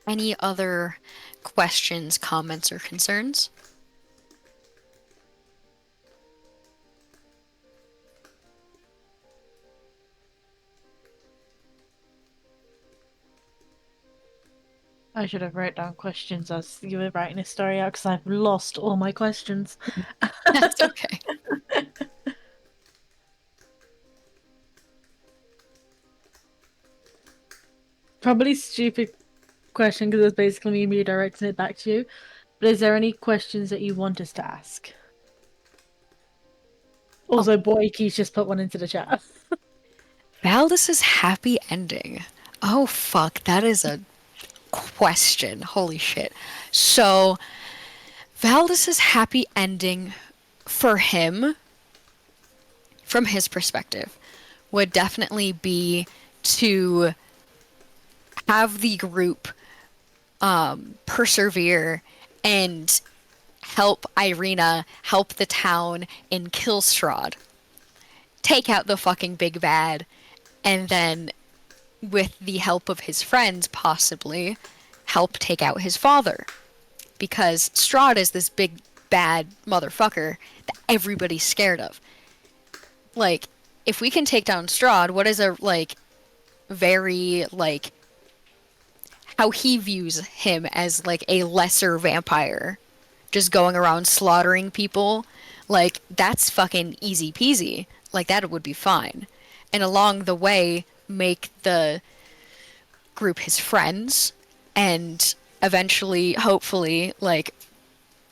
Speaker 3: Any other questions, comments, or concerns?
Speaker 4: I should have wrote down questions as you were writing this story out because I've lost all my questions.
Speaker 3: That's okay.
Speaker 4: Probably stupid question because it's basically me redirecting it back to you. But is there any questions that you want us to ask? Also, Boyke's just put one into the chat.
Speaker 3: Valdis's happy ending. Oh fuck, that is a question. Holy shit. So, Valdis's happy ending for him, from his perspective, would definitely be to have the group persevere and help Irina, help the town, and kill Strahd. Take out the fucking big bad, and then, with the help of his friends, possibly, help take out his father. Because Strahd is this big bad motherfucker that everybody's scared of. Like, if we can take down Strahd, what is a, like, very, like, how he views him as, like, a lesser vampire, just going around slaughtering people, like, that's fucking easy peasy. Like, that would be fine. And along the way, make the group his friends, and eventually, hopefully, like,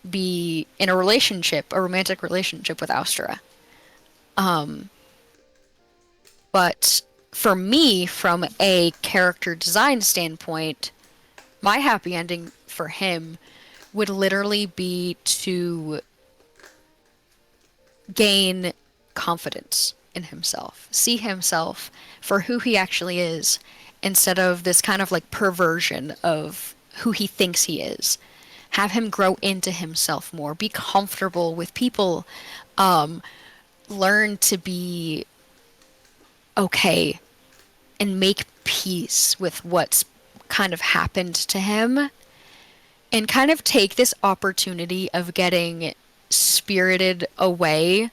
Speaker 3: be in a relationship, a romantic relationship with Austra. But for me, from a character design standpoint, my happy ending for him would literally be to gain confidence in himself, see himself for who he actually is, instead of this kind of like perversion of who he thinks he is. Have him grow into himself more, be comfortable with people, learn to be okay and make peace with what's kind of happened to him, and kind of take this opportunity of getting spirited away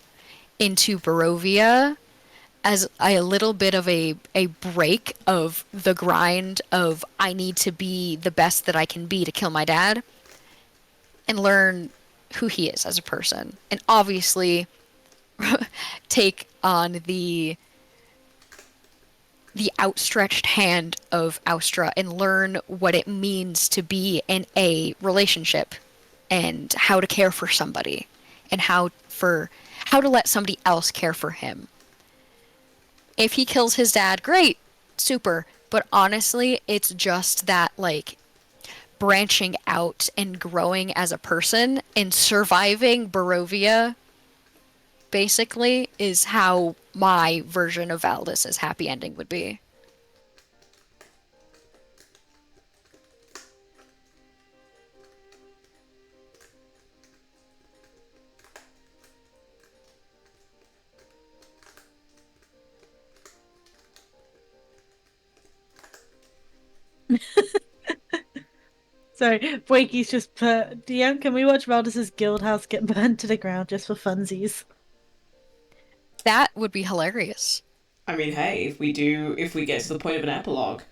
Speaker 3: into Barovia as a little bit of a break of the grind of I need to be the best that I can be to kill my dad, and learn who he is as a person. And obviously take on the outstretched hand of Austra and learn what it means to be in a relationship and how to care for somebody and how to let somebody else care for him. If he kills his dad, great, super. But honestly, it's just that, like, branching out and growing as a person and surviving Barovia, basically, is how my version of Valdis's happy ending would be.
Speaker 4: Sorry, Boyke's just put, DM, can we watch Valdis's guild house get burned to the ground just for funsies?
Speaker 3: That would be hilarious.
Speaker 1: I mean, hey, if we get to the point of an epilogue.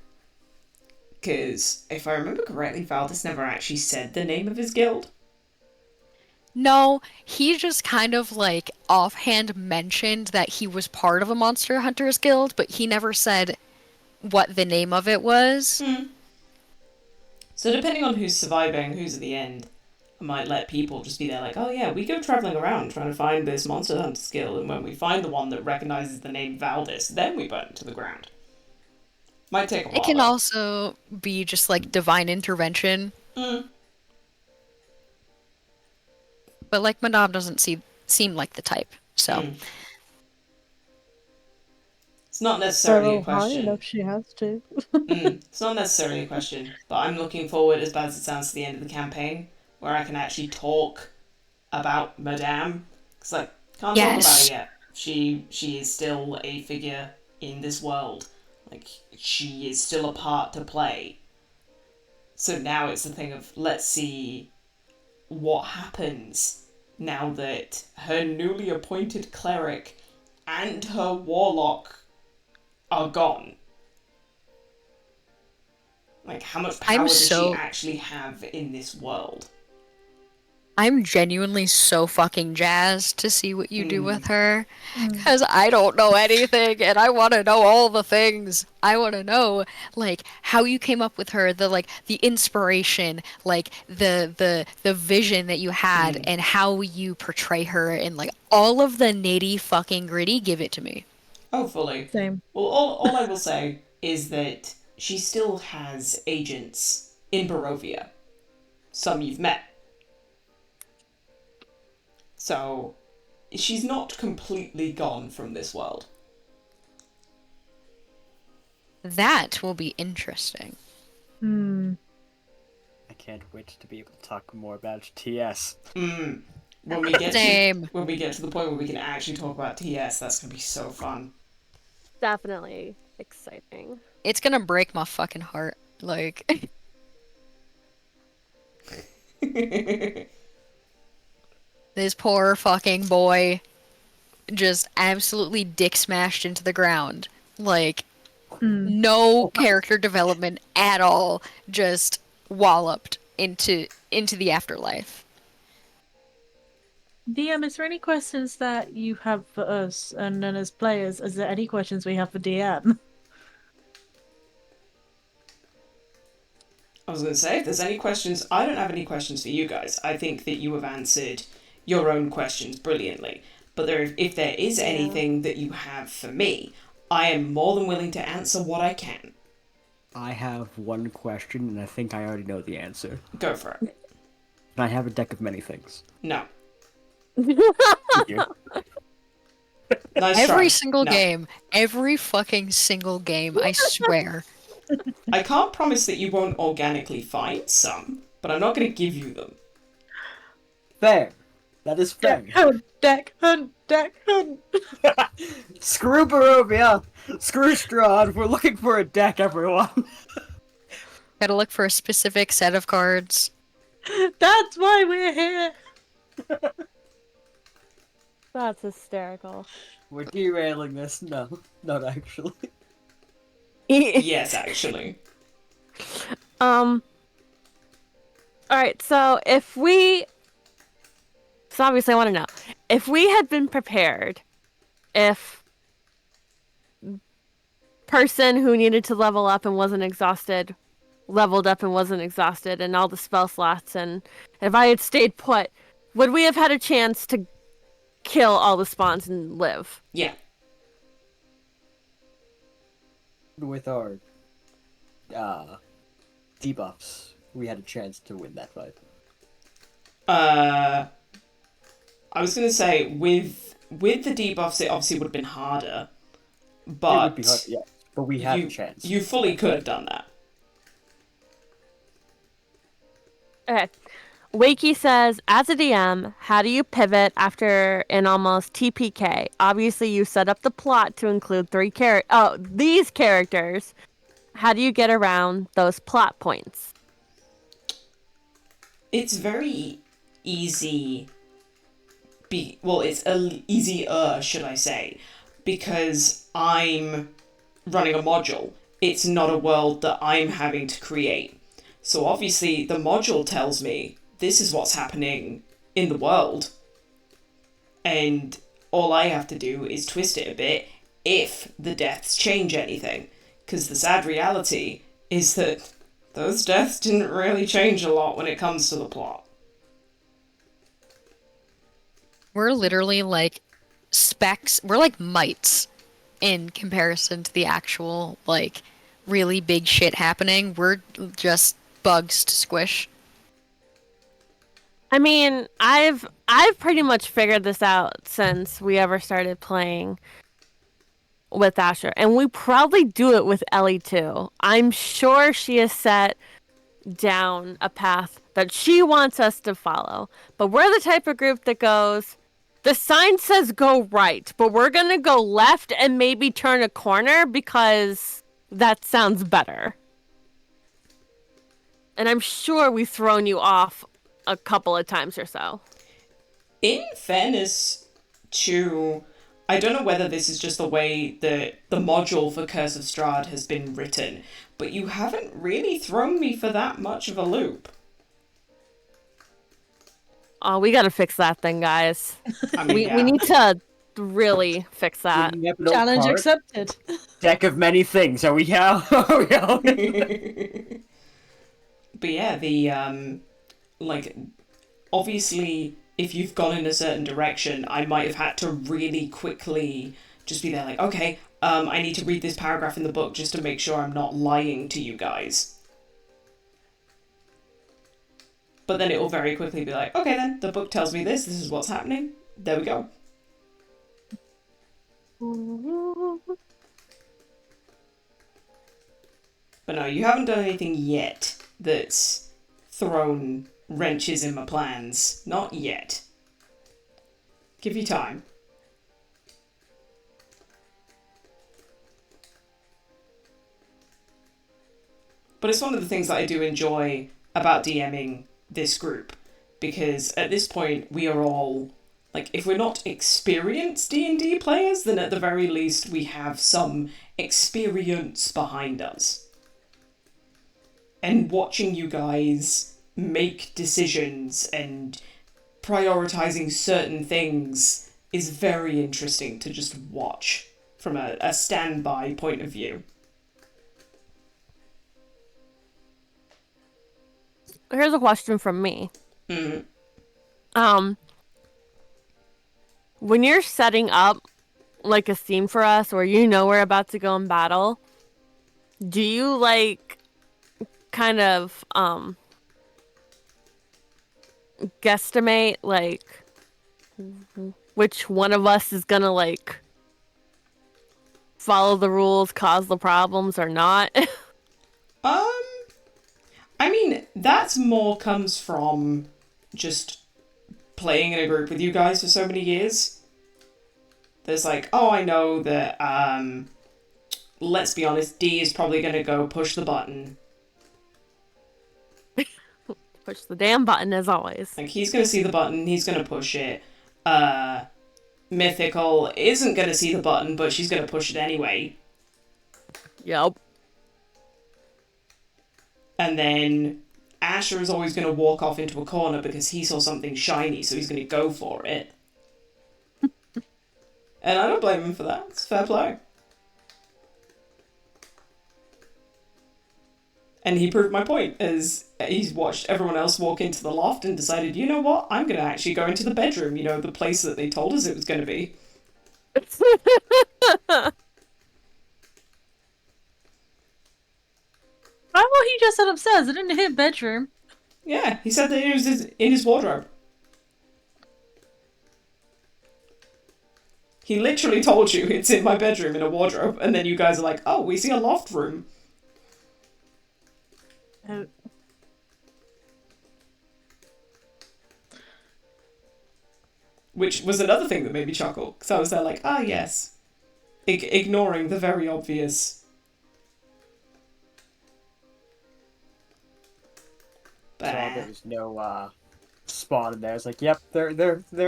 Speaker 1: Because if I remember correctly, Valdis never actually said the name of his guild.
Speaker 3: No, he just kind of like offhand mentioned that he was part of a Monster Hunters Guild, but he never said what the name of it was.
Speaker 1: So depending on who's surviving, who's at the end, I might let people just be there like, oh yeah, we go travelling around trying to find this Monster Hunter skill, and when we find the one that recognises the name Valdis, then we burn it to the ground. Might take a while.
Speaker 3: It can also be just like divine intervention. But like Madame doesn't seem like the type, so.
Speaker 1: It's not necessarily a
Speaker 4: High
Speaker 1: question.
Speaker 4: enough she has to.
Speaker 1: It's not necessarily a question, but I'm looking forward, as bad as it sounds, to the end of the campaign, where I can actually talk about Madame. Because, like, can't talk about her yet. She is still a figure in this world. Like, she is still a part to play. So now it's the thing of, let's see what happens now that her newly appointed cleric and her warlock are gone. Like, how much
Speaker 3: I'm
Speaker 1: power does she
Speaker 3: so-
Speaker 1: actually have in this world?
Speaker 3: I'm genuinely so fucking jazzed to see what you do with her.
Speaker 4: Mm.
Speaker 3: Because I don't know anything, and I want to know all the things. I want to know, like, how you came up with her, the inspiration, like, the vision that you had, and how you portray her, and, like, all of the nitty fucking gritty, give it to me.
Speaker 1: Oh, fully.
Speaker 4: Same.
Speaker 1: Well, all I will say is that she still has agents in Barovia. Some you've met. So, she's not completely gone from this world.
Speaker 3: That will be interesting.
Speaker 4: Hmm.
Speaker 5: I can't wait to be able to talk more about TS.
Speaker 1: When we get
Speaker 3: Same.
Speaker 1: to the point where we can actually talk about TS, that's gonna be so fun.
Speaker 6: Definitely exciting.
Speaker 3: It's gonna break my fucking heart. Like, this poor fucking boy just absolutely dick smashed into the ground. Like, no character development at all. Just walloped into the afterlife.
Speaker 4: DM, is there any questions that you have for us? And then as players, is there any questions we have for DM?
Speaker 1: I was going to say, if there's any questions, I don't have any questions for you guys. I think that you have answered your own questions brilliantly. But if there is anything that you have for me, I am more than willing to answer what I can.
Speaker 5: I have one question, and I think I already know the answer.
Speaker 1: Go for it.
Speaker 5: And I have a deck of many things.
Speaker 1: No.
Speaker 5: Thank you.
Speaker 1: Nice
Speaker 3: Every
Speaker 1: try.
Speaker 3: single
Speaker 1: No.
Speaker 3: game. Every fucking single game, I swear.
Speaker 1: I can't promise that you won't organically find some, but I'm not going to give you them.
Speaker 5: Fair. That is fair.
Speaker 4: Deck hunt, deck hunt, deck hunt.
Speaker 5: Screw Barovia! Screw Strahd! We're looking for a deck, everyone!
Speaker 3: Gotta look for a specific set of cards.
Speaker 4: That's why we're here.
Speaker 6: That's hysterical.
Speaker 5: We're derailing this. No, not actually.
Speaker 1: Yes, actually.
Speaker 6: All right, so obviously I want to know, if we had been prepared, if person who needed to level up and wasn't exhausted, leveled up and wasn't exhausted, and all the spell slots, and if I had stayed put, would we have had a chance to kill all the spawns and live?
Speaker 1: Yeah.
Speaker 5: With our debuffs, we had a chance to win that fight.
Speaker 1: I was going to say, with the debuffs, it obviously would have been harder. But
Speaker 5: It would be hard, yeah. But we had a chance.
Speaker 1: You fully could have done that.
Speaker 6: Okay. Wakey says, as a DM, how do you pivot after an almost TPK? Obviously, you set up the plot to include these characters. How do you get around those plot points?
Speaker 1: It's very easy. It's easier, should I say, because I'm running a module. It's not a world that I'm having to create. So obviously, the module tells me this is what's happening in the world. And all I have to do is twist it a bit if the deaths change anything. Because the sad reality is that those deaths didn't really change a lot when it comes to the plot.
Speaker 3: We're literally like specks. We're like mites in comparison to the actual, like, really big shit happening. We're just bugs to squish.
Speaker 6: I mean, I've pretty much figured this out since we ever started playing with Asher, and we probably do it with Ellie too. I'm sure she has set down a path that she wants us to follow, but we're the type of group that goes, the sign says go right, but we're gonna go left and maybe turn a corner because that sounds better. And I'm sure we've thrown you off a couple of times or so.
Speaker 1: In fairness to I don't know whether this is just the way the module for Curse of Strahd has been written, but you haven't really thrown me for that much of a loop.
Speaker 6: Oh, we gotta fix that thing, guys.
Speaker 1: I mean,
Speaker 6: We need to really fix that.
Speaker 5: Didn't you have an old
Speaker 4: Challenge
Speaker 5: card?
Speaker 4: accepted.
Speaker 5: Deck of many things. Are we out? Are we out?
Speaker 1: But yeah, the like, obviously, if you've gone in a certain direction, I might have had to really quickly just be there like, okay, I need to read this paragraph in the book just to make sure I'm not lying to you guys. But then it will very quickly be like, okay then, the book tells me this is what's happening. There we go. But no, you haven't done anything yet that's thrown wrenches in my plans. Not yet. Give you time. But it's one of the things that I do enjoy about DMing this group, because at this point we are all, like, if we're not experienced D&D players, then at the very least we have some experience behind us. And watching you guys make decisions and prioritizing certain things is very interesting to just watch from a standby point of view.
Speaker 6: Here's a question from me.
Speaker 1: Mm.
Speaker 6: When you're setting up like a scene for us, or you know we're about to go in battle, do you like kind of guesstimate like which one of us is gonna like follow the rules, cause the problems, or not?
Speaker 1: I mean, that's more comes from just playing in a group with you guys for so many years. There's like, oh, I know that, let's be honest, D is probably gonna go push the button.
Speaker 6: Push the damn button as always.
Speaker 1: Like, he's gonna see the button, he's gonna push it. Mythical isn't gonna see the button, but she's gonna push it anyway.
Speaker 6: Yep.
Speaker 1: And then Asher is always going to walk off into a corner because he saw something shiny, so he's going to go for it. And I don't blame him for that. It's fair play. And he proved my point, as he's watched everyone else walk into the loft and decided, you know what, I'm going to actually go into the bedroom, you know, the place that they told us it was going to be.
Speaker 4: I thought he just said upstairs. I didn't hear bedroom.
Speaker 1: Yeah, he said that it was in his wardrobe. He literally told you it's in my bedroom in a wardrobe, and then you guys are like, oh, we see a loft room.
Speaker 4: Oh.
Speaker 1: Which was another thing that made me chuckle, because I was there like, ah, yes. Ignoring the very obvious.
Speaker 5: So there's no spawn in there. It's like, yep, they're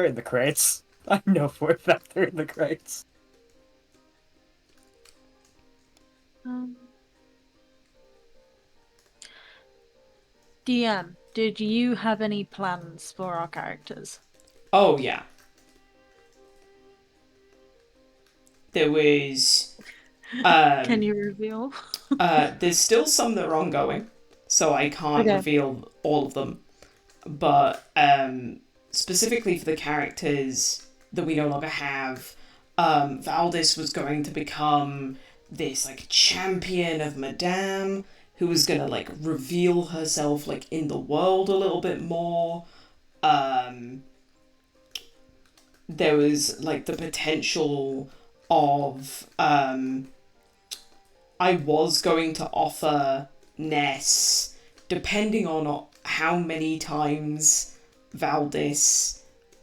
Speaker 5: in the crates. I know for a fact they're in the crates.
Speaker 4: DM, did you have any plans for our characters?
Speaker 1: Oh, yeah. There was...
Speaker 4: Can you reveal?
Speaker 1: There's still some that are ongoing, so I can't reveal all of them. But specifically for the characters that we no longer have, Valdis was going to become this like champion of Madame, who was gonna like reveal herself like in the world a little bit more. There was like the potential of I was going to offer Ness, depending on how many times Valdis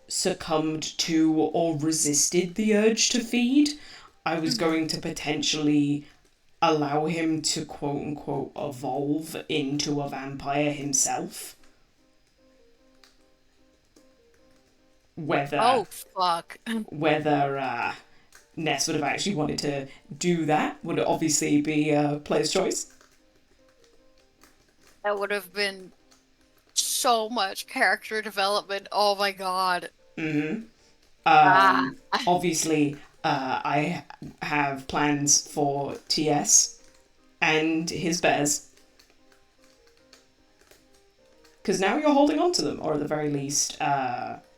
Speaker 1: succumbed to or resisted the urge to feed, I was going to potentially allow him to quote-unquote evolve into a vampire himself. Whether...
Speaker 3: Oh, fuck.
Speaker 1: Whether Ness would have actually wanted to do that would obviously be a player's choice.
Speaker 3: That would have been so much character development. Oh my god.
Speaker 1: Obviously, I have plans for TS and his bears. Because now you're holding on to them, or at the very least,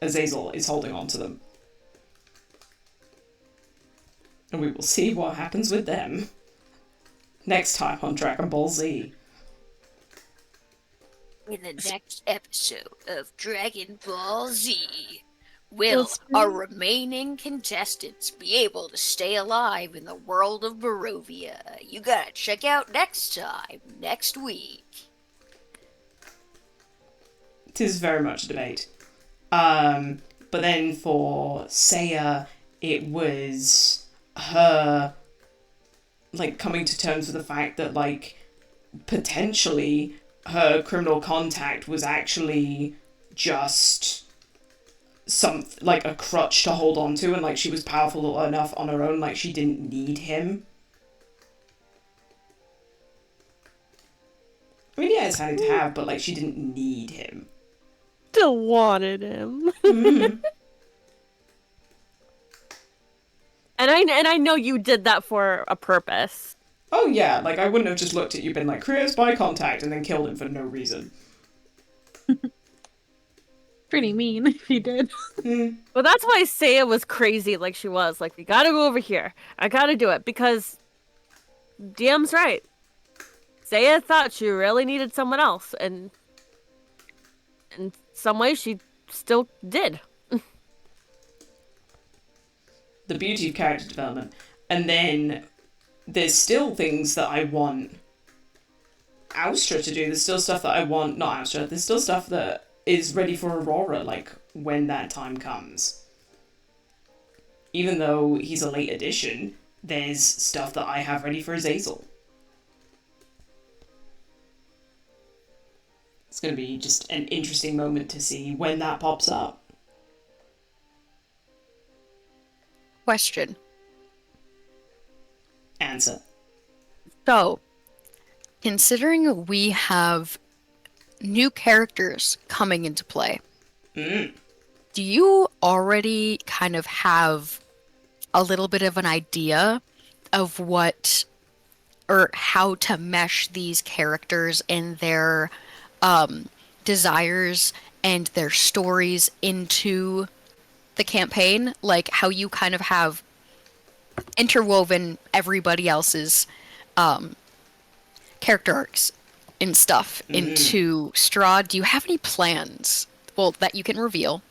Speaker 1: Azazel is holding on to them. And we will see what happens with them next time on Dragon Ball Z.
Speaker 3: In the next episode of Dragon Ball Z, will our remaining contestants be able to stay alive in the world of Barovia? You gotta check out next time, next week.
Speaker 1: It is very much a debate. But then for Seiya, it was her, like, coming to terms with the fact that, like, potentially her criminal contact was actually just like a crutch to hold on to, and like she was powerful enough on her own, like she didn't need him. I mean, yeah, it's handy to have, but like she didn't need him.
Speaker 6: Still wanted him. And I know you did that for a purpose.
Speaker 1: Oh yeah, like I wouldn't have just looked at you, been like, create a spy contact, and then killed him for no reason.
Speaker 2: Pretty mean if you did.
Speaker 6: Well, that's why Seiya was crazy like she was. Like, we gotta go over here. I gotta do it, because DM's right. Seiya thought she really needed someone else, and in some way she still did.
Speaker 1: The beauty of character development. And then there's still things that I want Austra to do. There's still stuff that I want, not Austra, there's still stuff that is ready for Aurora, like, when that time comes. Even though he's a late addition, there's stuff that I have ready for Azazel. It's going to be just an interesting moment to see when that pops up.
Speaker 3: Question.
Speaker 1: Answer.
Speaker 3: So, considering we have new characters coming into play, do you already kind of have a little bit of an idea of what or how to mesh these characters and their desires and their stories into the campaign? Like how you kind of have interwoven everybody else's character arcs and stuff into Straw. Do you have any plans, well, that you can reveal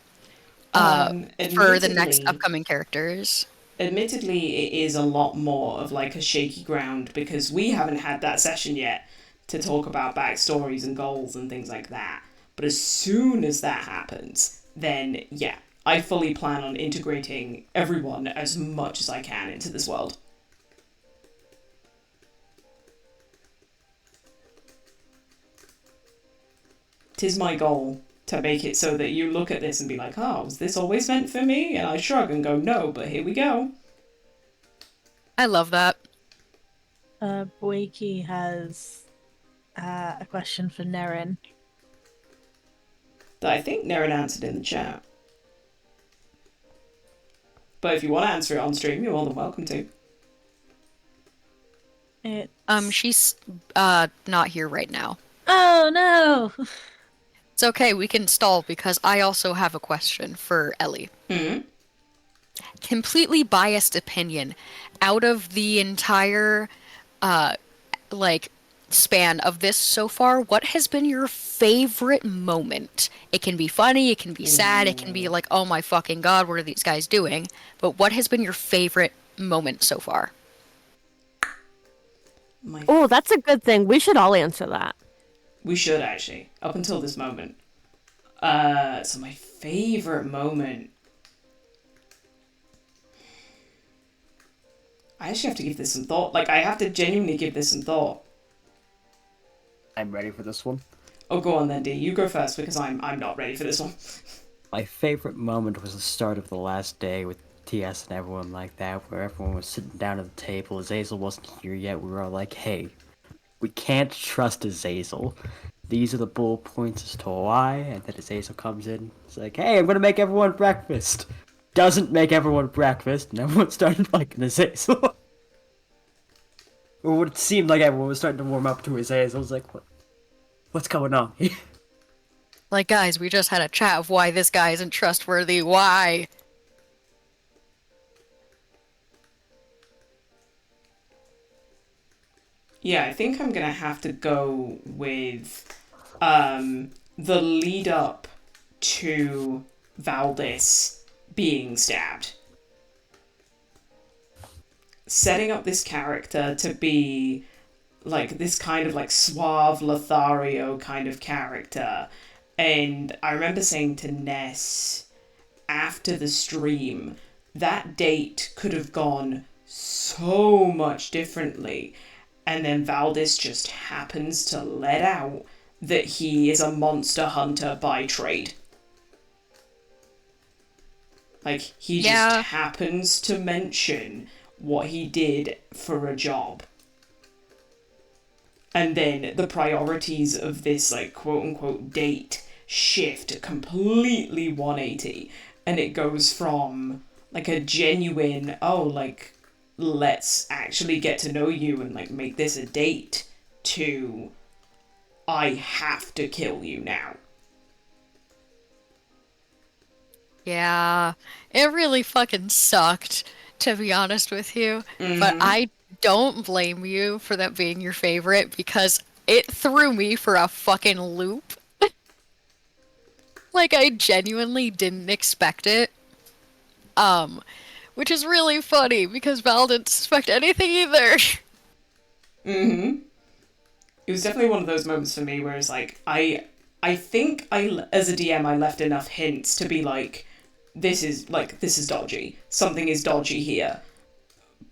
Speaker 3: for the next upcoming characters?
Speaker 1: Admittedly, it is a lot more of like a shaky ground because we haven't had that session yet to talk about backstories and goals and things like that. But as soon as that happens, then yeah, I fully plan on integrating everyone as much as I can into this world. Tis my goal to make it so that you look at this and be like, oh, was this always meant for me? And I shrug and go, no, but here we go.
Speaker 3: I love that.
Speaker 4: Boiki has a question for Nerin.
Speaker 1: That I think Nerin answered in the chat. But if you want to answer it on stream, you're more than welcome to.
Speaker 3: She's not here right now.
Speaker 4: Oh no!
Speaker 3: It's okay, we can stall because I also have a question for Ellie. Completely biased opinion. Out of the entire span of this so far, what has been your favorite moment? It can be funny, it can be sad, it can be like, oh my fucking god, what are these guys doing? But what has been your favorite moment so far?
Speaker 6: Oh, that's a good thing. We should all answer that.
Speaker 1: We should, actually. Up until this moment. So my favorite moment... I actually have to give this some thought. Like, I have to genuinely give this some thought.
Speaker 5: I'm ready for this one.
Speaker 1: Oh, go on then, D. You go first, because I'm not ready for this one.
Speaker 5: My favorite moment was the start of the last day with TS and everyone like that, where everyone was sitting down at the table. Azazel wasn't here yet. We were all like, hey, we can't trust Azazel. These are the bullet points as to why. And then Azazel comes in. It's like, hey, I'm gonna make everyone breakfast. Doesn't make everyone breakfast, and everyone started liking Azazel. Or what it seemed like everyone was starting to warm up to Azazel. I was like, what's going on here?
Speaker 3: Like, guys, we just had a chat of why this guy isn't trustworthy. Why?
Speaker 1: Yeah, I think I'm gonna have to go with the lead up to Valdis being stabbed. Setting up this character to be like this kind of like suave Lothario kind of character. And I remember saying to Ness after the stream, that date could have gone so much differently. And then Valdis just happens to let out that he is a monster hunter by trade. Like, he just happens to mention what he did for a job. And then the priorities of this, like, quote-unquote date shift completely 180. And it goes from, like, a genuine, oh, like, let's actually get to know you and, like, make this a date, to, I have to kill you now.
Speaker 3: Yeah, it really fucking sucked, to be honest with you. But I don't blame you for that being your favorite, because it threw me for a fucking loop. Like, I genuinely didn't expect it. Which is really funny, because Val didn't suspect anything either.
Speaker 1: It was definitely one of those moments for me where it's like, I think as a DM, I left enough hints to be like, this is dodgy. Something is dodgy here.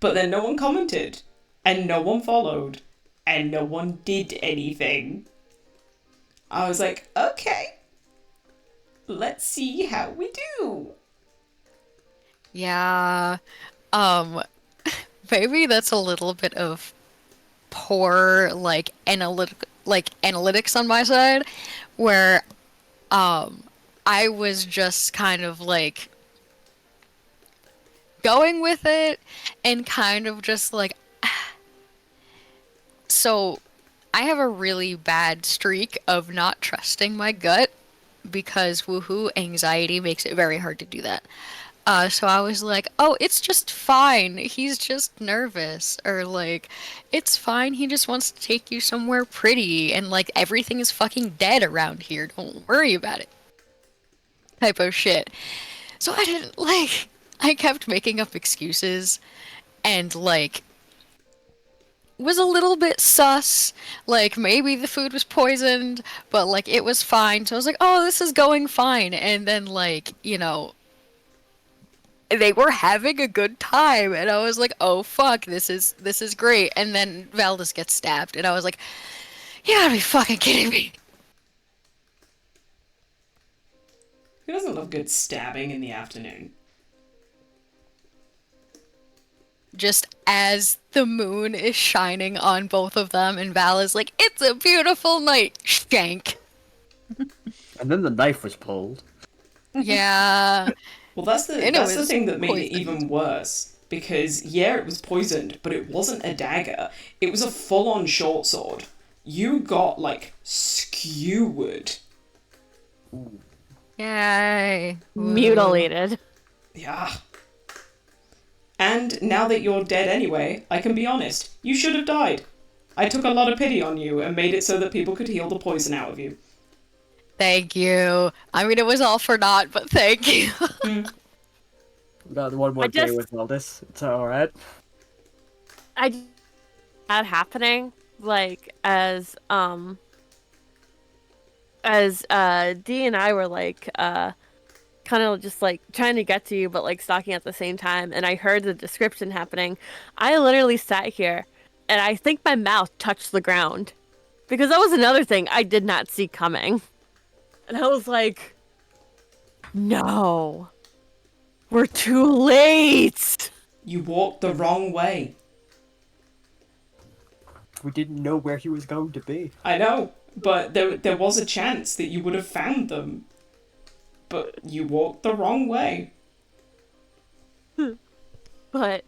Speaker 1: But then no one commented, and no one followed, and no one did anything. I was like, okay, let's see how we do.
Speaker 3: Yeah, maybe that's a little bit of poor, like, analytics on my side, where, I was just kind of, like, going with it, and kind of just, like, so, I have a really bad streak of not trusting my gut, because woohoo, anxiety makes it very hard to do that. So I was like, oh, it's just fine. He's just nervous. Or like, it's fine. He just wants to take you somewhere pretty. And like, everything is fucking dead around here. Don't worry about it. Type of shit. So I didn't, like, I kept making up excuses. And like, was a little bit sus. Like, maybe the food was poisoned. But like, it was fine. So I was like, oh, this is going fine. And then like, you know, they were having a good time, and I was like, oh fuck, this is great. And then Valdis gets stabbed, and I was like, you gotta be fucking kidding me.
Speaker 1: Who doesn't love good stabbing in the afternoon?
Speaker 3: Just as the moon is shining on both of them, and Val is like, it's a beautiful night, shank.
Speaker 5: And then the knife was pulled.
Speaker 3: Yeah.
Speaker 1: Well, that's the thing that made it
Speaker 3: poisoned.
Speaker 1: even worse. Because, yeah, it was poisoned, but it wasn't a dagger. It was a full-on short sword. You got, like, skewered.
Speaker 3: Yay.
Speaker 6: Mutilated.
Speaker 1: Yeah. And now that you're dead anyway, I can be honest. You should have died. I took a lot of pity on you and made it so that people could heal the poison out of you.
Speaker 3: Thank you. I mean, it was all for naught, but thank you.
Speaker 5: Got one more day with Valdis. It's alright.
Speaker 6: That happening, like, as D and I were like kind of just like trying to get to you but like stalking at the same time, and I heard the description happening, I literally sat here and I think my mouth touched the ground, because that was another thing I did not see coming. And I was like, no. We're too late!
Speaker 1: You walked the wrong way.
Speaker 5: We didn't know where he was going to be.
Speaker 1: I know, but there was a chance that you would have found them. But you walked the wrong way.
Speaker 6: But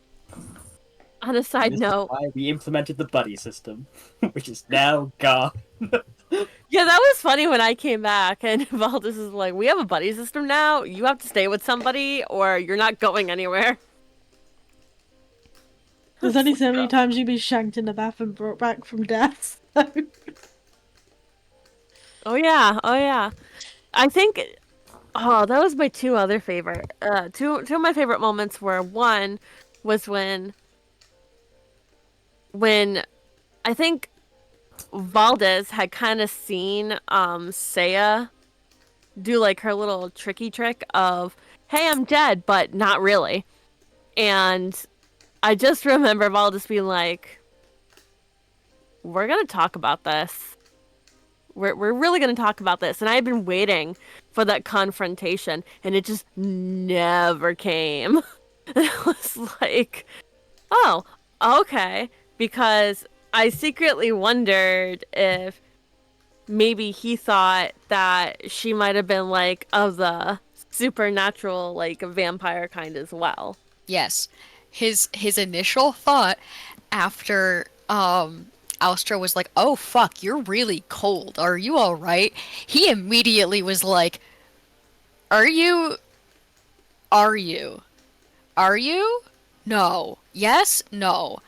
Speaker 6: on a side
Speaker 5: This is
Speaker 6: note,
Speaker 5: why we implemented the buddy system, which is now gone.
Speaker 6: yeah, that was funny when I came back and Valdis is like, we have a buddy system now. You have to stay with somebody or you're not going anywhere.
Speaker 4: There's only so many times you'd be shanked in the bath and brought back from death. So.
Speaker 6: Oh yeah. I think that was my two other favorite. Two of my favorite moments were, one was when I think Valdis had kind of seen Seiya do like her little tricky trick of, hey, I'm dead, but not really. And I just remember Valdis being like, we're gonna talk about this. We're really gonna talk about this. And I had been waiting for that confrontation, and it just never came. And I was like, oh, okay. Because I secretly wondered if maybe he thought that she might have been like of the supernatural, like vampire kind as well.
Speaker 3: Yes. His initial thought after Austra was like, "Oh fuck, you're really cold. Are you all right?" He immediately was like, "Are you? Are you? Are you? No. Yes? No.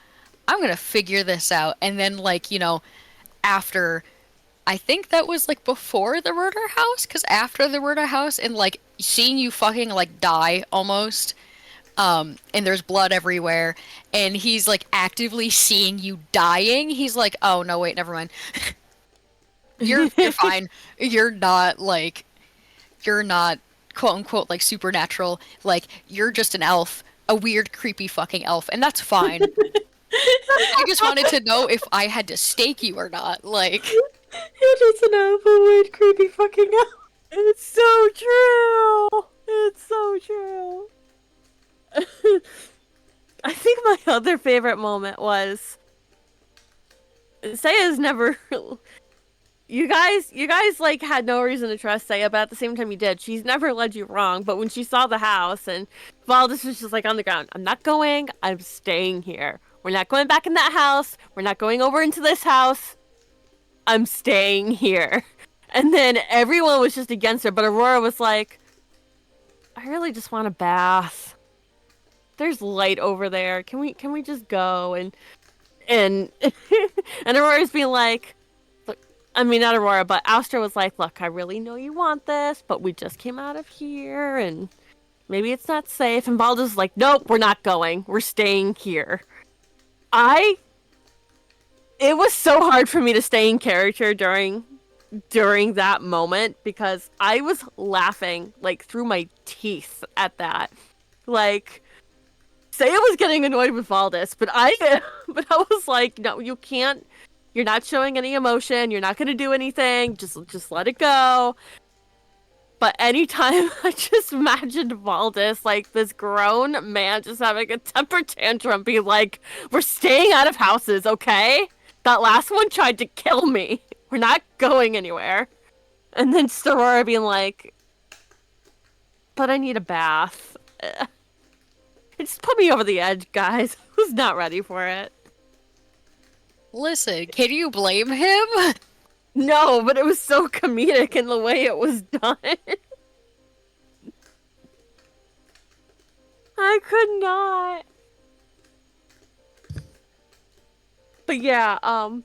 Speaker 3: I'm going to figure this out." And then like, after I think that was like before the murder house, cuz after the murder house and like seeing you fucking like die almost, and there's blood everywhere, and he's like actively seeing you dying. He's like, "Oh no, wait, never mind. You're fine. You're not quote unquote like supernatural. Like you're just an elf, a weird creepy fucking elf, and that's fine. I just wanted to know if I had to stake you or not. Like
Speaker 4: You're just an elf, a weird, creepy fucking elf.
Speaker 6: It's so true. It's so true. I think my other favorite moment was Seiya's never. You guys like had no reason to trust Seiya, but at the same time you did. She's never led you wrong. But when she saw the house and Valdis was just like on the ground, I'm not going. I'm staying here. We're not going back in that house. We're not going over into this house. I'm staying here. And then everyone was just against her, but Aurora was like, I really just want a bath. There's light over there. Can we just go? And and Aurora's being like, look, I mean not Aurora, but Austra was like, look, I really know you want this, but we just came out of here and maybe it's not safe. And Balda's like, nope, we're not going. We're staying here. It was so hard for me to stay in character during that moment because I was laughing like through my teeth at that. Like Seiya was getting annoyed with Valdis, but I was like, no, you can't. You're not showing any emotion. You're not going to do anything. Just let it go. But anytime I just imagined Valdis, like this grown man just having a temper tantrum, be like, we're staying out of houses, okay? That last one tried to kill me. We're not going anywhere. And then Sorora being like, but I need a bath. It just put me over the edge, guys. I was not ready for it.
Speaker 3: listen, can you blame him?
Speaker 6: No, but it was so comedic in the way it was done. I could not. But yeah, I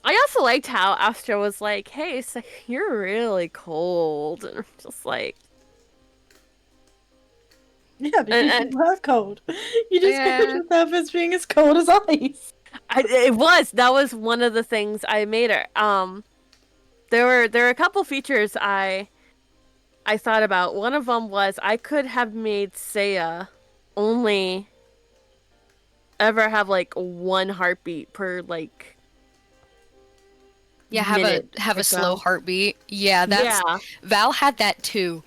Speaker 6: also liked how Astra was like, hey, so you're really cold. And I'm just like...
Speaker 4: Yeah, because you were cold. You described yourself as being as cold as ice.
Speaker 6: That was one of the things I made her. There were a couple features I thought about. One of them was I could have made Seiya only ever have like one heartbeat per like
Speaker 3: have a slow heartbeat. Yeah, Val had that too.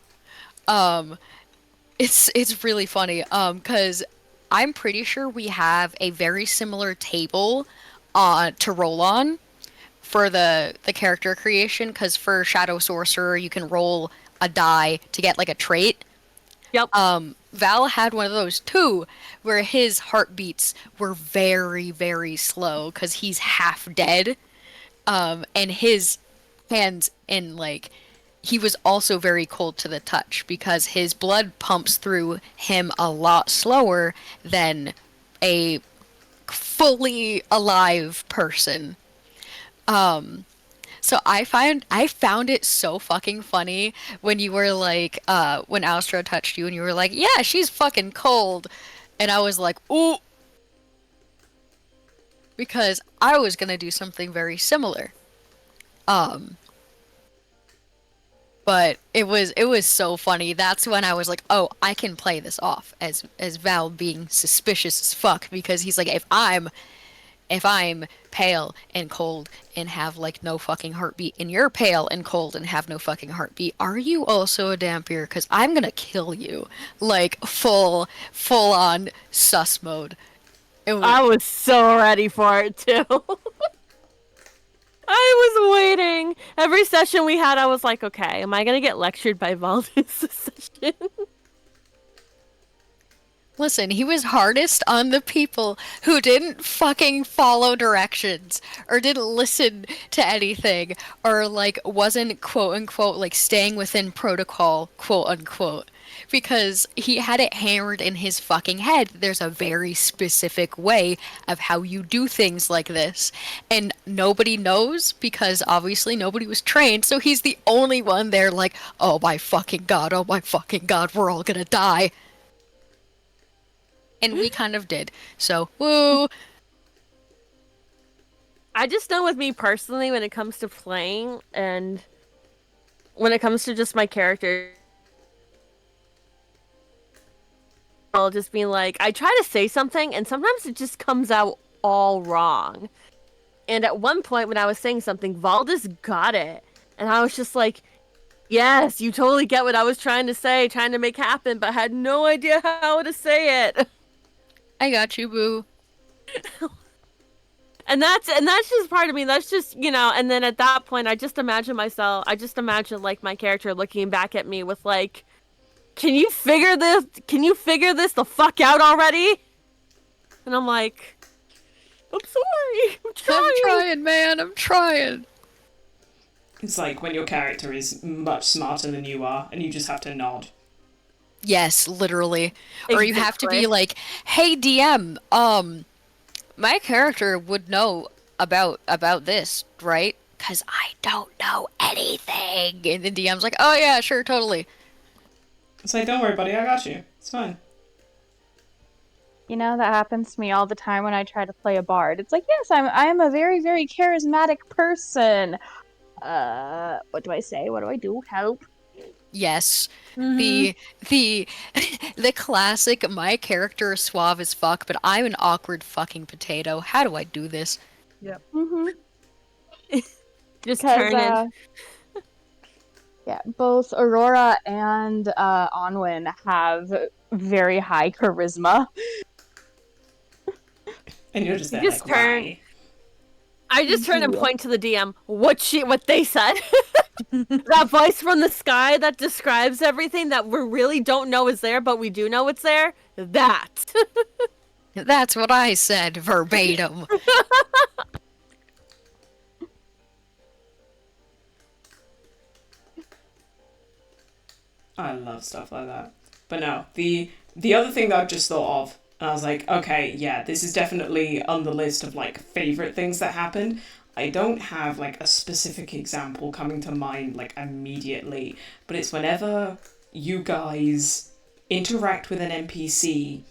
Speaker 3: It's really funny, because I'm pretty sure we have a very similar table to roll on for the character creation, because for Shadow Sorcerer you can roll a die to get like a trait.
Speaker 6: Yep.
Speaker 3: Val had one of those too, where his heartbeats were very, very slow because he's half dead. And his hands and like he was also very cold to the touch because his blood pumps through him a lot slower than a fully alive person. So I found it so fucking funny when you were like when Austra touched you and you were like, "Yeah, she's fucking cold." And I was like, "Ooh." Because I was going to do something very similar. But it was so funny. That's when I was like, "Oh, I can play this off as Val being suspicious as fuck," because he's like, if I'm pale and cold and have like no fucking heartbeat, and you're pale and cold and have no fucking heartbeat, are you also a dampier? Because I'm gonna kill you, like full on sus mode. It was,
Speaker 6: I was so ready for it too. I was waiting. Every session we had, I was like, okay, am I gonna get lectured by Valdis this session?
Speaker 3: listen, he was hardest on the people who didn't fucking follow directions or didn't listen to anything or like wasn't quote unquote like staying within protocol, quote unquote. Because he had it hammered in his fucking head. There's a very specific way of how you do things like this. And nobody knows because obviously nobody was trained. So he's the only one there like, oh my fucking god, we're all gonna die. And we kind of did. So, woo!
Speaker 6: I just know with me personally, when it comes to playing and when it comes to just my character, I'll just be like, I try to say something and sometimes it just comes out all wrong. And at one point when I was saying something, Valdis got it. And I was just like, yes, you totally get what I was trying to say, trying to make happen, but had no idea how to say it.
Speaker 3: I got you, boo.
Speaker 6: And that's just part of me. That's just, and then at that point I just imagine like my character looking back at me with like, Can you figure this the fuck out already? And I'm like, I'm sorry. I'm trying,
Speaker 3: man. I'm trying.
Speaker 1: It's like when your character is much smarter than you are, and you just have to nod.
Speaker 3: Yes, literally. Or you have to
Speaker 6: Exactly.
Speaker 3: be like, hey, DM, my character would know about this, right? Because I don't know anything. And the DM's like, oh yeah, sure, totally.
Speaker 1: It's like, don't worry, buddy, I got you. It's fine.
Speaker 2: You know, that happens to me all the time when I try to play a bard. It's like, yes, I'm a very, very charismatic person. What do I say? What do I do? Help.
Speaker 3: Yes.
Speaker 6: Mhm.
Speaker 3: The classic, my character is suave as fuck, but I'm an awkward fucking potato. How do I do this?
Speaker 2: Mm-hmm.
Speaker 6: Just
Speaker 2: Because,
Speaker 6: turn it.
Speaker 2: yeah, both Aurora and Onwin have very high charisma.
Speaker 1: And you're just
Speaker 6: You
Speaker 1: there
Speaker 6: just
Speaker 1: like,
Speaker 6: turn.
Speaker 1: why?
Speaker 6: I just turn and point to the DM. What they said. That voice from the sky that describes everything that we really don't know is there, but we do know it's there. That.
Speaker 3: That's what I said, verbatim.
Speaker 1: I love stuff like that. But no, the other thing that I just thought of, and I was like, okay, yeah, this is definitely on the list of like favorite things that happened. I don't have like a specific example coming to mind like immediately, but it's whenever you guys interact with an NPC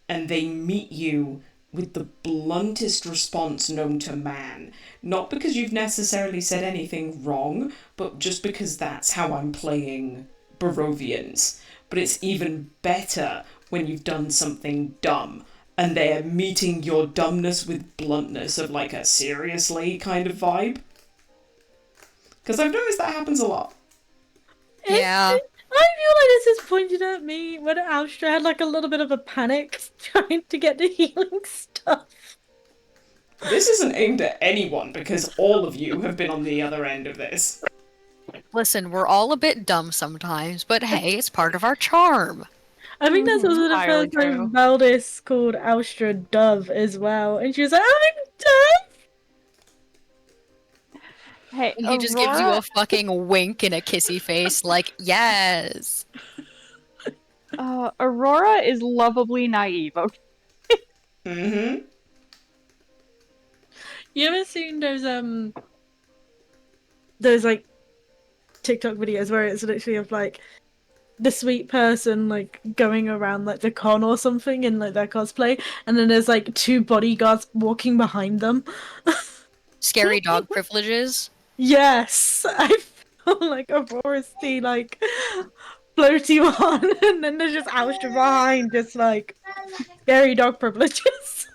Speaker 1: and they meet you with the bluntest response known to man. Not because you've necessarily said anything wrong, but just because that's how I'm playing Barovians. But it's even better when you've done something dumb and they're meeting your dumbness with bluntness of like a seriously kind of vibe. Because I've noticed that happens a lot.
Speaker 3: Yeah.
Speaker 6: I
Speaker 4: feel like this is pointed at me when Austra had like a little bit of a panic trying to get the healing stuff.
Speaker 1: This isn't aimed at anyone because all of you have been on the other end of this.
Speaker 3: Listen, we're all a bit dumb sometimes, but hey, it's part of our charm.
Speaker 4: I think that's also the
Speaker 2: Entirely
Speaker 4: first time
Speaker 2: true.
Speaker 4: Valdis called Austra Dove as well, and she was like, "I'm Dove."
Speaker 2: Hey,
Speaker 3: And he just gives you a fucking wink and a kissy face, like, yes.
Speaker 2: Aurora is lovably naive. Okay?
Speaker 1: Mm-hmm.
Speaker 4: You ever seen those like TikTok videos where it's literally of like the sweet person like going around like the con or something in like their cosplay, and then there's like two bodyguards walking behind them.
Speaker 3: Scary dog privileges.
Speaker 4: Yes, I feel like Aurora's the like floaty one, and then there's just Austra behind, just like scary dog privileges.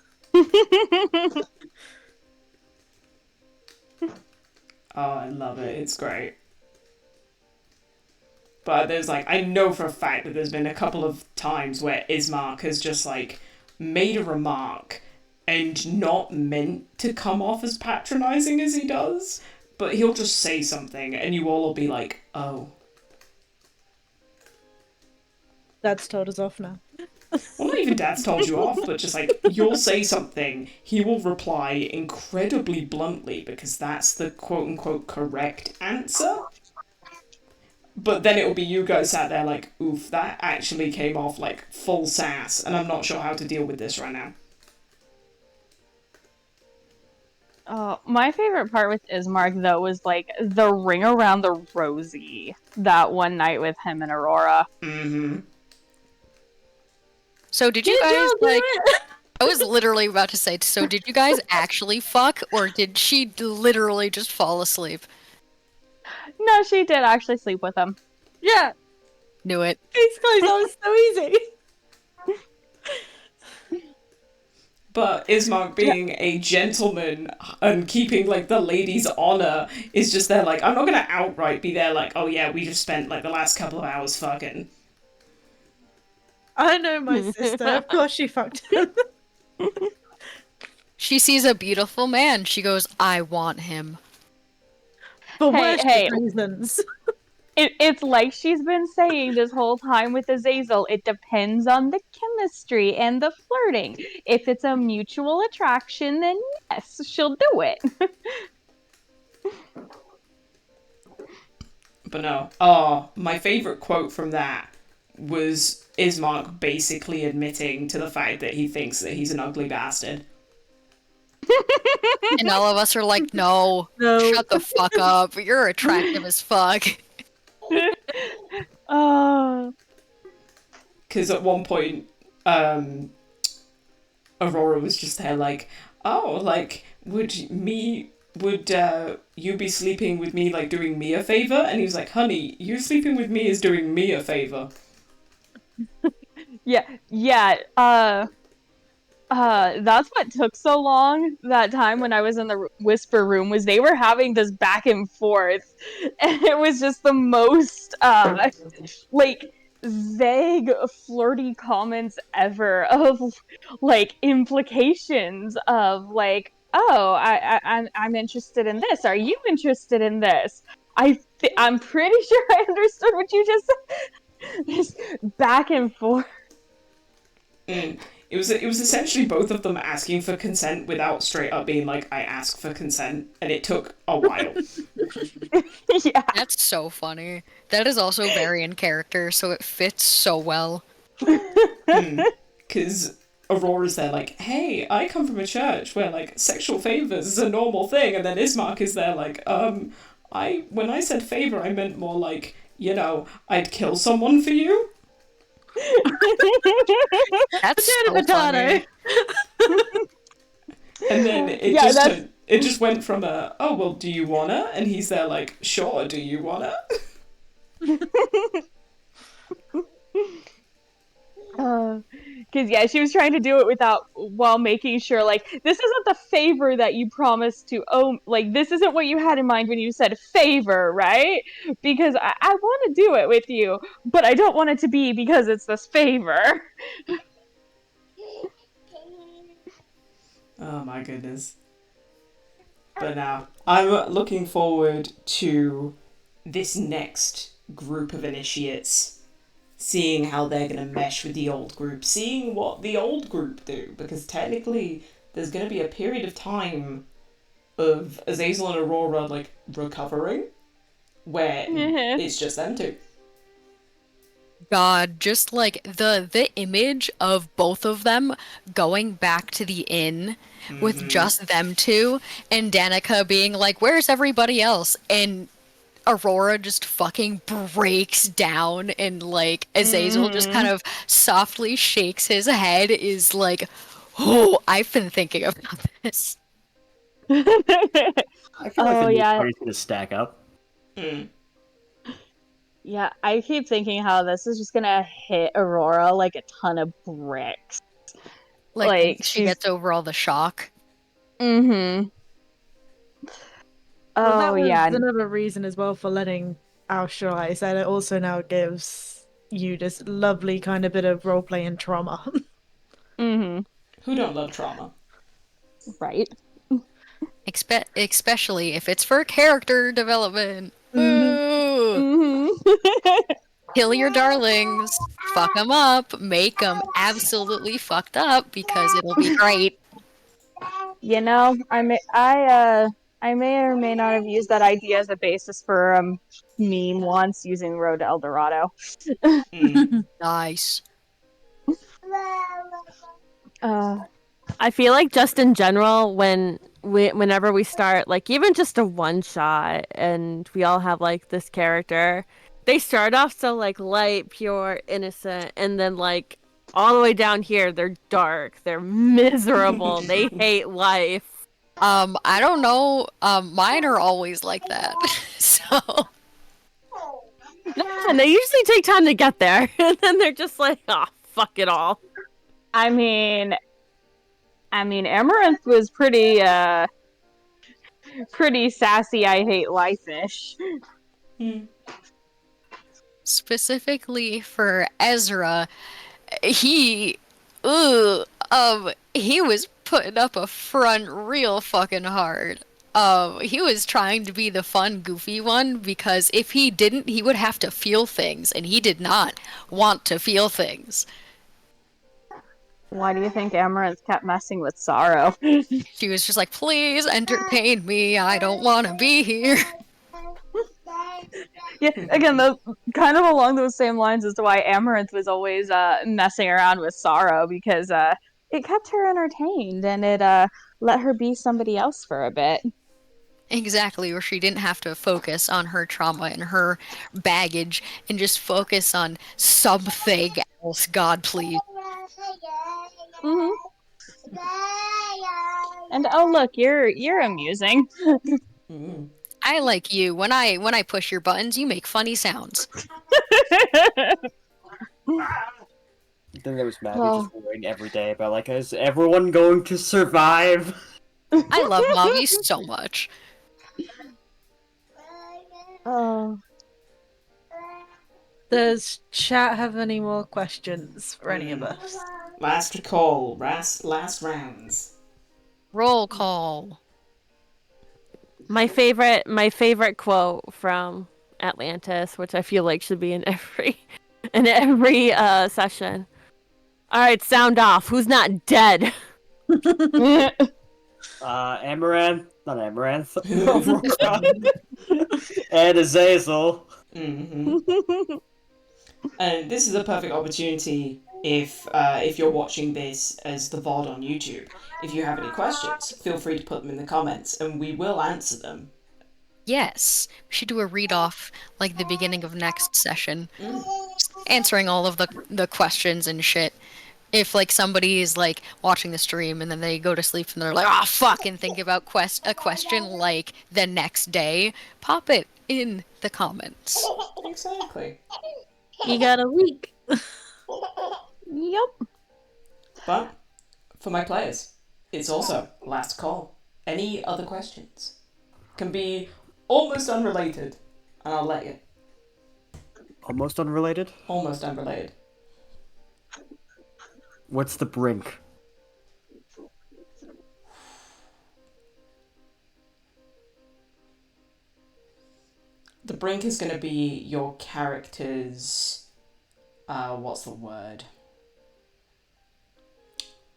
Speaker 1: Oh, I love it. It's great. But there's like, I know for a fact that there's been a couple of times where Ismark has just like made a remark and not meant to come off as patronizing as he does, but he'll just say something and you all will be like, oh.
Speaker 4: That's told us off now.
Speaker 1: Well, not even Dad's told you off, but just like, you'll say something, he will reply incredibly bluntly because that's the quote-unquote correct answer. But then it'll be you guys sat there like, oof, that actually came off like full sass, and I'm not sure how to deal with this right now.
Speaker 2: My favorite part with Ismark, though, was like the ring around the rosy that one night with him and Aurora.
Speaker 1: Mm-hmm.
Speaker 3: So did you guys, like, I was literally about to say, so did you guys actually fuck, or did she literally just fall asleep?
Speaker 2: No, she did actually sleep with him.
Speaker 4: Yeah,
Speaker 3: Knew it.
Speaker 4: these guys are so easy.
Speaker 1: But Ismark being a gentleman and keeping like the lady's honor is just there like, I'm not gonna outright be there like, oh yeah, we just spent like the last couple of hours fucking.
Speaker 4: I know my sister. Of course she fucked him.
Speaker 3: She sees a beautiful man. She goes, I want him.
Speaker 4: For
Speaker 2: Hey,
Speaker 4: worship
Speaker 2: hey.
Speaker 4: reasons.
Speaker 2: It's like she's been saying this whole time with Azazel. It depends on the chemistry and the flirting. If it's a mutual attraction, then yes, she'll do it.
Speaker 1: But no. Oh, my favourite quote from that was Ismark basically admitting to the fact that he thinks that he's an ugly bastard.
Speaker 3: And all of us are like, no,
Speaker 4: No.
Speaker 3: shut the fuck up. You're attractive as fuck.
Speaker 2: Oh.
Speaker 1: Because at one point, Aurora was just there like, oh, like, would you be sleeping with me, like, doing me a favour? And he was like, honey, you sleeping with me is doing me a favour.
Speaker 2: Yeah, that's what took so long that time when I was in the whisper room, was they were having this back and forth, and it was just the most like vague flirty comments ever of like implications of like, oh, I'm interested in this, are you interested in this? I'm pretty sure I understood what you just said. This back and forth.
Speaker 1: It was essentially both of them asking for consent without straight up being like, I ask for consent, and it took a while.
Speaker 2: Yeah.
Speaker 3: That's so funny. That is also very in character, so it fits so well.
Speaker 1: Because Aurora's there like, hey, I come from a church where like sexual favors is a normal thing, and then Ismark is there like, when I said favor, I meant more like, you know, I'd kill someone for you.
Speaker 3: That's so funny.
Speaker 1: And then it just went from a, oh, well, do you wanna? And he's there like, sure, do you wanna?
Speaker 2: Because yeah, she was trying to do it while making sure like this isn't the favor that you promised to like this isn't what you had in mind when you said favor, right? Because I want to do it with you, but I don't want it to be because it's this favor.
Speaker 1: Oh my goodness. But now, I'm looking forward to this next group of initiates, seeing how they're going to mesh with the old group, seeing what the old group do, because technically there's going to be a period of time of Azazel and Aurora, like, recovering, where it's just them two.
Speaker 3: God, just like the image of both of them going back to the inn with just them two, and Danica being like, "Where's everybody else?" and Aurora just fucking breaks down, and like Azazel just kind of softly shakes his head, is like, "Oh, I've been thinking about this."
Speaker 5: I feel like the new
Speaker 2: yeah.
Speaker 5: party's gonna stack up.
Speaker 2: Yeah, I keep thinking how this is just gonna hit Aurora like a ton of bricks.
Speaker 3: Like when she
Speaker 2: she's
Speaker 3: gets over all the shock.
Speaker 2: Mm-hmm.
Speaker 4: Well, that
Speaker 2: Oh
Speaker 4: was
Speaker 2: yeah.
Speaker 4: another reason as well for letting Austra is that it also now gives you this lovely kind of bit of role playing trauma.
Speaker 2: Mm-hmm.
Speaker 1: Who don't love trauma?
Speaker 2: Right.
Speaker 3: Especially if it's for character development. Ooh.
Speaker 2: Mm-hmm.
Speaker 3: Kill your darlings, fuck them up, make them absolutely fucked up because it'll be great.
Speaker 2: You know, I may or may not have used that idea as a basis for meme once using Road to El Dorado.
Speaker 3: Nice.
Speaker 6: I feel like just in general, whenever we start, like even just a one shot, and we all have like this character, they start off so like light, pure, innocent, and then like all the way down here, they're dark, they're miserable, they hate life.
Speaker 3: I don't know. Mine are always like that. So
Speaker 6: And they usually take time to get there, and then they're just like, oh, fuck it all.
Speaker 2: I mean, Amaranth was pretty sassy. I hate life-ish.
Speaker 3: specifically for Ezra, he he was putting up a front real fucking hard. He was trying to be the fun, goofy one because if he didn't, he would have to feel things, and he did not want to feel things.
Speaker 2: Why do you think Amaranth kept messing with Sorrow?
Speaker 3: She was just like, please entertain me, I don't want to be here.
Speaker 2: Yeah, again, kind of along those same lines as to why Amaranth was always messing around with Sorrow, because it kept her entertained and it let her be somebody else for a bit.
Speaker 3: Exactly, where she didn't have to focus on her trauma and her baggage and just focus on something else. God, please.
Speaker 2: Mm-hmm. And oh look, you're amusing.
Speaker 3: I like you. When I push your buttons, you make funny sounds.
Speaker 5: Then there was Maddie just worrying every day about like, is everyone going to survive?
Speaker 3: I love Mavi so much.
Speaker 2: Oh.
Speaker 4: Does chat have any more questions for any of us?
Speaker 1: Last call, last rounds.
Speaker 3: Roll call.
Speaker 6: My favorite quote from Atlantis, which I feel like should be in every session. All right, sound off. Who's not dead?
Speaker 5: Amaranth, not Amaranth, Aurora, and Azazel.
Speaker 1: And this is a perfect opportunity if you're watching this as the VOD on YouTube. If you have any questions, feel free to put them in the comments and we will answer them.
Speaker 3: Yes, we should do a read off like the beginning of next session, just answering all of the questions and shit. If like somebody is like watching the stream and then they go to sleep and they're like, oh fuck, and think about a question like the next day, pop it in the comments.
Speaker 1: Exactly.
Speaker 4: You got a week.
Speaker 2: Yep.
Speaker 1: But for my players, it's also last call. Any other questions? Can be almost unrelated, and I'll let you.
Speaker 5: Almost unrelated?
Speaker 1: Almost unrelated.
Speaker 5: What's the brink?
Speaker 1: The brink is going to be your character's... what's the word?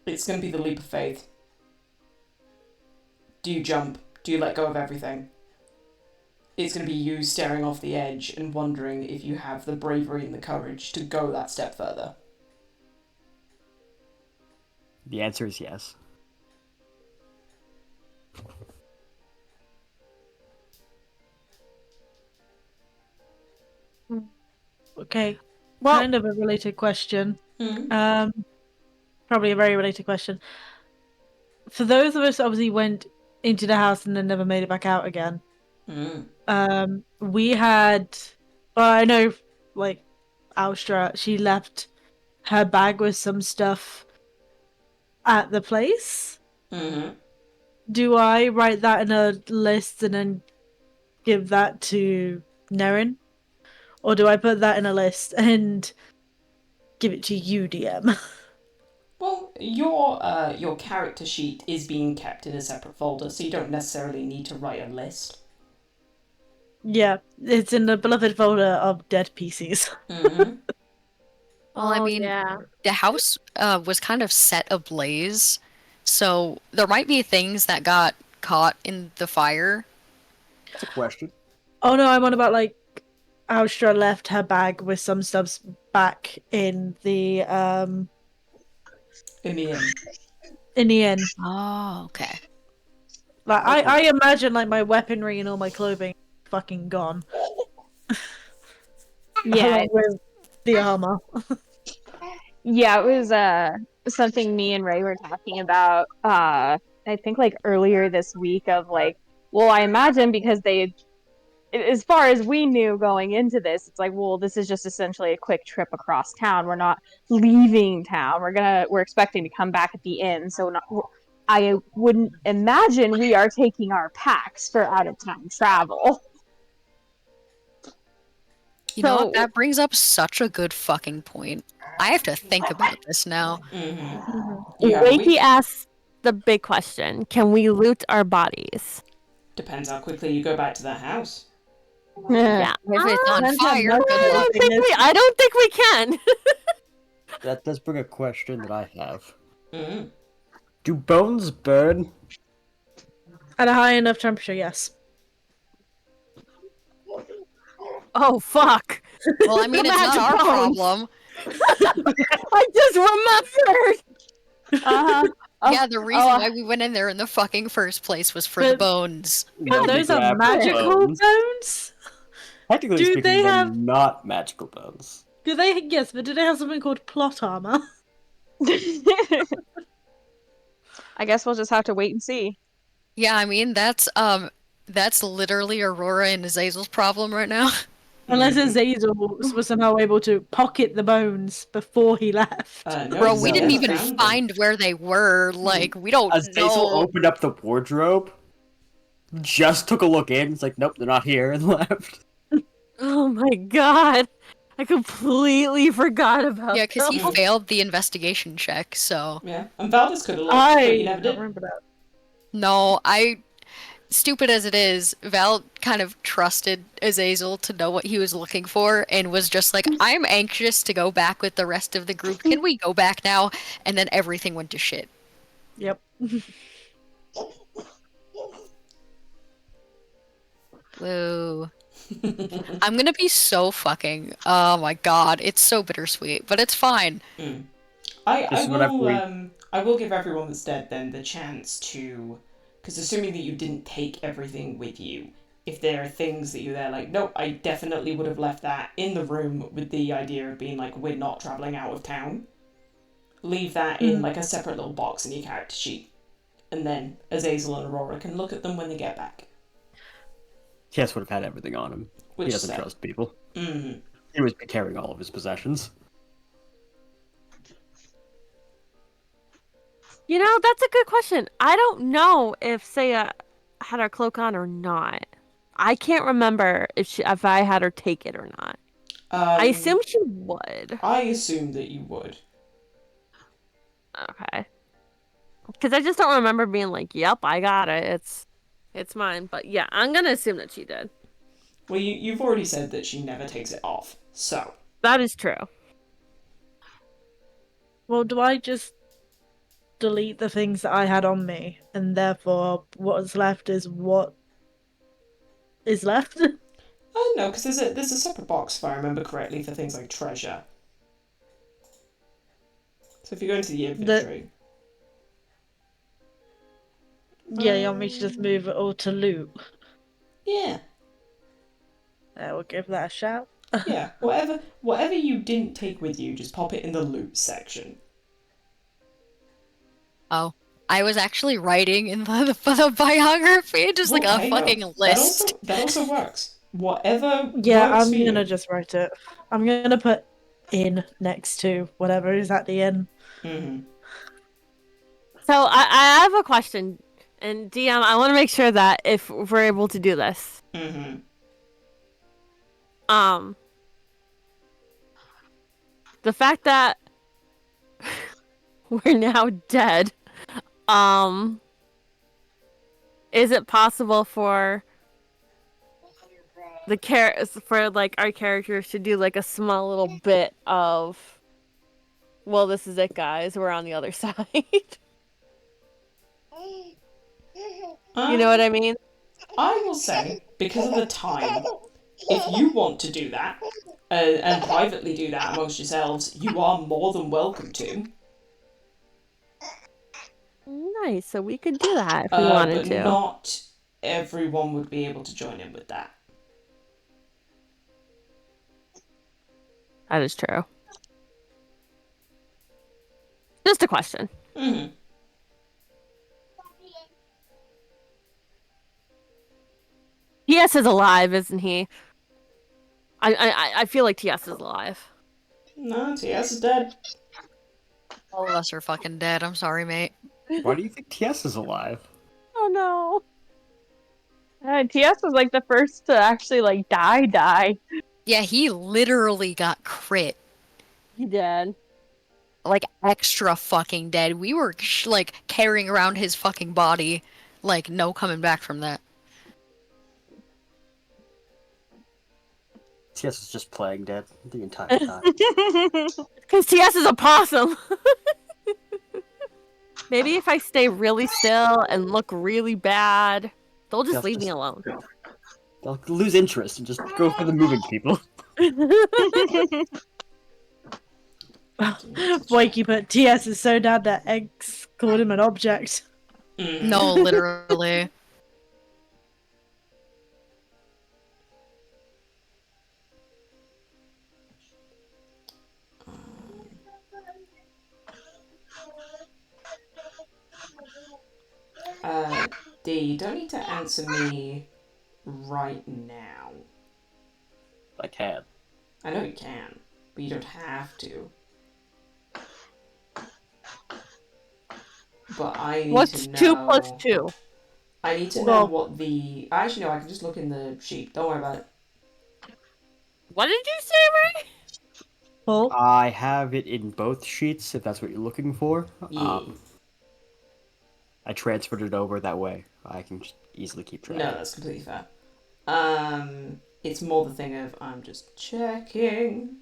Speaker 1: It's going to be the leap of faith. Do you jump? Do you let go of everything? It's going to be you staring off the edge and wondering if you have the bravery and the courage to go that step further.
Speaker 5: The answer is yes.
Speaker 4: Okay.
Speaker 6: Well,
Speaker 4: Kind of a related question.
Speaker 1: Mm.
Speaker 4: Probably a very related question. For those of us that obviously went into the house and then never made it back out again, we had, well, I know, like, Austra, she left her bag with some stuff at the place.
Speaker 1: Mm-hmm.
Speaker 4: Do I write that in a list and then give that to Nerin? Or do I put that in a list and give it to you, DM?
Speaker 1: Well, your character sheet is being kept in a separate folder, so you don't necessarily need to write a list.
Speaker 4: Yeah, it's in the beloved folder of dead PCs.
Speaker 1: Mm-hmm.
Speaker 3: Well, I
Speaker 6: oh
Speaker 3: mean,
Speaker 6: yeah.
Speaker 3: the house was kind of set ablaze, so there might be things that got caught in the fire.
Speaker 5: That's a question.
Speaker 4: Oh no, I'm on about like Austra left her bag with some stuff back in the
Speaker 1: In the inn.
Speaker 4: inn.
Speaker 3: Oh, okay.
Speaker 4: Like
Speaker 5: Okay.
Speaker 4: I imagine like my weaponry and all my clothing fucking gone.
Speaker 2: Yeah,
Speaker 4: Along with the armor.
Speaker 2: yeah, it was something me and Ray were talking about I think like earlier this week of like, well, I imagine because they, as far as we knew going into this, it's like, well, this is just essentially a quick trip across town. We're not leaving town. We're expecting to come back at the inn. So not, I wouldn't imagine we are taking our packs for out of town travel.
Speaker 3: You know what?
Speaker 2: So
Speaker 3: That brings up such a good fucking point. I have to think about this now.
Speaker 1: Mm-hmm. You have a
Speaker 6: Wakey
Speaker 1: week.
Speaker 6: asks the big question: can we loot our bodies?
Speaker 1: Depends how quickly you go back to that house.
Speaker 6: Yeah.
Speaker 3: If it's on
Speaker 4: Depends how
Speaker 3: fire,
Speaker 4: much
Speaker 3: good
Speaker 6: I
Speaker 3: luck.
Speaker 6: don't think I don't think we can.
Speaker 5: That does bring a question that I have.
Speaker 1: Mm-hmm.
Speaker 5: Do bones burn?
Speaker 4: At a high enough temperature, yes.
Speaker 6: Oh fuck!
Speaker 3: Well, I mean, it's not
Speaker 6: Magic
Speaker 3: our
Speaker 6: bones.
Speaker 3: problem.
Speaker 6: I just remembered.
Speaker 2: uh-huh.
Speaker 3: Yeah, the reason why we went in there in the fucking first place was for the
Speaker 4: But-
Speaker 3: bones.
Speaker 4: But those are magical bones?
Speaker 5: Technically
Speaker 4: Do
Speaker 5: speaking,
Speaker 4: they
Speaker 5: they're
Speaker 4: have-
Speaker 5: not magical bones.
Speaker 4: Do they, yes, but do they have something called plot armor?
Speaker 2: I guess we'll just have to wait and see.
Speaker 3: Yeah, I mean, that's literally Aurora and Azazel's problem right now.
Speaker 4: Unless Azazel was somehow able to pocket the bones before he left.
Speaker 1: No,
Speaker 3: Bro, we didn't
Speaker 1: Zella
Speaker 3: even
Speaker 1: found them.
Speaker 3: find where they were. Like, we don't
Speaker 5: Azazel
Speaker 3: know.
Speaker 5: opened up the wardrobe, just took a look in, it's like, nope, they're not here, and left.
Speaker 6: Oh my god! I completely forgot about.
Speaker 3: Yeah, because he
Speaker 6: them.
Speaker 3: failed the investigation check, so...
Speaker 1: Yeah, and Valdis could have looked, but
Speaker 4: I
Speaker 1: you never
Speaker 4: don't
Speaker 1: did.
Speaker 4: remember that.
Speaker 3: No, stupid as it is, Val kind of trusted Azazel to know what he was looking for and was just like, I'm anxious to go back with the rest of the group. Can we go back now? And then everything went to shit.
Speaker 4: Yep.
Speaker 3: Whoa. I'm gonna be so fucking... Oh my god, it's so bittersweet, but it's fine.
Speaker 1: I will give everyone that's dead then the chance to, because assuming that you didn't take everything with you, if there are things that you're there like, nope, I definitely would have left that in the room with the idea of being like, we're not travelling out of town, leave that in like a separate little box in your character sheet. And then Azazel and Aurora can look at them when they get back.
Speaker 5: Cass would have had everything on him.
Speaker 1: Which
Speaker 5: He doesn't
Speaker 1: is
Speaker 5: trust people.
Speaker 1: Mm-hmm.
Speaker 5: He was carrying all of his possessions.
Speaker 6: You know, that's a good question. I don't know if Seiya had her cloak on or not. I can't remember if I had her take it or not. I assume she would.
Speaker 1: I assume that you would.
Speaker 6: Okay. Because I just don't remember being like, "Yep, I got it. It's mine." But yeah, I'm gonna assume that she did.
Speaker 1: Well, you've already said that she never takes it off, so.
Speaker 6: That is true.
Speaker 4: Well, do I just delete the things that I had on me, and therefore what's left is what is left?
Speaker 1: No, because there's a separate box, if I remember correctly, for things like treasure. So if you go into the inventory...
Speaker 4: Yeah, you want me to just move it all to loot?
Speaker 1: Yeah.
Speaker 4: I will give that a shout.
Speaker 1: Yeah, whatever you didn't take with you, just pop it in the loot section.
Speaker 3: Oh, I was actually writing in the biography, just like a
Speaker 1: Hey, no,
Speaker 3: fucking list.
Speaker 1: That also works. Whatever
Speaker 4: Yeah,
Speaker 1: works
Speaker 4: I'm
Speaker 1: for
Speaker 4: gonna
Speaker 1: you.
Speaker 4: just write it. I'm gonna put in next to whatever is at the end.
Speaker 1: Mm-hmm.
Speaker 6: So I have a question, and DM, I want to make sure that if we're able to do this,
Speaker 1: Mm-hmm.
Speaker 6: the fact that we're now dead, is it possible for like our characters to do like a small little bit of, well, this is it, guys, we're on the other side? You know what I mean?
Speaker 1: I will say, because of the time, if you want to do that, and privately do that amongst yourselves, you are more than welcome to.
Speaker 6: Nice. So we could do that if we wanted
Speaker 1: But
Speaker 6: to.
Speaker 1: not everyone would be able to join in with that.
Speaker 6: That is true. Just a question.
Speaker 1: Mm-hmm.
Speaker 6: TS is alive, isn't he? I feel like TS is alive.
Speaker 1: No, TS is dead.
Speaker 3: All of us are fucking dead. I'm sorry, mate.
Speaker 5: Why do you think TS is alive?
Speaker 6: Oh no.
Speaker 2: TS was like the first to actually like die.
Speaker 3: Yeah, he literally got crit.
Speaker 6: He did.
Speaker 3: Like, extra fucking dead. We were, like, carrying around his fucking body. Like, no coming back from that.
Speaker 5: TS is just playing dead the entire time.
Speaker 6: Because TS is a possum. Maybe if I stay really still and look really bad, they'll just leave me alone.
Speaker 5: They'll lose interest and just go for the moving people.
Speaker 4: Wakey put TS is so dead that eggs called him an object.
Speaker 1: Mm-hmm.
Speaker 3: No, literally.
Speaker 1: D, you don't need to answer me right now.
Speaker 5: I can.
Speaker 1: I know you can, but you don't have to. But I need
Speaker 6: What's
Speaker 1: to know...
Speaker 6: 2 plus 2?
Speaker 1: I need to know what the... Actually, no, I can just look in the sheet. Don't worry about it.
Speaker 6: What did you say, Ray?
Speaker 4: Paul?
Speaker 5: I have it in both sheets, if that's what you're looking for.
Speaker 1: Yeah.
Speaker 5: I transferred it over that way. I can just easily keep track.
Speaker 1: No, that's completely fair. It's more the thing of, I'm just checking.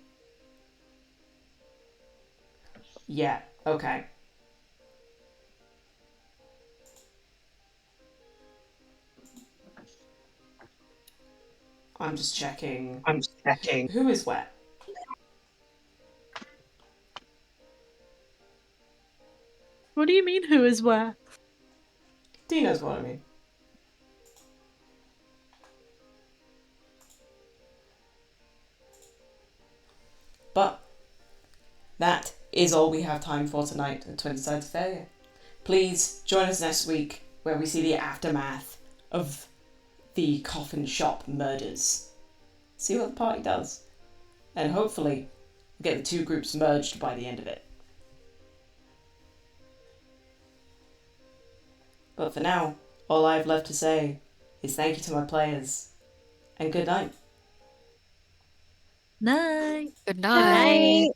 Speaker 1: Yeah, okay. I'm just checking. Who is where?
Speaker 4: What do you mean, who is where?
Speaker 1: D knows what I mean. But that is all we have time for tonight at 20 Sides of Failure. Please join us next week where we see the aftermath of the coffin shop murders. See what the party does. And hopefully get the two groups merged by the end of it. But for now, all I have left to say is thank you to my players, and good night.
Speaker 4: Night.
Speaker 3: Good night.
Speaker 2: Night.